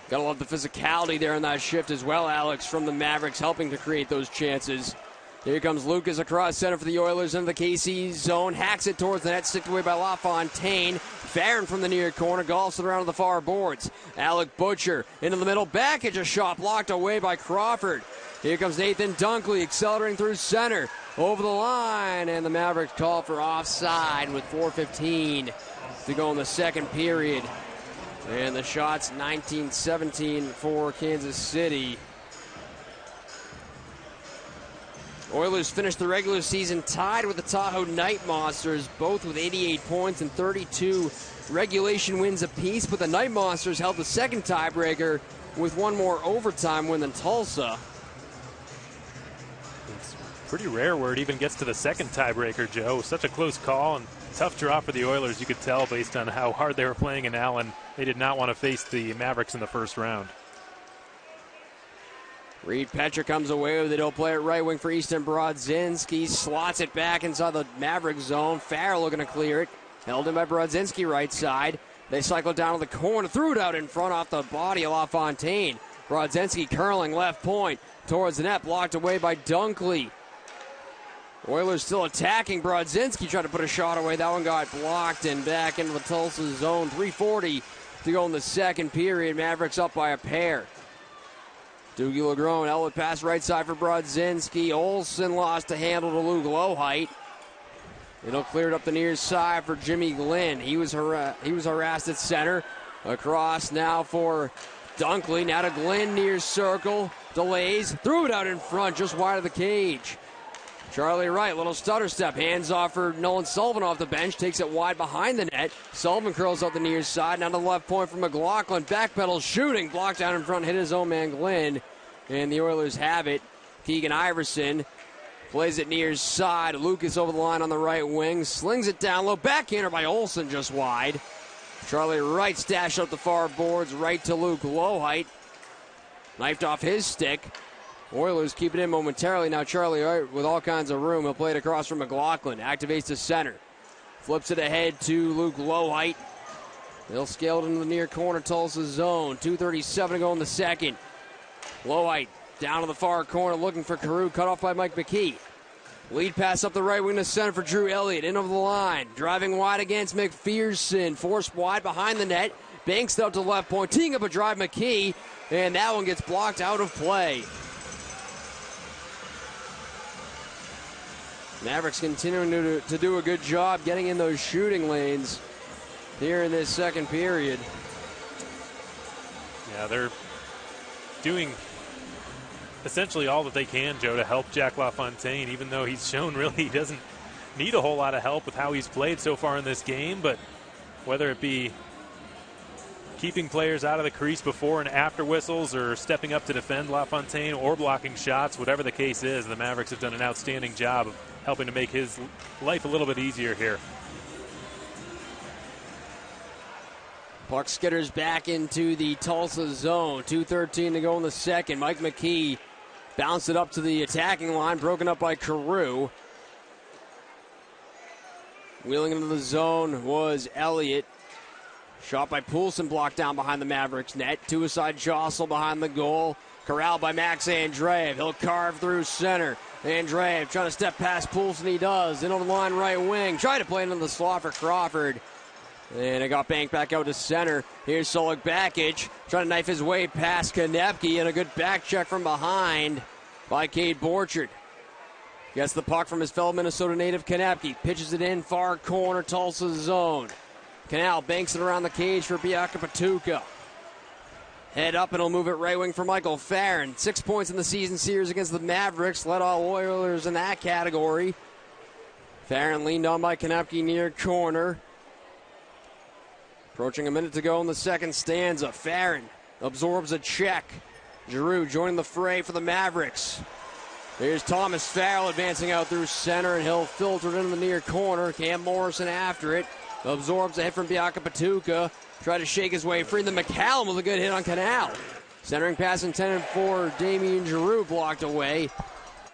Gotta love the physicality there in that shift as well, Alex, from the Mavericks, helping to create those chances. Here comes Lucas across center for the Oilers into the KC zone. Hacks it towards the net, sticked away by LaFontaine. Farron from the near corner, golfs it around to the far boards. Alec Butcher into the middle, back at a shot blocked away by Crawford. Here comes Nathan Dunkley accelerating through center, over the line, and the Mavericks call for offside with 4:15 to go in the second period. And the shot's 19-17 for Kansas City. Oilers finished the regular season tied with the Tahoe Night Monsters, both with 88 points and 32 regulation wins apiece. But the Night Monsters held the second tiebreaker with one more overtime win than Tulsa. It's pretty rare where it even gets to the second tiebreaker, Joe. Such a close call and tough draw for the Oilers. You could tell based on how hard they were playing in Allen. They did not want to face the Mavericks in the first round. Reed Petra comes away with it. He'll play it right wing for Easton Brodzinski. Slots it back inside the Maverick zone. Farrell looking to clear it. Held in by Brodzinski right side. They cycle down to the corner. Threw it out in front off the body of LaFontaine. Brodzinski curling left point towards the net. Blocked away by Dunkley. Oilers still attacking. Brodzinski tried to put a shot away. That one got blocked and back into the Tulsa zone. 3:40 to go in the second period. Mavericks up by a pair. Doogie Legrone, Elliott pass right side for Brodzinski. Olsen lost a handle to Luke Lowhite. It'll clear it up the near side for Jimmy Glenn. He was harassed at center. Across now for Dunkley. Now to Glenn near circle. Delays. Threw it out in front just wide of the cage. Charlie Wright, little stutter step. Hands off for Nolan Sullivan off the bench. Takes it wide behind the net. Sullivan curls up the near side. Now to the left point for McLaughlin. Backpedal shooting. Blocked down in front. Hit his own man Glenn. And the Oilers have it. Keegan Iverson plays it near side. Lucas over the line on the right wing. Slings it down low. Backhander by Olsen just wide. Charlie Wright stashed up the far boards. Right to Luke Lowhite. Knifed off his stick. Oilers keep it in momentarily. Now Charlie Wright with all kinds of room. He'll play it across from McLaughlin. Activates to center. Flips it ahead to Luke Lowhite. They'll scale it into the near corner Tulsa zone. 2:37 to go in the second. Lowhite down to the far corner looking for Carew. Cut off by Mike McKee. Lead pass up the right wing to center for Drew Elliott. In over the line. Driving wide against McPherson. Forced wide behind the net. Banks out to the left point. Teeing up a drive McKee. And that one gets blocked out of play. Mavericks continuing to do a good job getting in those shooting lanes here in this second period. Yeah, they're doing essentially all that they can, Joe, to help Jack LaFontaine, even though he's shown really he doesn't need a whole lot of help with how he's played so far in this game. But whether it be keeping players out of the crease before and after whistles or stepping up to defend LaFontaine or blocking shots, whatever the case is, the Mavericks have done an outstanding job of helping to make his life a little bit easier here. Puck skitters back into the Tulsa zone. 2:13 to go in the second. Mike McKee bounced it up to the attacking line, broken up by Carew. Wheeling into the zone was Elliott. Shot by Poulsen, blocked down behind the Mavericks net. Suicide jostle behind the goal. Corralled by Max Andreev. He'll carve through center. Andreev trying to step past Poulsen. He does. In on the line right wing. Trying to play it into the slot for Crawford. And it got banked back out to center. Here's Solik Bakic trying to knife his way past Konepke, and a good back check from behind by Cade Borchard. Gets the puck from his fellow Minnesota native Konepke. Pitches it in far corner, Tulsa zone. Canal banks it around the cage for Biaka Patuka. Head up and he'll move it right wing for Michael Farron. 6 points in the season series against the Mavericks. Led all Oilers in that category. Farron leaned on by Konepke near corner. Approaching a minute to go in the second stanza. Farron absorbs a check. Giroux joining the fray for the Mavericks. Here's Thomas Farrell advancing out through center, and he'll filter it into the near corner. Cam Morrison after it. Absorbs a hit from Biaka Patuka. Tried to shake his way free. Then McCallum with a good hit on Canal. Centering pass intended for Damien Giroux, blocked away.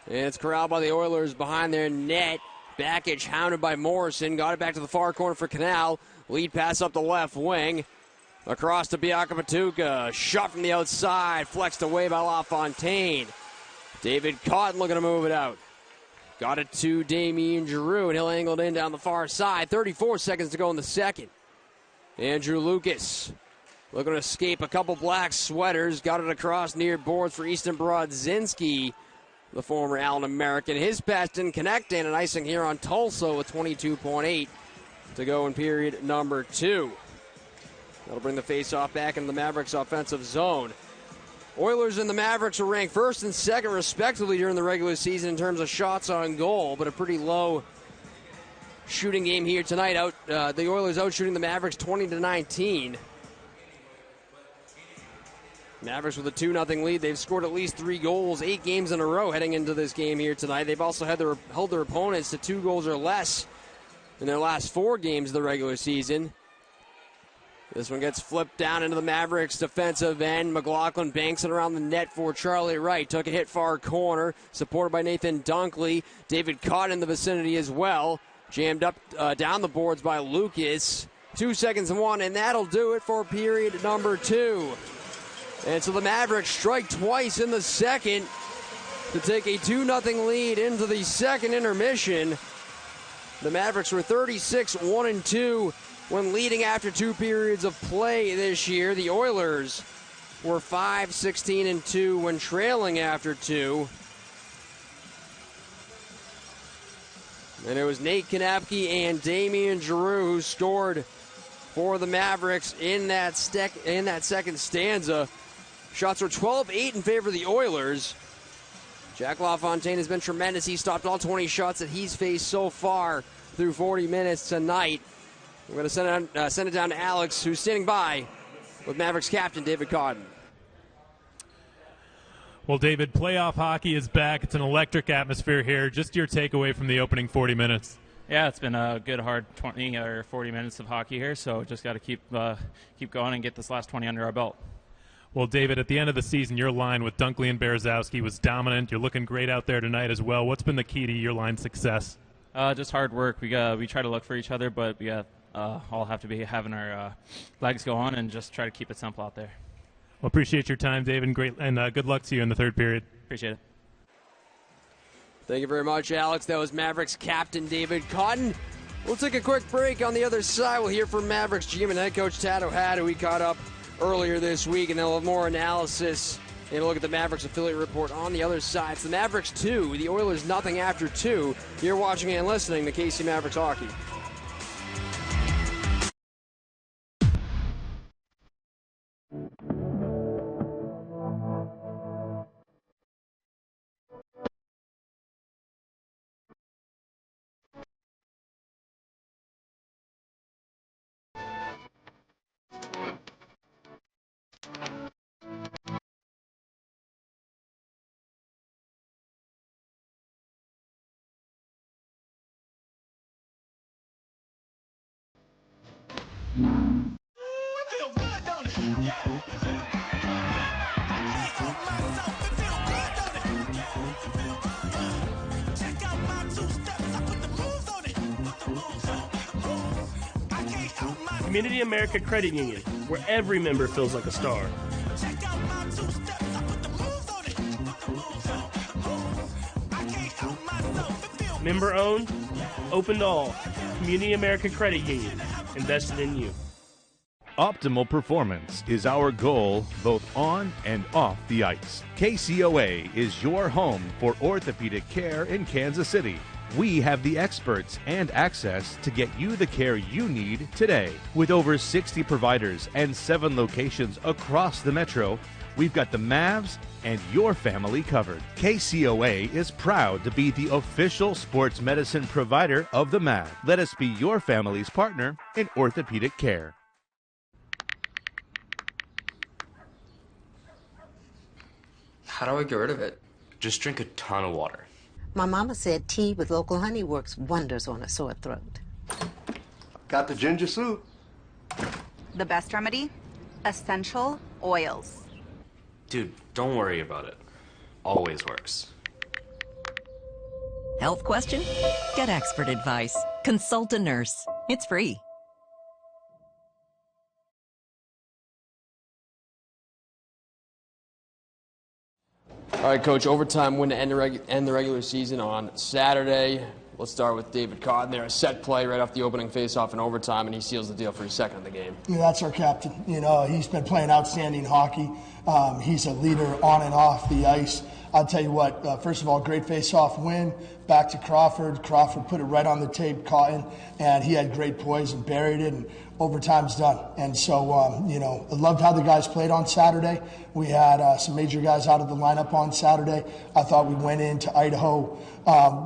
And it's corralled by the Oilers behind their net. Bakic hounded by Morrison. Got it back to the far corner for Canal. Lead pass up the left wing. Across to Biaka Patuka. Shot from the outside. Flexed away by LaFontaine. David Cotton looking to move it out. Got it to Damien Giroux, and he'll angle it in down the far side. 34 seconds to go in the second. Andrew Lucas looking to escape a couple black sweaters. Got it across near boards for Easton Brodzinski, the former Allen American. His pass didn't connect, and an icing here on Tulsa with 22.8 to go in period number 2. That'll bring the faceoff back into the Mavericks offensive zone. Oilers and the Mavericks are ranked first and second respectively during the regular season in terms of shots on goal, but a pretty low shooting game here tonight. The Oilers out shooting the Mavericks 20-19. Mavericks with a 2-0 lead. They've scored at least 3 goals, 8 games in a row heading into this game here tonight. They've also held their opponents to 2 goals or less in their last 4 games of the regular season. This one gets flipped down into the Mavericks defensive end. McLaughlin banks it around the net for Charlie Wright. Took a hit far corner, supported by Nathan Dunkley. David Cott in the vicinity as well. Jammed up down the boards by Lucas. 2 seconds and 1, and that'll do it for period number 2. And so the Mavericks strike twice in the second to take a 2-0 lead into the second intermission. The Mavericks were 36-1-2 when leading after 2 periods of play this year. The Oilers were 5-16-2 when trailing after 2. And it was Nate Konepke and Damien Giroux who scored for the Mavericks in that second stanza. Shots were 12-8 in favor of the Oilers. Jack LaFontaine has been tremendous. He stopped all 20 shots that he's faced so far through 40 minutes tonight. We're going to send it down to Alex, who's standing by with Mavericks captain David Cotton. Well, David, playoff hockey is back. It's an electric atmosphere here. Just your takeaway from the opening 40 minutes. Yeah, it's been a good, hard 20 or 40 minutes of hockey here, so just got to keep going and get this last 20 under our belt. Well, David, at the end of the season, your line with Dunkley and Berezowski was dominant. You're looking great out there tonight as well. What's been the key to your line's success? Just hard work. We try to look for each other, but we all have to be having our legs go on and just try to keep it simple out there. Well, appreciate your time, David, and good luck to you in the third period. Appreciate it. Thank you very much, Alex. That was Mavericks captain David Cotton. We'll take a quick break. On the other side, we'll hear from Mavericks GM and head coach Tad O'Hara, who we caught up earlier this week, and then we'll have more analysis and a look at the Mavericks affiliate report on the other side. It's the Mavericks 2, the Oilers nothing after 2. You're watching and listening to KC Mavericks Hockey. Community America Credit Union, where every member feels like a star. Member owned, open to all. Community America Credit Union, invested in you. Optimal performance is our goal both on and off the ice. KCOA is your home for orthopedic care in Kansas City. We have the experts and access to get you the care you need today. With over 60 providers and 7 locations across the metro, we've got the Mavs and your family covered. KCOA is proud to be the official sports medicine provider of the Mavs. Let us be your family's partner in orthopedic care. How do I get rid of it? Just drink a ton of water. My mama said tea with local honey works wonders on a sore throat. Got the ginger soup. The best remedy? Essential oils. Dude, don't worry about it. Always works. Health question? Get expert advice. Consult a nurse. It's free. All right, Coach, overtime win to end the regular season on Saturday. Let's start with David Cotton there. A set play right off the opening faceoff in overtime, and he seals the deal for his second of the game. Yeah, that's our captain. You know, he's been playing outstanding hockey. He's a leader on and off the ice. I'll tell you what, first of all, great face-off win. Back to Crawford. Crawford put it right on the tape, Cotton, and he had great poise and buried it, and overtime's done. And so, you know, I loved how the guys played on Saturday. We had some major guys out of the lineup on Saturday. I thought we went into Idaho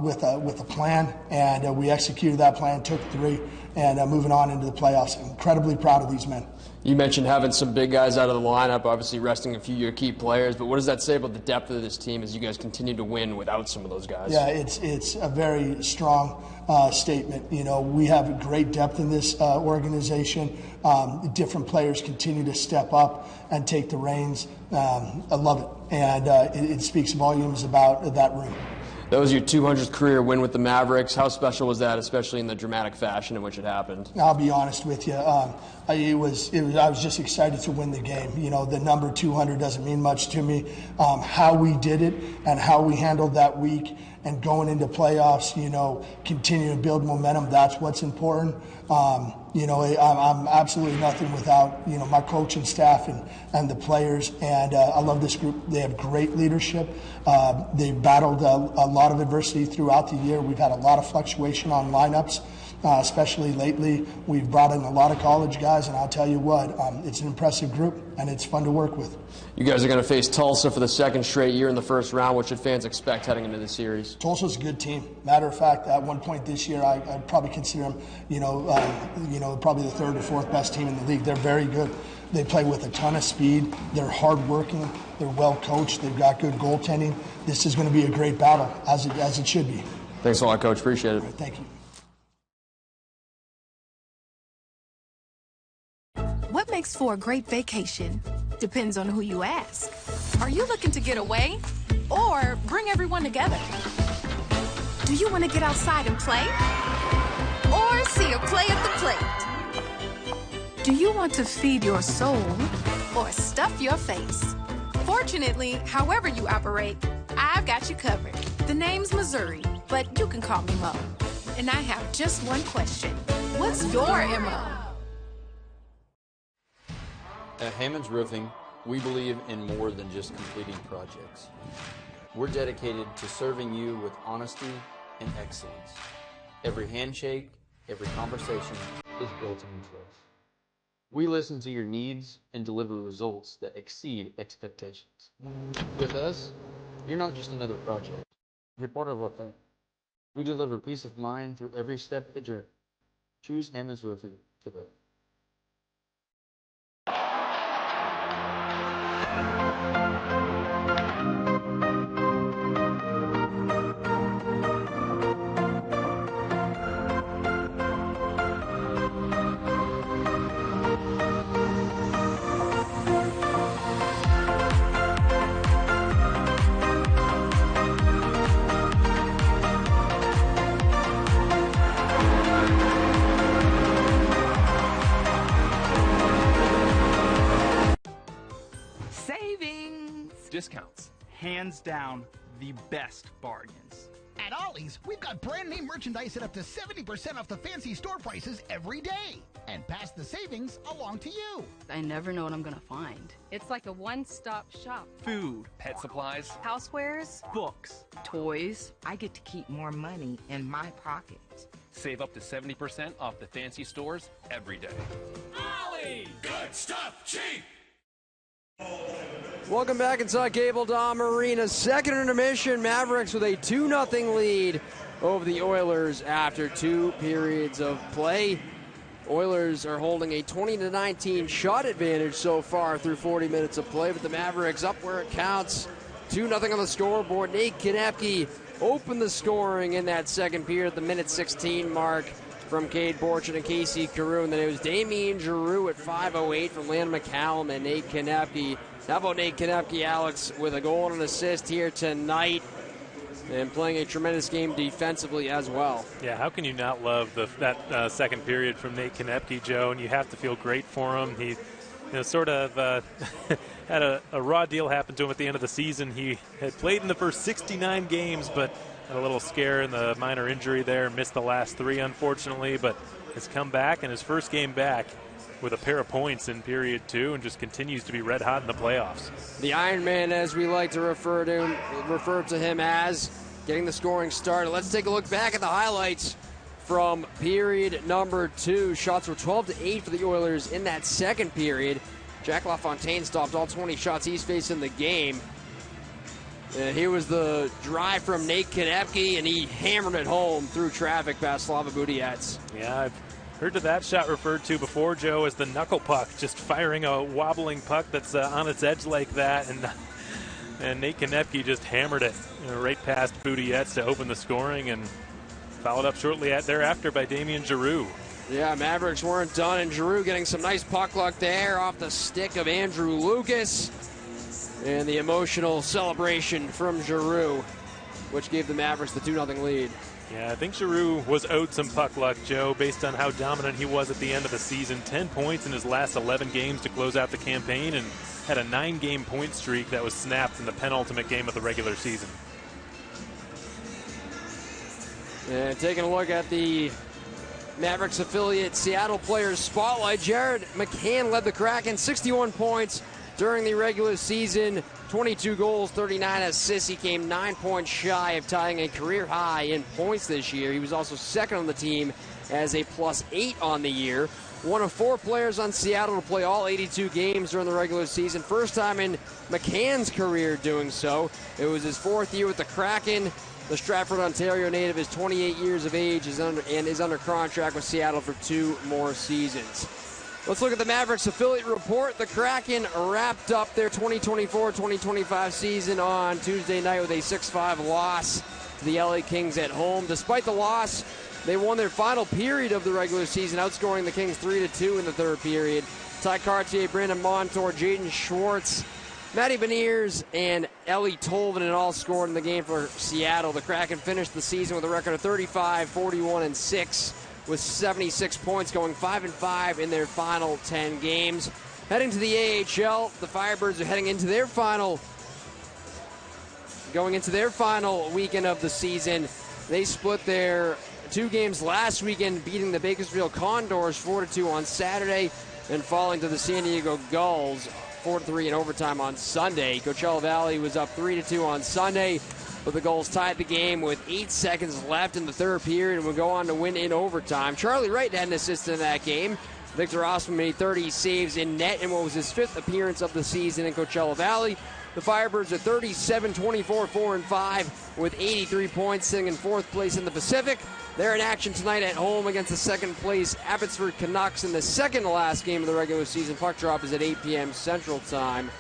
with a plan, and we executed that plan, took 3, and moving on into the playoffs. Incredibly proud of these men. You mentioned having some big guys out of the lineup, obviously resting a few of your key players, but what does that say about the depth of this team as you guys continue to win without some of those guys? Yeah, it's a very strong statement. You know, we have great depth in this organization. Different players continue to step up and take the reins. I love it, and it speaks volumes about that room. That was your 200th career win with the Mavericks. How special was that, especially in the dramatic fashion in which it happened? I'll be honest with you. I was just excited to win the game. You know, the number 200 doesn't mean much to me. How we did it and how we handled that week and going into playoffs, you know, continuing to build momentum, that's what's important. You know, I'm absolutely nothing without, you know, my coaching staff and the players, and I love this group. They have great leadership. They've battled a lot of adversity throughout the year. We've had a lot of fluctuation on lineups, especially lately. We've brought in a lot of college guys, and I'll tell you what, it's an impressive group, and it's fun to work with. You guys are going to face Tulsa for the second straight year in the first round. What should fans expect heading into the series? Tulsa's a good team. Matter of fact, at one point this year, I'd probably consider them, you know, probably the 3rd or 4th best team in the league. They're very good. They play with a ton of speed. They're hardworking. They're well coached. They've got good goaltending. This is going to be a great battle, as it should be. Thanks a lot, Coach. Appreciate it. Right, thank you. What makes for a great vacation depends on who you ask. Are you looking to get away or bring everyone together? Do you want to get outside and play or see a play at the plate? Do you want to feed your soul or stuff your face? Fortunately, however you operate, I've got you covered. The name's Missouri, but you can call me Mo. And I have just one question. What's your MO? At Hammond's Roofing, we believe in more than just completing projects. We're dedicated to serving you with honesty and excellence. Every handshake, every conversation is built on trust. We listen to your needs and deliver results that exceed expectations. With us, you're not just another project. You're part of our family. We deliver peace of mind through every step of the journey. Choose Hammond's Roofing today. discounts. Hands down, the best bargains. At Ollie's, we've got brand name merchandise at up to 70% off the fancy store prices every day. And pass the savings along to you. I never know what I'm gonna find. It's like a one-stop shop. Food, pet supplies, Housewares, books, toys. I get to keep more money in my pocket. Save up to 70% off the fancy stores every day. Ollie! Good stuff, cheap! Welcome back inside Cable Dom Arena. Second intermission, Mavericks with a 2-0 lead over the Oilers after 2 periods of play. Oilers are holding a 20-19 shot advantage so far through 40 minutes of play, but the Mavericks up where it counts. 2-0 on the scoreboard. Nate Konecny opened the scoring in that second period at the minute 16 mark from Cade Borchert and Casey Carew. And then it was Damien Giroux at 5:08 from Landon McCallum and Nate Konecny. How about Nate Konecny, Alex, with a goal and an assist here tonight and playing a tremendous game defensively as well. Yeah, how can you not love that second period from Nate Konecny, Joe? And you have to feel great for him. He sort of had a raw deal happen to him at the end of the season. He had played in the first 69 games, but had a little scare in the minor injury there, missed the last 3, unfortunately, but has come back in his first game back with a pair of points in period 2 and just continues to be red hot in the playoffs. The Iron Man, as we like to refer to him as, getting the scoring started. Let's take a look back at the highlights from period number 2. Shots were 12-8 for the Oilers in that second period. Jack LaFontaine stopped all 20 shots he's faced in the game. And here was the drive from Nate Konecny, and he hammered it home through traffic past Slava Budiets. Yeah, I've heard of that shot referred to before, Joe, as the knuckle puck, just firing a wobbling puck that's on its edge like that. And Nate Konecny just hammered it right past Budiets to open the scoring, and followed up shortly thereafter by Damien Giroux. Yeah, Mavericks weren't done, and Giroux getting some nice puck luck there off the stick of Andrew Lucas. And the emotional celebration from Giroux, which gave the Mavericks the 2-0 lead. Yeah, I think Giroux was owed some puck luck, Joe, based on how dominant he was at the end of the season. 10 points in his last 11 games to close out the campaign, and had a 9-game point streak that was snapped in the penultimate game of the regular season. And taking a look at the Mavericks affiliate Seattle Players Spotlight, Jared McCann led the Kraken, 61 points during the regular season, 22 goals, 39 assists. He came 9 points shy of tying a career high in points this year. He was also second on the team as a +8 on the year. One of 4 players on Seattle to play all 82 games during the regular season. First time in McCann's career doing so. It was his 4th year with the Kraken. The Stratford, Ontario native is 28 years of age and is under contract with Seattle for 2 more seasons. Let's look at the Mavericks affiliate report. The Kraken wrapped up their 2024-2025 season on Tuesday night with a 6-5 loss to the LA Kings at home. Despite the loss, they won their final period of the regular season, outscoring the Kings 3-2 in the third period. Ty Cartier, Brandon Montour, Jaden Schwartz, Matty Beniers, and Ellie Tolvanen all scored in the game for Seattle. The Kraken finished the season with a record of 35-41-6 with 76 points, going 5-5 in their final 10 games. Heading to the AHL, the Firebirds are heading into their final weekend of the season. They split their 2 games last weekend, beating the Bakersfield Condors 4-2 on Saturday and falling to the San Diego Gulls 4-3 in overtime on Sunday. Coachella Valley was up 3-2 on Sunday, but the Gulls tied the game with 8 seconds left in the third period and would go on to win in overtime. Charlie Wright had an assist in that game. Victor Osman made 30 saves in net in what was his 5th appearance of the season in Coachella Valley. The Firebirds are 37-24-4-5 with 83 points, sitting in 4th place in the Pacific. They're in action tonight at home against the 2nd place Abbotsford Canucks in the second to last game of the regular season. Puck drop is at 8 p.m. Central Time.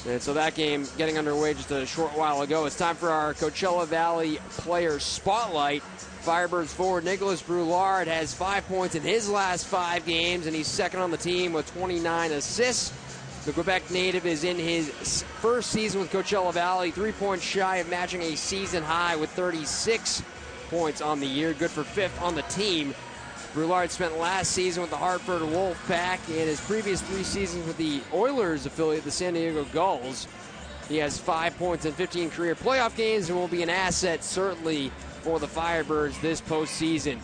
And so that game getting underway just a short while ago. It's time for our Coachella Valley Players Spotlight. Firebirds forward Nicholas Broulard has 5 points in his last 5 games, and he's second on the team with 29 assists. The Quebec native is in his first season with Coachella Valley, 3 points shy of matching a season high with 36 points on the year. Good for 5th on the team. Brulard spent last season with the Hartford Wolfpack and his previous 3 seasons with the Oilers affiliate, the San Diego Gulls. He has 5 points in 15 career playoff games and will be an asset certainly for the Firebirds this postseason.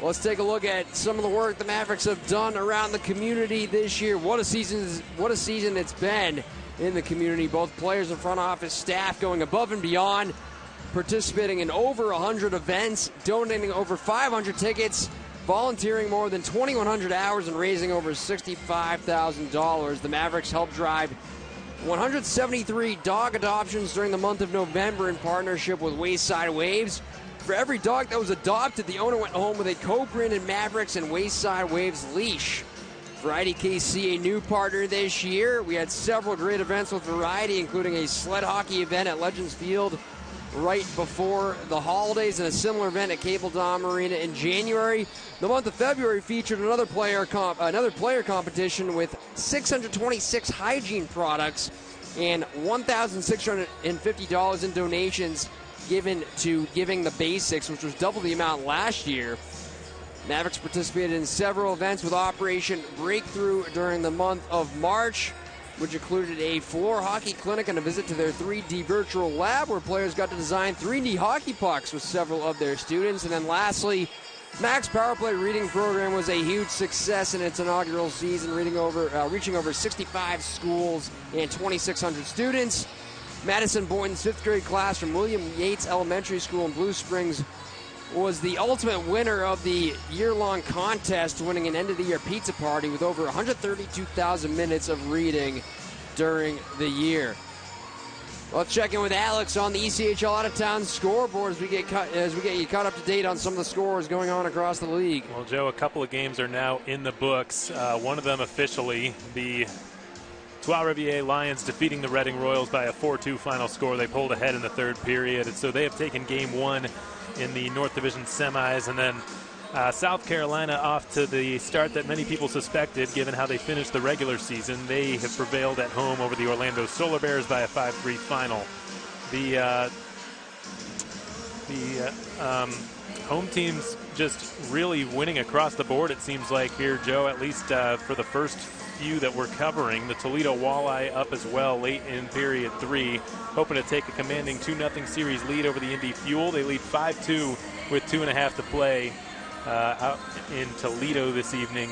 Let's take a look at some of the work the Mavericks have done around the community this year. What a season it's been in the community. Both players and front office staff going above and beyond, participating in over 100 events, donating over 500 tickets, volunteering more than 2,100 hours, and raising over $65,000. The Mavericks helped drive 173 dog adoptions during the month of November in partnership with Wayside Waves. For every dog that was adopted, the owner went home with a co-branded Mavericks and Wayside Waves leash. Variety KC, a new partner this year. We had several great events with Variety, including a sled hockey event at Legends Field right before the holidays and a similar event at Cable Dome Arena in January. The month of February featured another player competition with 626 hygiene products and $1,650 in donations given to Giving the Basics, which was double the amount last year. Mavericks participated in several events with Operation Breakthrough during the month of March, which included a floor hockey clinic and a visit to their 3D virtual lab where players got to design 3D hockey pucks with several of their students. And then lastly, Max Powerplay Reading Program was a huge success in its inaugural season, reaching over 65 schools and 2,600 students. Madison Boynton's 5th grade class from William Yates Elementary School in Blue Springs was the ultimate winner of the year-long contest, winning an end-of-the-year pizza party with over 132,000 minutes of reading during the year. Let's check in with Alex on the ECHL out-of-town scoreboard as we get you caught up to date on some of the scores going on across the league. Well, Joe, a couple of games are now in the books. One of them officially, the Trois-Rivières Lions defeating the Reading Royals by a 4-2 final score. They pulled ahead in the third period, and so they have taken game 1 in the North Division semis. And then South Carolina off to the start that many people suspected, given how they finished the regular season. They have prevailed at home over the Orlando Solar Bears by a 5-3 final. The home teams just really winning across the board, it seems like here, Joe, at least for the first few that we're covering. The Toledo Walleye up as well late in period 3, hoping to take a commanding 2-0 series lead over the Indy Fuel. They lead 5-2 with 2.5 to play out in Toledo this evening,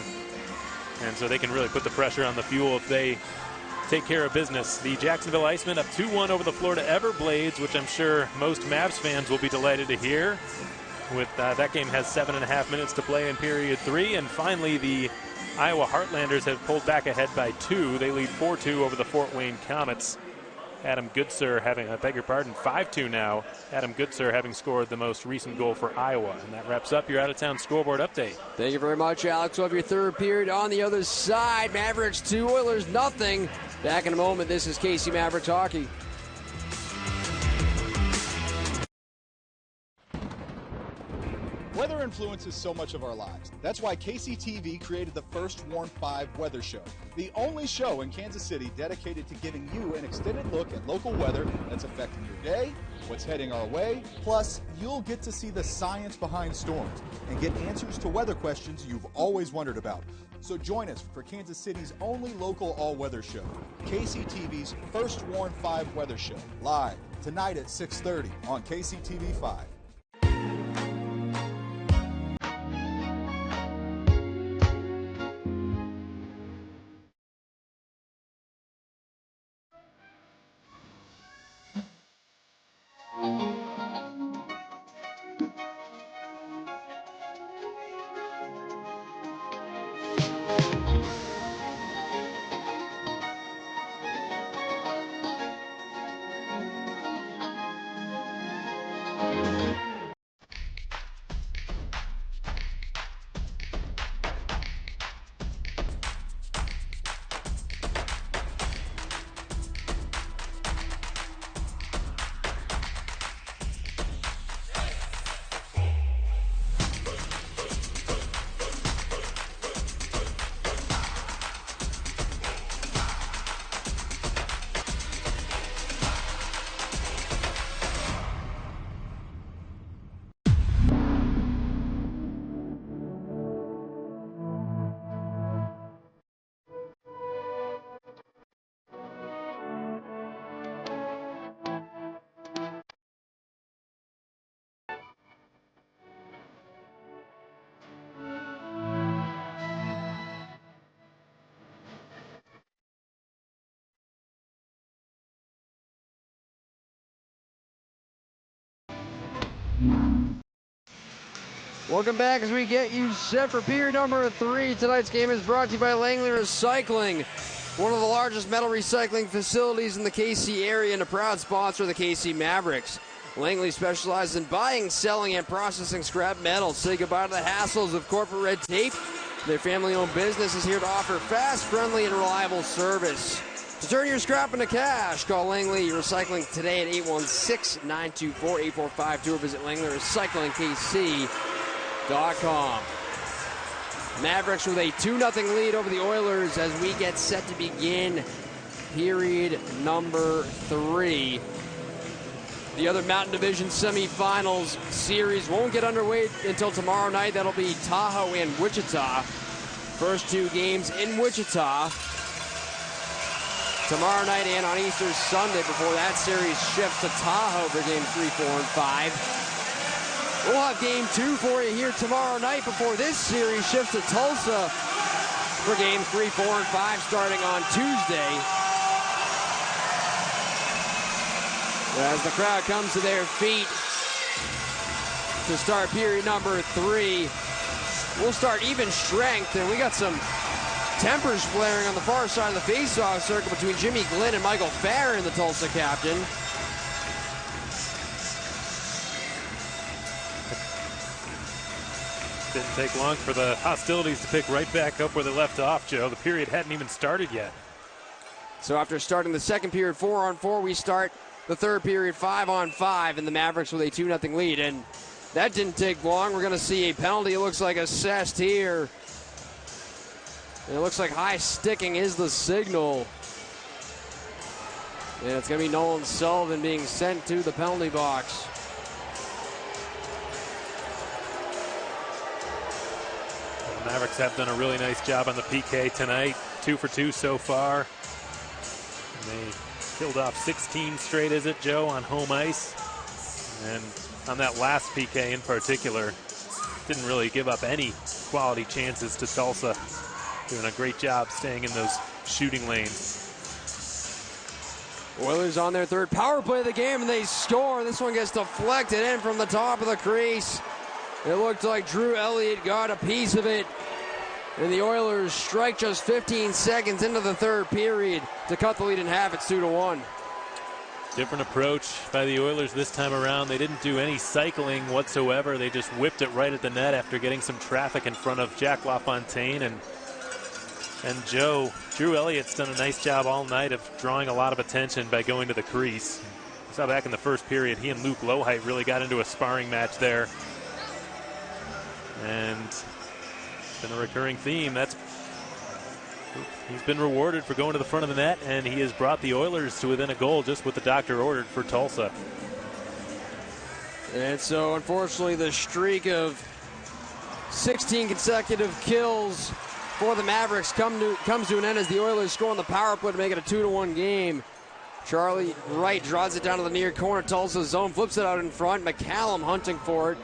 and so they can really put the pressure on the Fuel if they take care of business. The Jacksonville Icemen up 2-1 over the Florida Everblades, which I'm sure most Mavs fans will be delighted to hear. With that game has 7.5 minutes to play in period 3, and finally the Iowa Heartlanders have pulled back ahead by 2. They lead 4-2 over the Fort Wayne Comets. Adam Goodsir having, I beg your pardon, 5-2 now. Adam Goodsir having scored the most recent goal for Iowa. And that wraps up your out-of-town scoreboard update. Thank you very much, Alex. We'll have your third period on the other side. Mavericks 2, Oilers nothing. Back in a moment. This is KC Mavericks Hockey. Weather influences so much of our lives. That's why KCTV created the first Warn 5 Weather Show, the only show in Kansas City dedicated to giving you an extended look at local weather that's affecting your day, what's heading our way, plus you'll get to see the science behind storms and get answers to weather questions you've always wondered about. So join us for Kansas City's only local all-weather show, KCTV's first Warn 5 Weather Show, live tonight at 6:30 on KCTV 5. Welcome back as we get you set for period number 3. Tonight's game is brought to you by Langley Recycling, one of the largest metal recycling facilities in the KC area and a proud sponsor of the KC Mavericks. Langley specializes in buying, selling, and processing scrap metal. Say goodbye to the hassles of corporate red tape. Their family-owned business is here to offer fast, friendly, and reliable service. To turn your scrap into cash, call Langley Recycling today at 816-924-8452 or visit LangleyRecyclingKC.com. Mavericks with a 2-0 lead over the Oilers as we get set to begin period number 3. The other Mountain Division semifinals series won't get underway until tomorrow night. That'll be Tahoe and Wichita. First 2 games in Wichita tomorrow night and on Easter Sunday before that series shifts to Tahoe for games 3, 4, and 5. We'll have game 2 for you here tomorrow night before this series shifts to Tulsa for games 3, 4, and 5 starting on Tuesday. As the crowd comes to their feet to start period number 3, we'll start even strength, and we got some tempers flaring on the far side of the faceoff circle between Jimmy Glynn and Michael Farron, the Tulsa captain. Didn't take long for the hostilities to pick right back up where they left off, Joe. The period hadn't even started yet. So after starting the second period 4-on-4, we start the third period 5-on-5, and the Mavericks with a 2-0 lead. And that didn't take long. We're going to see a penalty, it looks like, assessed here. And it looks like high sticking is the signal. And it's going to be Nolan Sullivan being sent to the penalty box. The Mavericks have done a really nice job on the PK tonight. 2 for 2 so far. And they killed off 16 straight, is it, Joe, on home ice? And on that last PK in particular, didn't really give up any quality chances to Tulsa. Doing a great job staying in those shooting lanes. Oilers on their third power play of the game, and they score. This one gets deflected in from the top of the crease. It looked like Drew Elliott got a piece of it. And the Oilers strike just 15 seconds into the third period to cut the lead in half. It's 2-1. Different approach by the Oilers this time around. They didn't do any cycling whatsoever. They just whipped it right at the net after getting some traffic in front of Jack LaFontaine. And Joe, Drew Elliott's done a nice job all night of drawing a lot of attention by going to the crease. We saw back in the first period, he and Luke Lohheit really got into a sparring match there. And it's been a recurring theme. He's been rewarded for going to the front of the net, and he has brought the Oilers to within a goal just what the doctor ordered for Tulsa. And so, unfortunately, the streak of 16 consecutive kills for the Mavericks comes to an end as the Oilers score on the power play to make it a 2-1 game. Charlie Wright draws it down to the near corner. Tulsa zone, flips it out in front. McCallum hunting for it.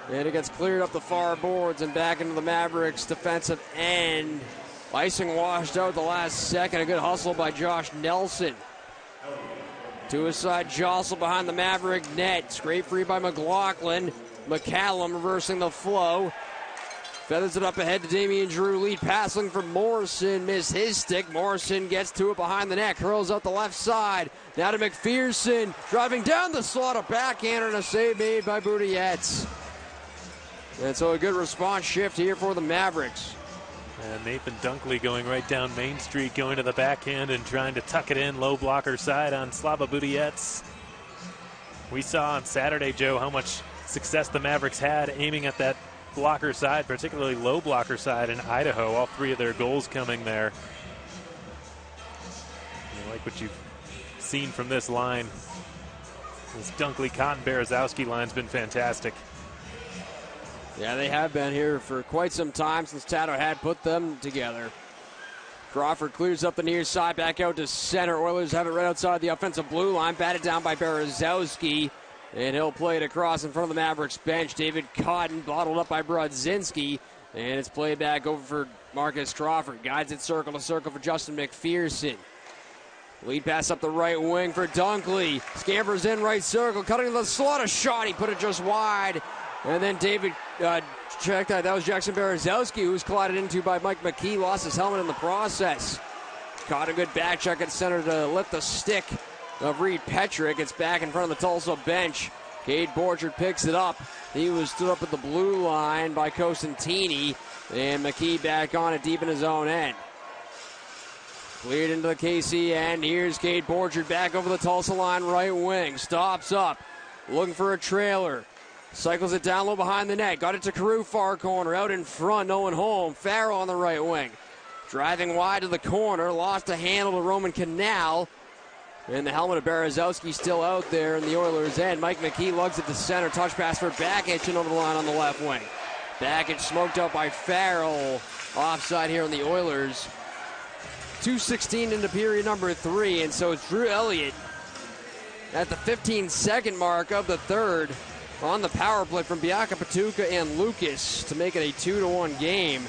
And it gets cleared up the far boards and back into the Mavericks defensive end. Icing washed out the last second. A good hustle by Josh Nelson. To his side jostle behind the Maverick net. Scrape free by McLaughlin. McCallum reversing the flow. Feathers it up ahead to Damian Drew. Lead passing for Morrison. Missed his stick. Morrison gets to it behind the net. Curls out the left side. Now to McPherson. Driving down the slot. A backhander and a save made by Boudietz. And so a good response shift here for the Mavericks. And Nathan Dunkley going right down Main Street, going to the backhand and trying to tuck it in low blocker side on Slava Boudietz. We saw on Saturday, Joe, how much success the Mavericks had aiming at that blocker side, particularly low blocker side in Idaho. All 3 of their goals coming there. I like what you've seen from this line. This Dunkley, Cotton, Berezowski line's been fantastic. Yeah, they have been here for quite some time since Tato had put them together. Crawford clears up the near side, back out to center. Oilers have it right outside the offensive blue line, batted down by Berezowski. And he'll play it across in front of the Mavericks bench. David Cotton bottled up by Brodzinski. And it's played back over for Marcus Crawford. Guides it circle to circle for Justin McPherson. Lead pass up the right wing for Dunkley. Scampers in right circle, cutting to the slot. A shot, he put it just wide. And then David checked that. That was Jackson Berezowski, who was collided into by Mike McKee. Lost his helmet in the process. Caught a good back check at center to lift the stick of Reed Petrick. It's back in front of the Tulsa bench. Cade Borchard picks it up. He was stood up at the blue line by Cosentini. And McKee back on it deep in his own end. Cleared into the KC end. Here's Cade Borchard back over the Tulsa line, right wing. Stops up, looking for a trailer. Cycles it down low behind the net. Got it to Carew, far corner. Out in front, no one home. Farrell on the right wing. Driving wide to the corner. Lost a handle to Roman Canal. And the helmet of Berezowski still out there in the Oilers' end. Mike McKee lugs it to center. Touch pass for Bakich and over the line on the left wing. Bakich smoked out by Farrell. Offside here on the Oilers. 2:16 into period number 3, and so it's Drew Elliott at the 15-second mark of the third on the power play from Biaka Patuka and Lucas to make it a 2-1 game.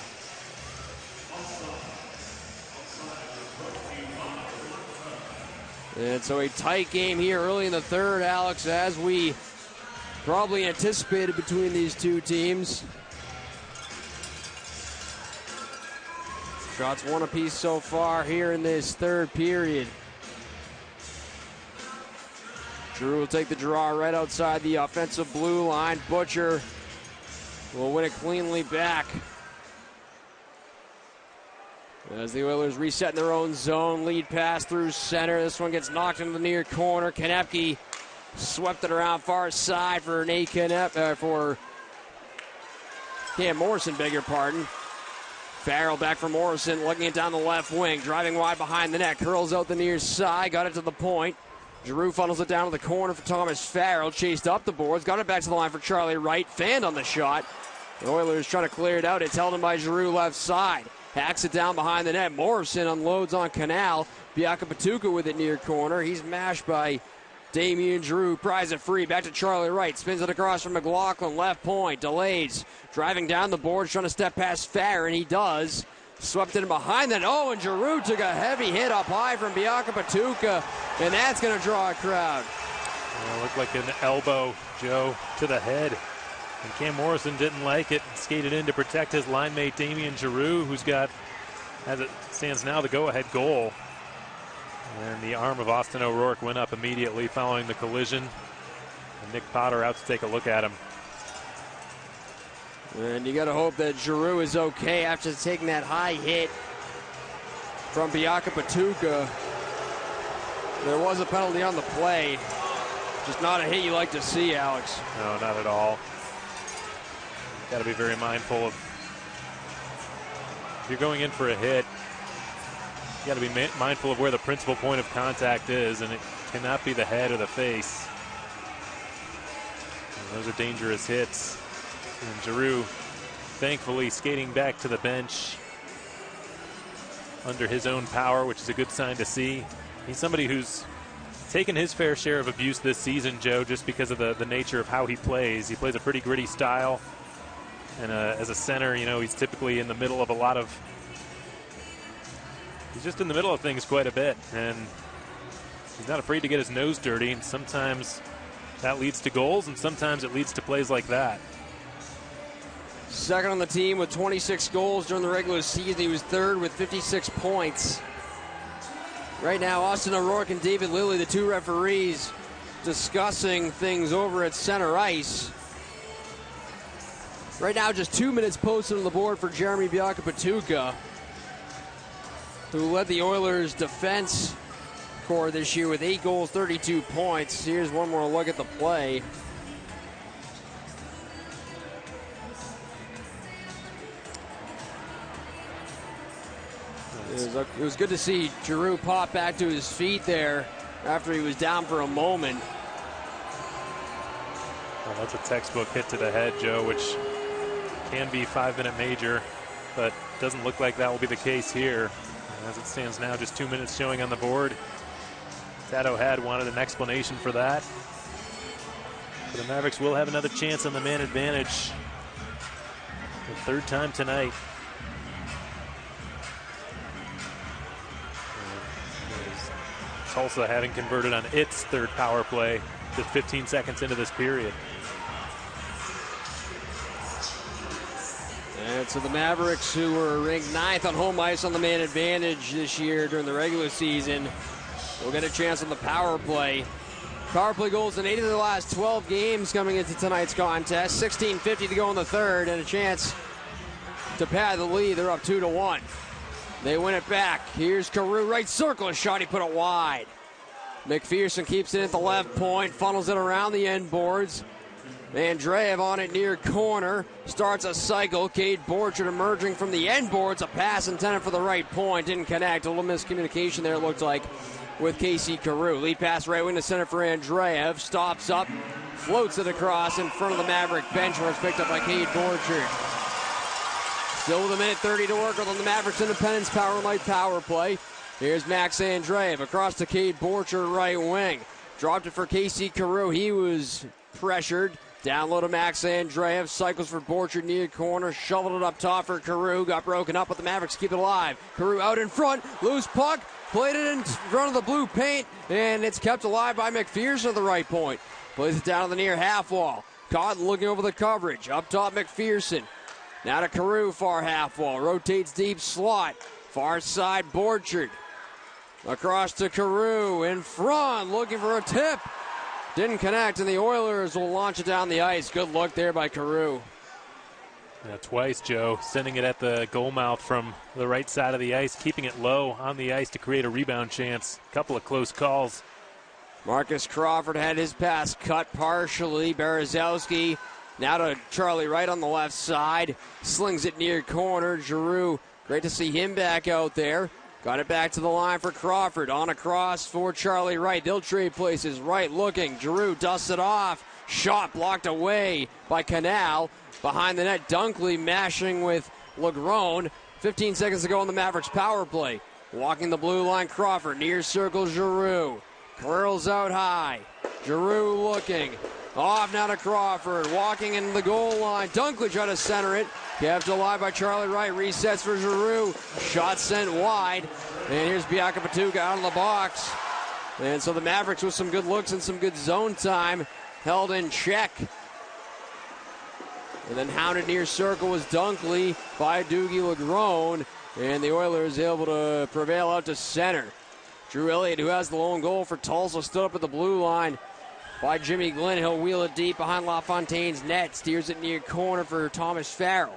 And so a tight game here early in the third, Alex, as we probably anticipated between these two teams. Shots one apiece so far here in this third period. Drew will take the draw right outside the offensive blue line. Butcher will win it cleanly back. As the Oilers reset in their own zone, lead pass through center. This one gets knocked into the near corner. Konepke swept it around far side for for Cam Morrison, beg your pardon. Farrell back for Morrison, looking it down the left wing, driving wide behind the net, curls out the near side, got it to the point. Giroux funnels it down to the corner for Thomas Farrell, chased up the boards, got it back to the line for Charlie Wright, fanned on the shot. The Oilers trying to clear it out. It's held in by Giroux left side. Hacks it down behind the net. Morrison unloads on Canal. Biaka Patuka with it near corner. He's mashed by Damian Giroux. Pries it free. Back to Charlie Wright. Spins it across from McLaughlin. Left point. Delays. Driving down the boards. Trying to step past Farron. He does. Swept it in behind that. Oh, and Giroux took a heavy hit up high from Biaka Patuka. And that's going to draw a crowd. It looked like an elbow, Joe, to the head. And Cam Morrison didn't like it. Skated in to protect his line mate Damian Giroux, who's got, as it stands now, the go-ahead goal. And the arm of Austin O'Rourke went up immediately following the collision. And Nick Potter out to take a look at him. And you got to hope that Giroux is okay after taking that high hit from Biaka Patuka. There was a penalty on the play. Just not a hit you like to see, Alex. No, not at all. Got to be very mindful of, if you're going in for a hit, you got to be mindful of where the principal point of contact is, and it cannot be the head or the face. And those are dangerous hits. And Giroux, thankfully, skating back to the bench under his own power, which is a good sign to see. He's somebody who's taken his fair share of abuse this season, Joe, just because of the nature of how he plays. He plays a pretty gritty style. And as a center, you know, he's typically in the middle of he's just in the middle of things quite a bit. And he's not afraid to get his nose dirty. And sometimes that leads to goals, and sometimes it leads to plays like that. Second on the team with 26 goals during the regular season. He was third with 56 points. Right now, Austin O'Rourke and David Lilly, the two referees, discussing things over at center ice. Right now, just 2 minutes posted on the board for Jeremy Biaka Patuka, who led the Oilers' defense corps this year with 8 goals, 32 points. Here's one more look at the play. It was good to see Giroux pop back to his feet there after he was down for a moment. Well, that's a textbook hit to the head, Joe, which can be 5-minute major, but doesn't look like that will be the case here. As it stands now, just 2 minutes showing on the board. Tato had wanted an explanation for that. But the Mavericks will have another chance on the man advantage. The third time tonight. Tulsa having converted on its third power play just 15 seconds into this period. And so the Mavericks, who were ranked 9th on home ice on the man advantage this year during the regular season, will get a chance on the power play. Power play goals in 8 of the last 12 games coming into tonight's contest. 16:50 to go in the third, and a chance to pad the lead. They're up 2-1. They win it back. Here's Carew, right circle, a shot, he put it wide. McPherson keeps it at the left point, funnels it around the end boards. Andreev on it near corner, starts a cycle. Cade Borchard emerging from the end boards, a pass intended for the right point, didn't connect. A little miscommunication there, it looked like, with Casey Carew. Lead pass right wing to center for Andreev, stops up, floats it across in front of the Maverick bench where it's picked up by Cade Borchard. Still with 1:30 to work on the Mavericks Independence Power Light power play. Here's Max Andreev across to Cade Borchard, right wing. Dropped it for Casey Carew. He was pressured. Down low to Max Andreev. Cycles for Borchard near corner. Shoveled it up top for Carew. Got broken up, but the Mavericks keep it alive. Carew out in front. Loose puck. Played it in front of the blue paint. And it's kept alive by McPherson at the right point. Plays it down to the near half wall. Cotton looking over the coverage. Up top, McPherson. Now to Carew, far half wall. Rotates deep slot. Far side, Borchard. Across to Carew. In front, looking for a tip. Didn't connect, and the Oilers will launch it down the ice. Good look there by Carew. Yeah, twice, Joe, sending it at the goal mouth from the right side of the ice, keeping it low on the ice to create a rebound chance. A couple of close calls. Marcus Crawford had his pass cut partially. Berezowski now to Charlie Wright on the left side. Slings it near corner. Giroux, great to see him back out there. Got it back to the line for Crawford. On across for Charlie Wright. They'll trade places. Wright looking. Giroux dusts it off. Shot blocked away by Canal. Behind the net, Dunkley mashing with Legrone. 15 seconds to go on the Mavericks power play. Walking the blue line, Crawford. Near circle, Giroux. Curls out high. Giroux looking. Off now to Crawford. Walking into the goal line. Dunkley trying to center it. Kept alive by Charlie Wright. Resets for Giroux. Shot sent wide. And here's Biaka Patuka out of the box. And so the Mavericks with some good looks and some good zone time held in check. And then hounded near circle was Dunkley by Dougie Legrone. And the Oilers able to prevail out to center. Drew Elliott, who has the lone goal for Tulsa, stood up at the blue line by Jimmy Glenn. He'll wheel it deep behind LaFontaine's net. Steers it near corner for Thomas Farrell.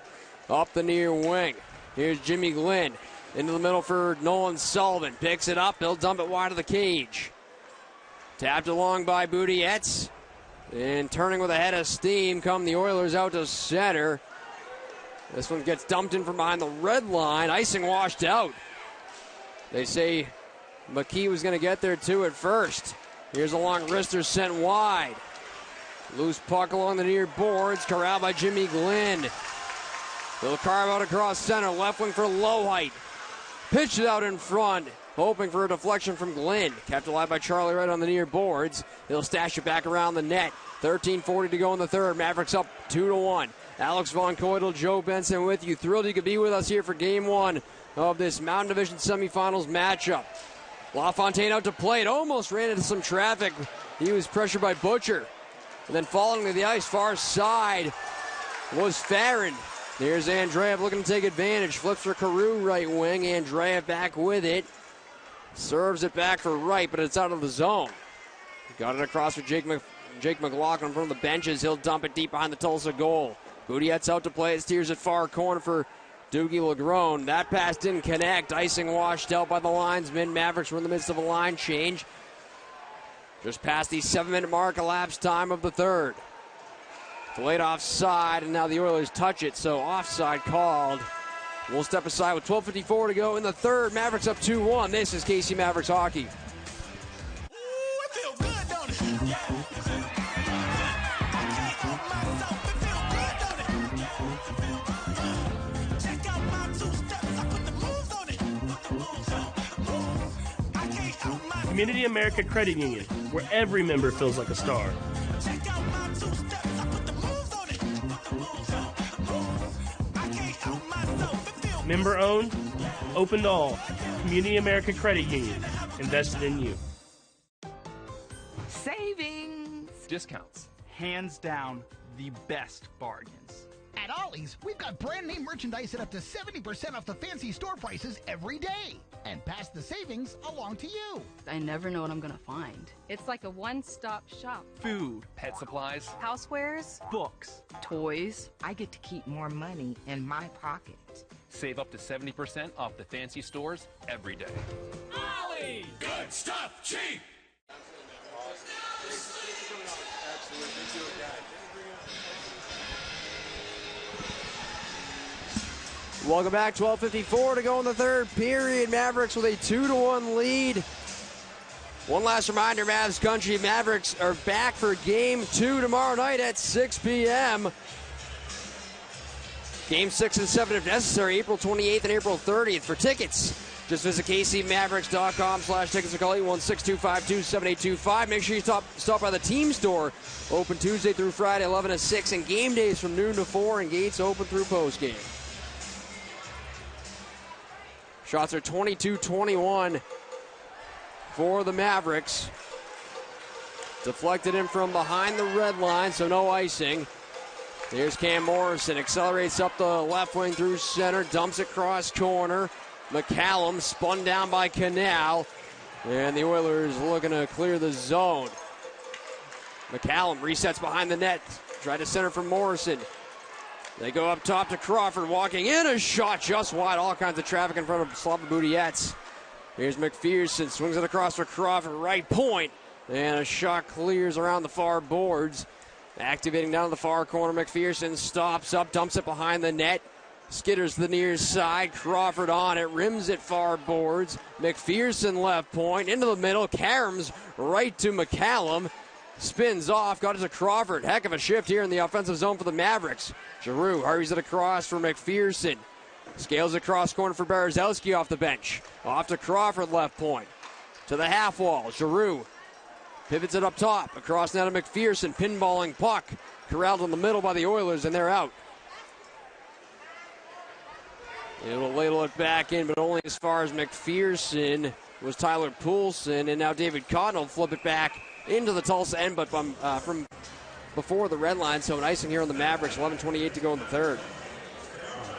Up the near wing. Here's Jimmy Glenn. Into the middle for Nolan Sullivan. Picks it up. He'll dump it wide of the cage. Tapped along by Boudiettes. And turning with a head of steam come the Oilers out to center. This one gets dumped in from behind the red line. Icing washed out. They say McKee was going to get there too at first. Here's a long wrister sent wide. Loose puck along the near boards. Corralled by Jimmy Glenn. They'll carve out across center. Left wing for Lowhite. Pitched it out in front. Hoping for a deflection from Glenn. Kept alive by Charlie Wright on the near boards. He'll stash it back around the net. 13:40 to go in the third. Mavericks up 2-1. Alex Von Coydel, Joe Benson with you. Thrilled you could be with us here for game one of this Mountain Division semifinals matchup. LaFontaine out to play. It almost ran into some traffic. He was pressured by Butcher. And then falling to the ice, far side, was Farron. There's Andreev looking to take advantage. Flips for Carew, right wing. Andreev back with it. Serves it back for Wright, but it's out of the zone. Got it across for Jake McLaughlin from the benches. He'll dump it deep behind the Tulsa goal. Boudiettes out to play it. Steers it far corner for Dougie Legrone. That pass didn't connect. Icing washed out by the linesman. Mavericks were in the midst of a line change. Just past the 7-minute mark, elapsed time of the third. Delayed offside, and now the Oilers touch it, so offside called. We'll step aside with 12:54 to go in the third. Mavericks up 2-1. This is KC Mavericks Hockey. Community America Credit Union, where every member feels like a star. Member owned, open to all. Community America Credit Union, invested in you. discounts. Hands down, the best bargains. At Ollie's, we've got brand name merchandise at up to 70% off the fancy store prices every day. And pass the savings along to you. I never know what I'm gonna find. It's like a one-stop shop. Food, Pet supplies, Housewares, books, toys. I get to keep more money in my pocket. save up to 70% off the fancy stores every day. Ollie! Good stuff, cheap! Welcome back. 12:54 to go in the third period. Mavericks with a 2-1 lead. One last reminder, Mavs Country, Mavericks are back for Game 2 tomorrow night at 6 p.m. Game 6 and 7 if necessary, April 28th and April 30th. For tickets, just visit kcmavericks.com/tickets or call 816-252-7825. Make sure you stop by the team store. Open Tuesday through Friday, 11 to 6, and game days from noon to 4, and gates open through postgame. Shots are 22-21 for the Mavericks. Deflected in from behind the red line, so no icing. Here's Cam Morrison, accelerates up the left wing through center, dumps it cross corner. McCallum spun down by Canal, and the Oilers looking to clear the zone. McCallum resets behind the net, tried to center for Morrison. They go up top to Crawford, walking in, a shot just wide. All kinds of traffic in front of Slava Budiets. Here's McPherson, swings it across for Crawford, right point. And a shot clears around the far boards. Activating down to the far corner, McPherson stops up, dumps it behind the net. Skitters to the near side, Crawford on it, rims it far boards. McPherson left point, into the middle, Karams right to McCallum. Spins off, got it to Crawford. Heck of a shift here in the offensive zone for the Mavericks. Giroux hurries it across for McPherson. Scales across corner for Berezowski off the bench. Off to Crawford left point. To the half wall, Giroux pivots it up top. Across now to McPherson, pinballing puck. Corralled in the middle by the Oilers, and they're out. It'll ladle it back in, but only as far as McPherson was Tyler Poulsen, and now David Cotton will flip it back into the Tulsa end, but from before the red line, so an icing here on the Mavericks, 11:28 to go in the third.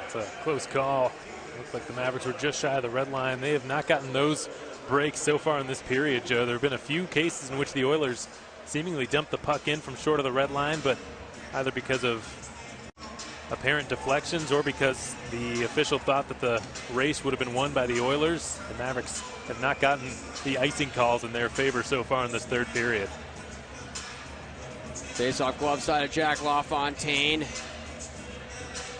It's a close call. Looks like the Mavericks were just shy of the red line. They have not gotten those breaks so far in this period, Joe. There have been a few cases in which the Oilers seemingly dumped the puck in from short of the red line, but either because of apparent deflections or because the official thought that the race would have been won by the Oilers, the Mavericks have not gotten the icing calls in their favor so far in this third period. Face-off glove side of Jack LaFontaine,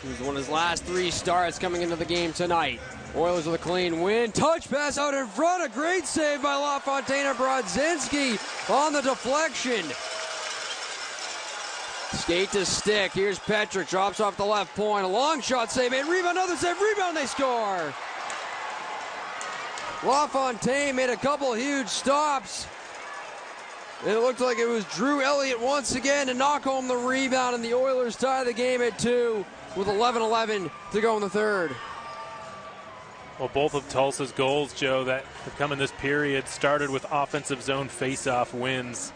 who's won his last 3 starts coming into the game tonight. Oilers with a clean win. Touch pass out in front. A great save by LaFontaine and Brodzinski on the deflection. Skate to stick. Here's Petrick. Drops off the left point. A long shot save. And rebound. Another save. Rebound. They score. LaFontaine made a couple huge stops. It looked like it was Drew Elliott once again to knock home the rebound, and the Oilers tie the game at 2 with 11:11 to go in the third. Well, both of Tulsa's goals, Joe, that have come in this period started with offensive zone face-off wins.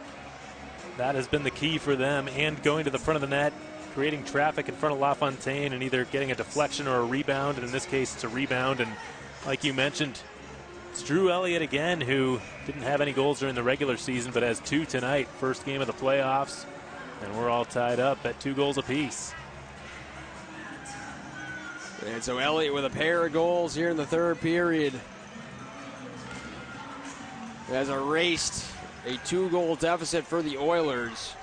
That has been the key for them, and going to the front of the net, creating traffic in front of LaFontaine and either getting a deflection or a rebound, and in this case it's a rebound. And like you mentioned, it's Drew Elliott again, who didn't have any goals during the regular season but has 2 tonight. First game of the playoffs, and we're all tied up at 2 goals apiece. And so Elliott with a pair of goals here in the third period has erased a 2-goal deficit for the Oilers.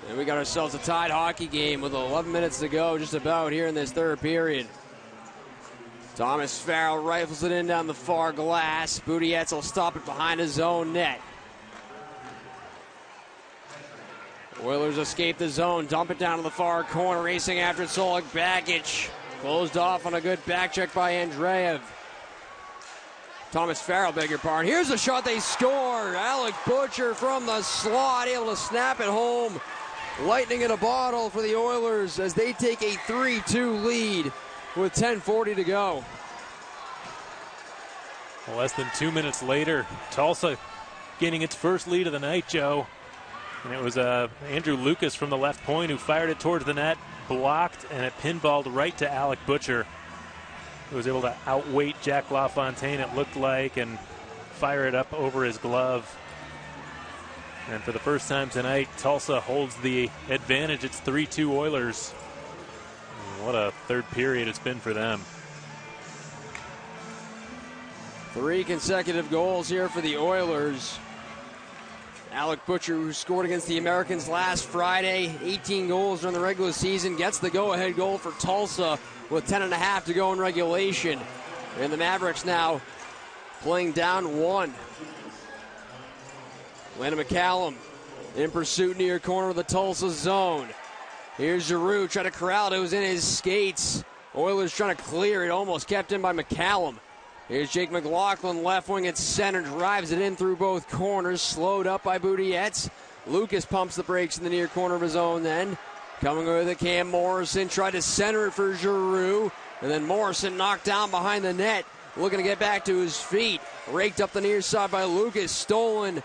And we got ourselves a tied hockey game with 11 minutes to go just about here in this third period. Thomas Farrell rifles it in down the far glass. Budiets will stop it behind his own net. Oilers escape the zone, dump it down to the far corner, racing after Solik Bagic. Closed off on a good back check by Andreev. Thomas Farrell, beg your pardon. Here's a shot, they score. Alec Butcher from the slot, able to snap it home. Lightning in a bottle for the Oilers as they take a 3-2 lead with 10:40 to go. Well, less than 2 minutes later, Tulsa gaining its first lead of the night, Joe. And it was Andrew Lucas from the left point who fired it towards the net, blocked, and it pinballed right to Alec Butcher, who was able to outweight Jack LaFontaine, it looked like, and fire it up over his glove. And for the first time tonight, Tulsa holds the advantage. It's 3-2 Oilers. What a third period it's been for them. 3 consecutive goals here for the Oilers. Alec Butcher, who scored against the Americans last Friday, 18 goals during the regular season, gets the go-ahead goal for Tulsa with 10.5 to go in regulation. And the Mavericks now playing down 1. Landon McCallum in pursuit near corner of the Tulsa zone. Here's Giroux trying to corral it. It was in his skates. Oilers trying to clear it. Almost kept in by McCallum. Here's Jake McLaughlin, left wing at center, drives it in through both corners, slowed up by Boudiettes. Lucas pumps the brakes in the near corner of his own then. Coming with it, Cam Morrison tried to center it for Giroux, and then Morrison knocked down behind the net, looking to get back to his feet. Raked up the near side by Lucas, stolen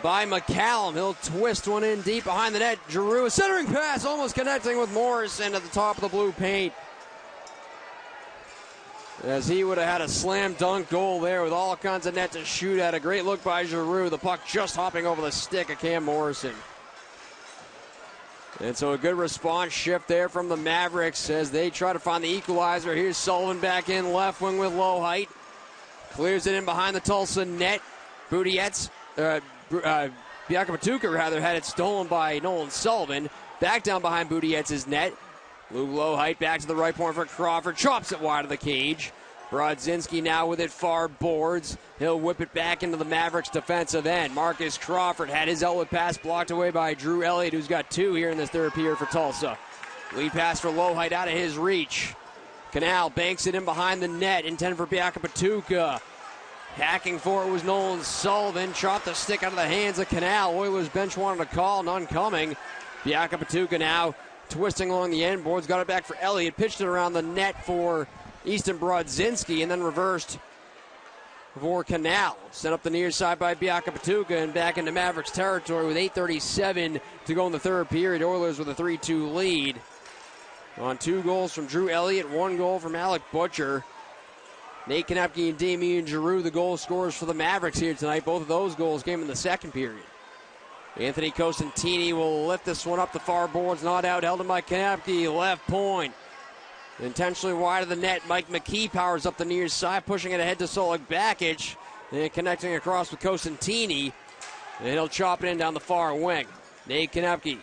by McCallum. He'll twist one in deep behind the net. Giroux, a centering pass, almost connecting with Morrison at the top of the blue paint. As he would have had a slam dunk goal there with all kinds of net to shoot at. A great look by Giroux. The puck just hopping over the stick of Cam Morrison. And so a good response shift there from the Mavericks as they try to find the equalizer. Here's Sullivan back in left wing with low height. Clears it in behind the Tulsa net. Boudiettes, Biaka Patuka rather, had it stolen by Nolan Sullivan. Back down behind Boudiettes' net. Luke Lowhite back to the right point for Crawford. Chops it wide of the cage. Brodzinski now with it far boards. He'll whip it back into the Mavericks defensive end. Marcus Crawford had his outlet pass blocked away by Drew Elliott, who's got 2 here in this third period for Tulsa. Lead pass for Lowhite out of his reach. Canal banks it in behind the net, intended for Biaka Patuka. Hacking for it was Nolan Sullivan. Chopped the stick out of the hands of Canal. Oilers bench wanted a call, none coming. Biaka Patuka now twisting along the end boards, got it back for Elliott, pitched it around the net for Easton Brodzinski, and then reversed for Canal. Sent up the near side by Biaka Patuka and back into Mavericks territory with 8:37 to go in the third period. Oilers with a 3-2 lead. On 2 goals from Drew Elliott, 1 goal from Alec Butcher. Nate Konepke and Damian Giroux, the goal scorers for the Mavericks here tonight. Both of those goals came in the second period. Anthony Cosentini will lift this one up the far boards, not out, held in by Konepke, left point. Intentionally wide of the net, Mike McKee powers up the near side, pushing it ahead to Solik Bakic, and connecting across with Cosentini, and he'll chop it in down the far wing. Nate Konepke,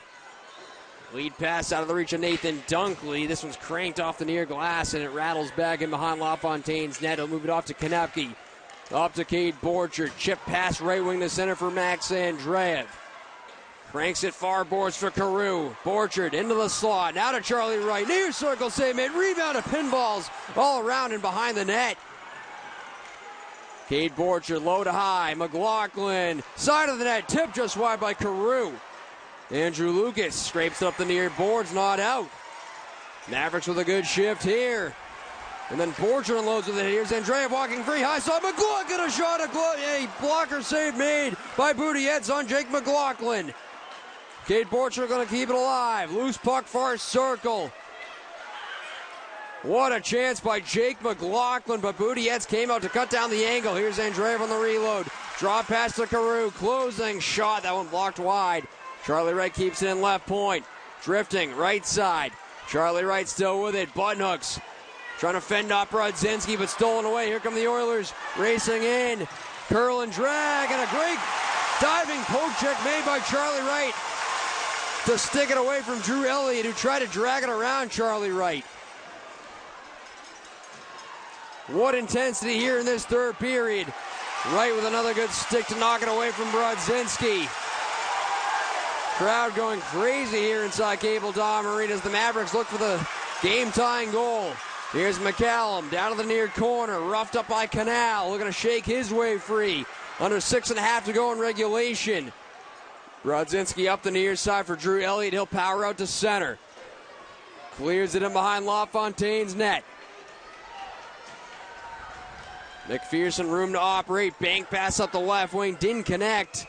lead pass out of the reach of Nathan Dunkley. This one's cranked off the near glass, and it rattles back in behind LaFontaine's net. He'll move it off to Konepke, up to Cade Borchard, chip pass right wing to center for Max Andreev. Cranks it far boards for Carew. Borchard into the slot. Now to Charlie Wright. Near circle save made. Rebound of pinballs all around and behind the net. Cade Borchard low to high. McLaughlin. Side of the net. Tip just wide by Carew. Andrew Lucas scrapes up the near boards. Not out. Mavericks with a good shift here. And then Borchard unloads with it. Here's Andreev walking free. High side. McLaughlin a shot. A blocker save made by Boudiettes on Jake McLaughlin. Cade Borchard going to keep it alive. Loose puck far circle. What a chance by Jake McLaughlin, but Boudiettes came out to cut down the angle. Here's Andreev on the reload. Draw pass to Carew. Closing shot. That one blocked wide. Charlie Wright keeps it in left point. Drifting right side. Charlie Wright still with it. Button hooks. Trying to fend off Brodzinski, but stolen away. Here come the Oilers racing in. Curl and drag, and a great diving poke check made by Charlie Wright to stick it away from Drew Elliott, who tried to drag it around Charlie Wright. What intensity here in this third period. Wright with another good stick to knock it away from Brodzinski. Crowd going crazy here inside Cable Dom Arena as the Mavericks look for the game-tying goal. Here's McCallum down to the near corner, roughed up by Canal, looking to shake his way free. Under 6.5 to go in regulation. Brodzinski up the near side for Drew Elliott. He'll power out to center. Clears it in behind LaFontaine's net. McPherson room to operate. Bank pass up the left wing. Didn't connect.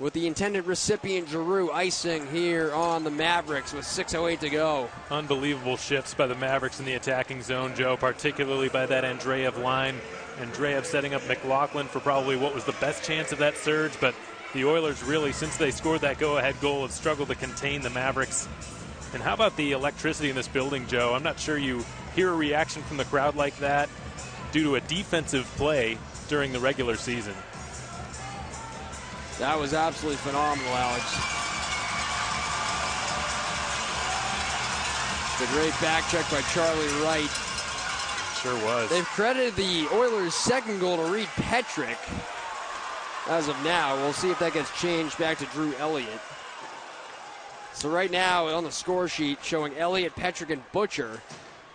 with the intended recipient, Giroux, icing here on the Mavericks with 6:08 to go. Unbelievable shifts by the Mavericks in the attacking zone, Joe, particularly by that Andreev line. Andreev setting up McLaughlin for probably what was the best chance of that surge, but the Oilers really, since they scored that go-ahead goal, have struggled to contain the Mavericks. And how about the electricity in this building, Joe? I'm not sure you hear a reaction from the crowd like that due to a defensive play during the regular season. That was absolutely phenomenal, Alex. It's a great back check by Charlie Wright. Sure was. They've credited the Oilers' second goal to Reed Petrick. As of now, we'll see if that gets changed back to Drew Elliott. So right now on the score sheet showing Elliott, Petrick, and Butcher.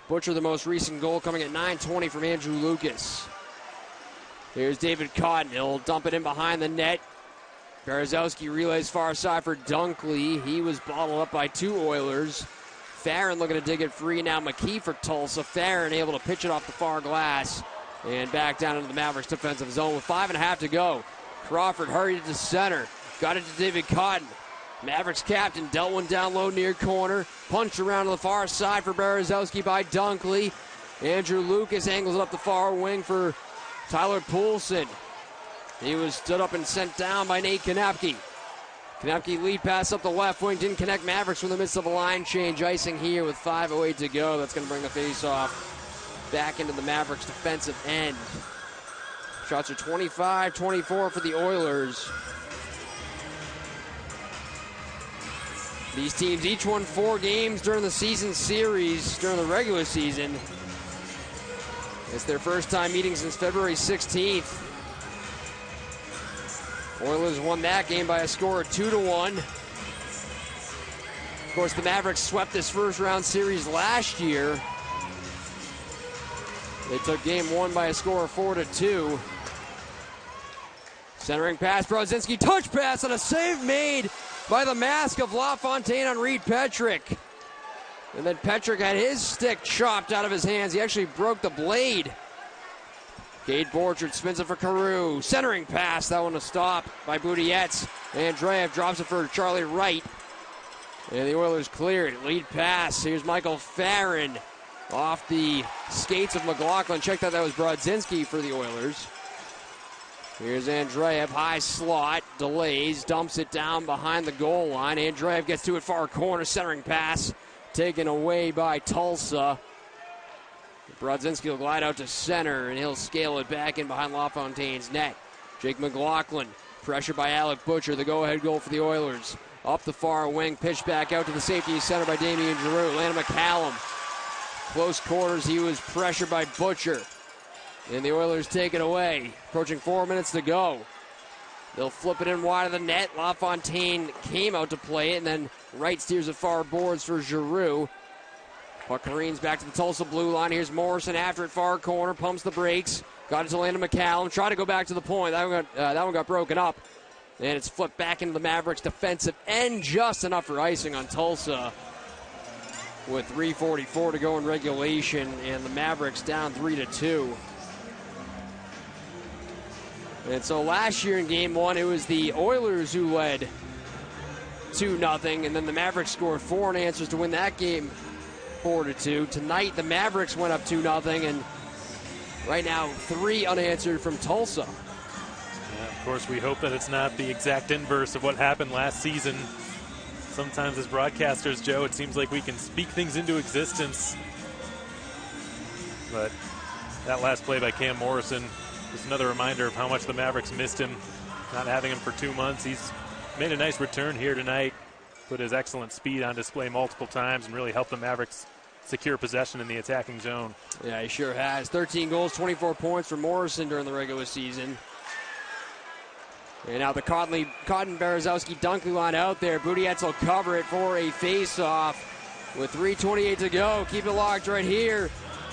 Butcher, the most recent goal, coming at 9:20 from Andrew Lucas. Here's David Cotton. He'll dump it in behind the net. Berezowski relays far side for Dunkley. He was bottled up by two Oilers. Farron looking to dig it free. Now McKee for Tulsa. Farron able to pitch it off the far glass and back down into the Mavericks defensive zone with 5.5 to go. Crawford hurried to center. Got it to David Cotton. Mavericks captain dealt one down low near corner. Punched around to the far side for Berezowski by Dunkley. Andrew Lucas angles it up the far wing for Tyler Poulsen. He was stood up and sent down by Nate Konepke. Konepke lead pass up the left wing. Didn't connect. Mavericks from the midst of a line change. Icing here with 5:08 to go. That's going to bring the face-off back into the Mavericks defensive end. Shots are 25-24 for the Oilers. These teams each won 4 games during the season series, during the regular season. It's their first time meeting since February 16th. Oilers won that game by a score of 2-1. Of course, the Mavericks swept this first round series last year. They took game 1 by a score of 4-2. Centering pass, Brodzinski, touch pass, and a save made by the mask of LaFontaine on Reed Petrick. And then Petrick had his stick chopped out of his hands. He actually broke the blade. Cade Borchard spins it for Carew. Centering pass, that one a stop by Boudietz. Andreev drops it for Charlie Wright. And the Oilers clear it. Lead pass. Here's Michael Farron off the skates of McLaughlin. Check that was Brodzinski for the Oilers. Here's Andreev, high slot, delays, dumps it down behind the goal line. Andreev gets to it far corner, centering pass, taken away by Tulsa. Brodzinski will glide out to center, and he'll scale it back in behind LaFontaine's net. Jake McLaughlin, pressured by Alec Butcher, the go-ahead goal for the Oilers. Up the far wing, pitch back out to the safety center by Damian Giroux. Landon McCallum, close quarters, he was pressured by Butcher. And the Oilers take it away. Approaching 4 minutes to go. They'll flip it in wide of the net. LaFontaine came out to play it, and then Wright steers it far boards for Giroux. Puck careens back to the Tulsa blue line. Here's Morrison after it, far corner, pumps the brakes. Got it to Landon McCallum. Tried to go back to the point. That one got broken up. And it's flipped back into the Mavericks defensive end. Just enough for icing on Tulsa. With 3:44 to go in regulation, and the Mavericks down 3-2. And so last year in Game 1, it was the Oilers who led 2-0, and then the Mavericks scored 4 unanswers to win that game 4-2. Tonight, the Mavericks went up 2-0, and right now, 3 unanswered from Tulsa. Yeah, of course, we hope that it's not the exact inverse of what happened last season. Sometimes as broadcasters, Joe, it seems like we can speak things into existence. But that last play by Cam Morrison is another reminder of how much the Mavericks missed him, not having him for 2 months. He's made a nice return here tonight, put his excellent speed on display multiple times, and really helped the Mavericks secure possession in the attacking zone. Yeah, he sure has. 13 goals, 24 points for Morrison during the regular season. And now the Cotton-Berezowski Dunkley line out there. Boudietz will cover it for a face-off with 3:28 to go. Keep it locked right here.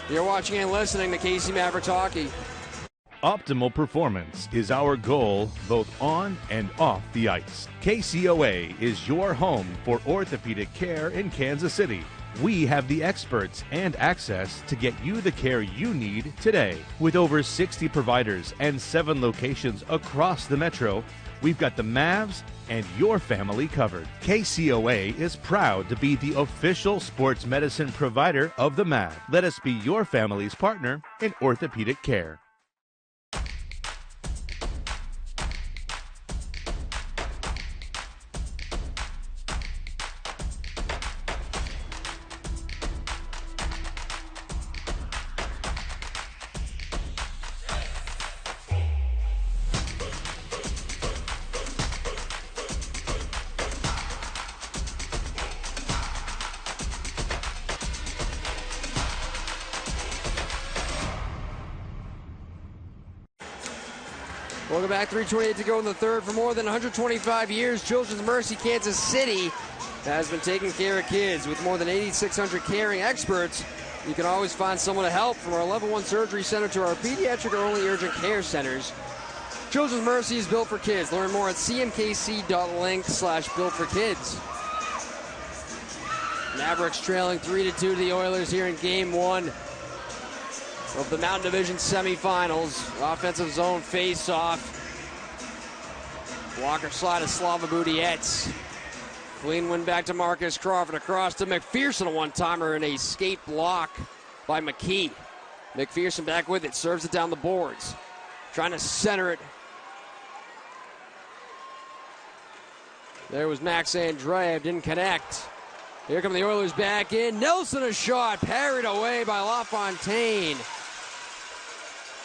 You're watching and listening to KC Mavericks Hockey. Optimal performance is our goal both on and off the ice. KCOA is your home for orthopedic care in Kansas City. We have the experts and access to get you the care you need today. With over 60 providers and 7 locations across the metro, we've got the Mavs and your family covered. KCOA is proud to be the official sports medicine provider of the Mavs. Let us be your family's partner in orthopedic care. Welcome back. 3:28 to go in the third. For more than 125 years, Children's Mercy Kansas City has been taking care of kids. With more than 8,600 caring experts, you can always find someone to help, from our Level 1 Surgery Center to our pediatric or only urgent care centers. Children's Mercy is built for kids. Learn more at cmkc.link/built for kids. Mavericks trailing 3-2 to the Oilers here in Game 1 of the Mountain Division semifinals. Offensive zone face-off. Blocker slide to Slava Budiets. Clean win back to Marcus Crawford. Across to McPherson, a one-timer, and a skate block by McKee. McPherson back with it. Serves it down the boards. Trying to center it. There was Max Andreev. Didn't connect. Here come the Oilers back in. Nelson a shot. Parried away by LaFontaine.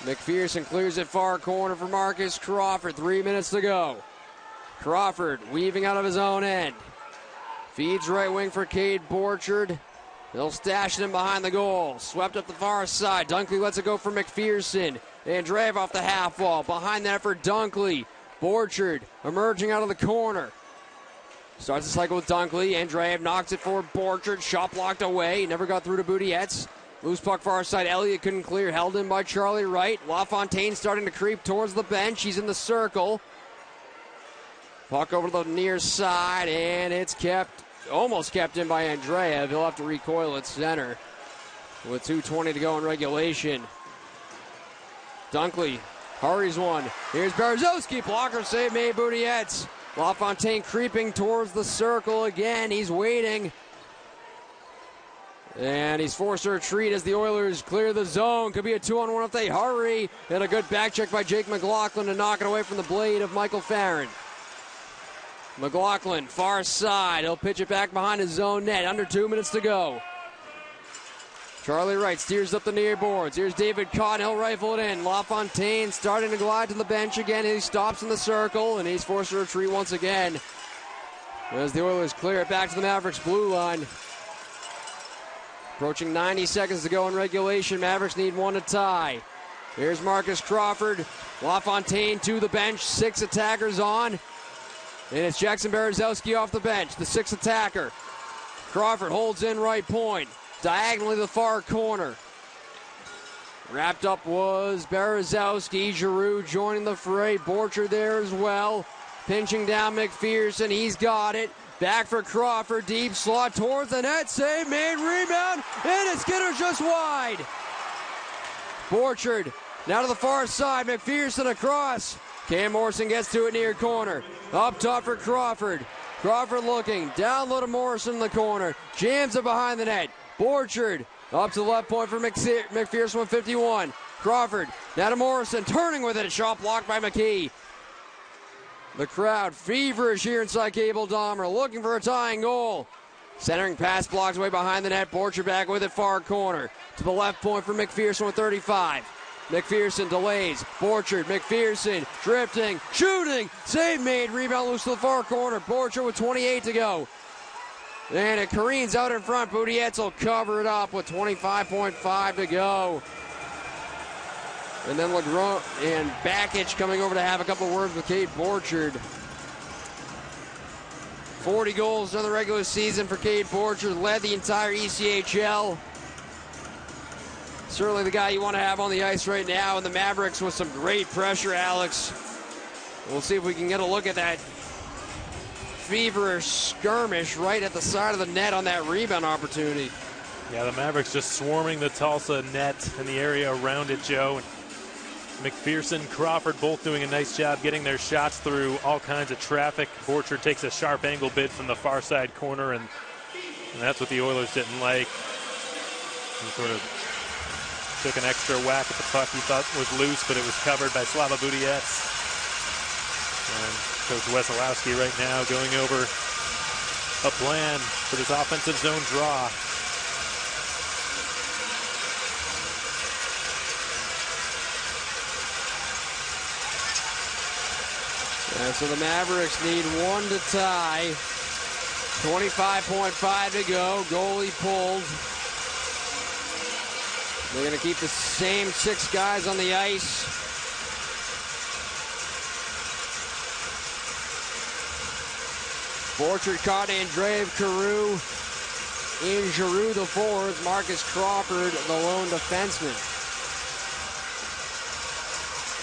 McPherson clears it far corner for Marcus Crawford. 3 minutes to go. Crawford weaving out of his own end. Feeds right wing for Cade Borchard. They'll stash it in behind the goal. Swept up the far side. Dunkley lets it go for McPherson. Andreev off the half wall. Behind that for Dunkley. Borchard emerging out of the corner. Starts the cycle with Dunkley. Andreev knocks it for Borchard. Shot blocked away. Never got through to Budiets. Loose puck far side. Elliott couldn't clear. Held in by Charlie Wright. LaFontaine starting to creep towards the bench. He's in the circle. Puck over to the near side, and it's almost kept in by Andreev. He'll have to recoil at center with 2:20 to go in regulation. Dunkley hurries one. Here's Berezowski. Blocker save made. Budiets. LaFontaine creeping towards the circle again. He's waiting. And he's forced to retreat as the Oilers clear the zone. Could be a 2-on-1 if they hurry. And a good back check by Jake McLaughlin to knock it away from the blade of Michael Farron. McLaughlin, far side. He'll pitch it back behind his zone net. Under 2 minutes to go. Charlie Wright steers up the near boards. Here's David Cotton. He'll rifle it in. LaFontaine starting to glide to the bench again. He stops in the circle, and he's forced to retreat once again as the Oilers clear it back to the Mavericks blue line. Approaching 90 seconds to go in regulation. Mavericks need one to tie. Here's Marcus Crawford. LaFontaine to the bench. 6 attackers on. And it's Jackson Berezowski off the bench, the 6th attacker. Crawford holds in right point. Diagonally to the far corner. Wrapped up was Berezowski. Giroux joining the fray. Borchard there as well. Pinching down McPherson. He's got it. Back for Crawford. Deep slot towards the net. Save made. Rebound. And it's Skinner's just wide. Borchard now to the far side. McPherson across. Cam Morrison gets to it near corner. Up top for Crawford. Crawford looking. Down low to Morrison in the corner. Jams it behind the net. Borchard up to the left point for McPherson with 51. Crawford now to Morrison. Turning with it. Shot blocked by McKee. The crowd feverish here inside Cable Dahmer, looking for a tying goal. Centering pass blocked away behind the net. Borchard back with it far corner. To the left point for McPherson with 35. McPherson delays. Borchard, McPherson drifting, shooting. Save made. Rebound loose to the far corner. Borchard with 28 to go. And it careens out in front. Budiets will cover it up with 25.5 to go. And then LeGrand and Bakic coming over to have a couple of words with Cade Borchard. 40 goals in the regular season for Cade Borchard. Led the entire ECHL. Certainly the guy you want to have on the ice right now. And the Mavericks with some great pressure, Alex. We'll see if we can get a look at that feverish skirmish right at the side of the net on that rebound opportunity. Yeah, the Mavericks just swarming the Tulsa net in the area around it, Joe. McPherson, Crawford both doing a nice job getting their shots through all kinds of traffic. Borchard takes a sharp angle bid from the far side corner, and that's what the Oilers didn't like. He sort of took an extra whack at the puck he thought was loose, but it was covered by Slava Budiets. And Coach Wesolowski right now going over a plan for this offensive zone draw. And so the Mavericks need one to tie. 25.5 to go. Goalie pulled. They're going to keep the same 6 guys on the ice. Borchard caught Andreev, Carew, in Giroux the forwards, Marcus Crawford the lone defenseman.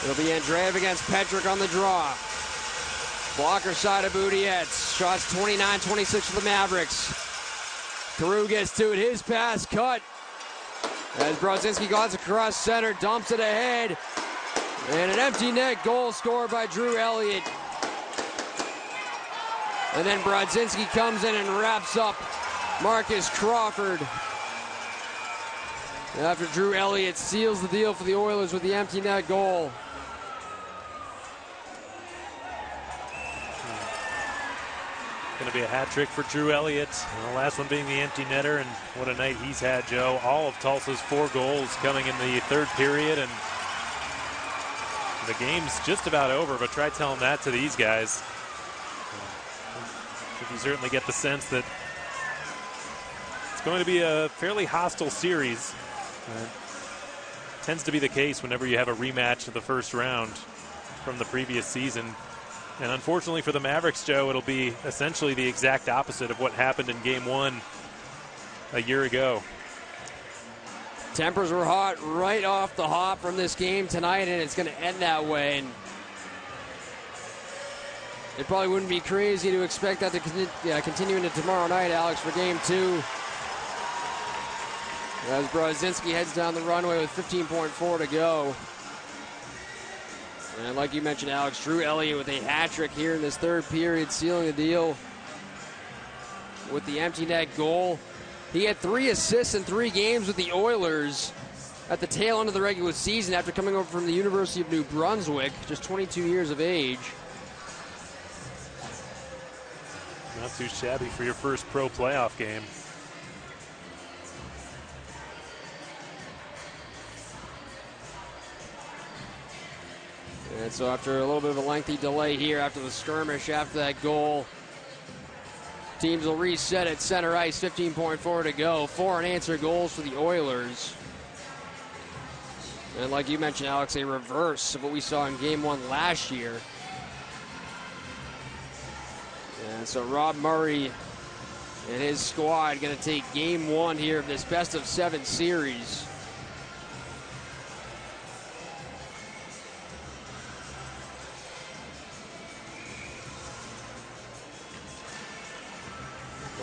It'll be Andreev against Petrick on the draw. Blocker side of Budiets. Shots 29-26 for the Mavericks. Carew gets to it. His pass cut. As Brodzinski goes across center, dumps it ahead. And an empty net goal scored by Drew Elliott. And then Brodzinski comes in and wraps up Marcus Crawford. After Drew Elliott seals the deal for the Oilers with the empty net goal. Going to be a hat trick for Drew Elliott. And the last one being the empty netter, and what a night he's had, Joe. All of Tulsa's 4 goals coming in the third period, and the game's just about over, but try telling that to these guys. You certainly get the sense that it's going to be a fairly hostile series. Tends to be the case whenever you have a rematch of the first round from the previous season. And unfortunately for the Mavericks, Joe, it'll be essentially the exact opposite of what happened in Game 1 a year ago. Tempers were hot right off the hop from this game tonight, and it's going to end that way. And it probably wouldn't be crazy to expect that to continue into tomorrow night, Alex, for Game 2. As Brodzinski heads down the runway with 15.4 to go. And like you mentioned, Alex, Drew Elliott with a hat trick here in this third period, sealing the deal with the empty net goal. He had 3 assists in 3 games with the Oilers at the tail end of the regular season after coming over from the University of New Brunswick, just 22 years of age. Not too shabby for your first pro playoff game. And so after a little bit of a lengthy delay here after the skirmish, after that goal, teams will reset at center ice, 15.4 to go. 4 unanswered goals for the Oilers. And like you mentioned, Alex, a reverse of what we saw in Game 1 last year. And so Rob Murray and his squad going to take Game 1 here of this best-of-7 series.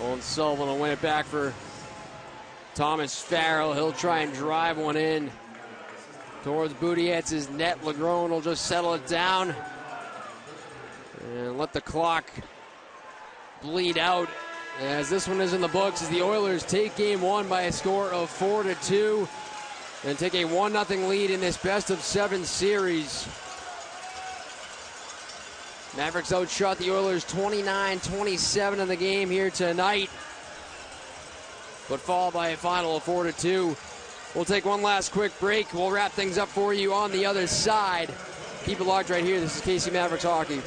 Owen Sullivan will win it back for Thomas Farrell. He'll try and drive one in towards Budiets' net. Legron will just settle it down and let the clock bleed out as this one is in the books as the Oilers take Game 1 by a score of 4-2 and take a 1-0 lead in this best-of-7 series. Mavericks outshot the Oilers 29-27 in the game here tonight, but fall by a final of 4-2. We'll take one last quick break. We'll wrap things up for you on the other side. Keep it locked right here. This is KC Mavericks Hockey.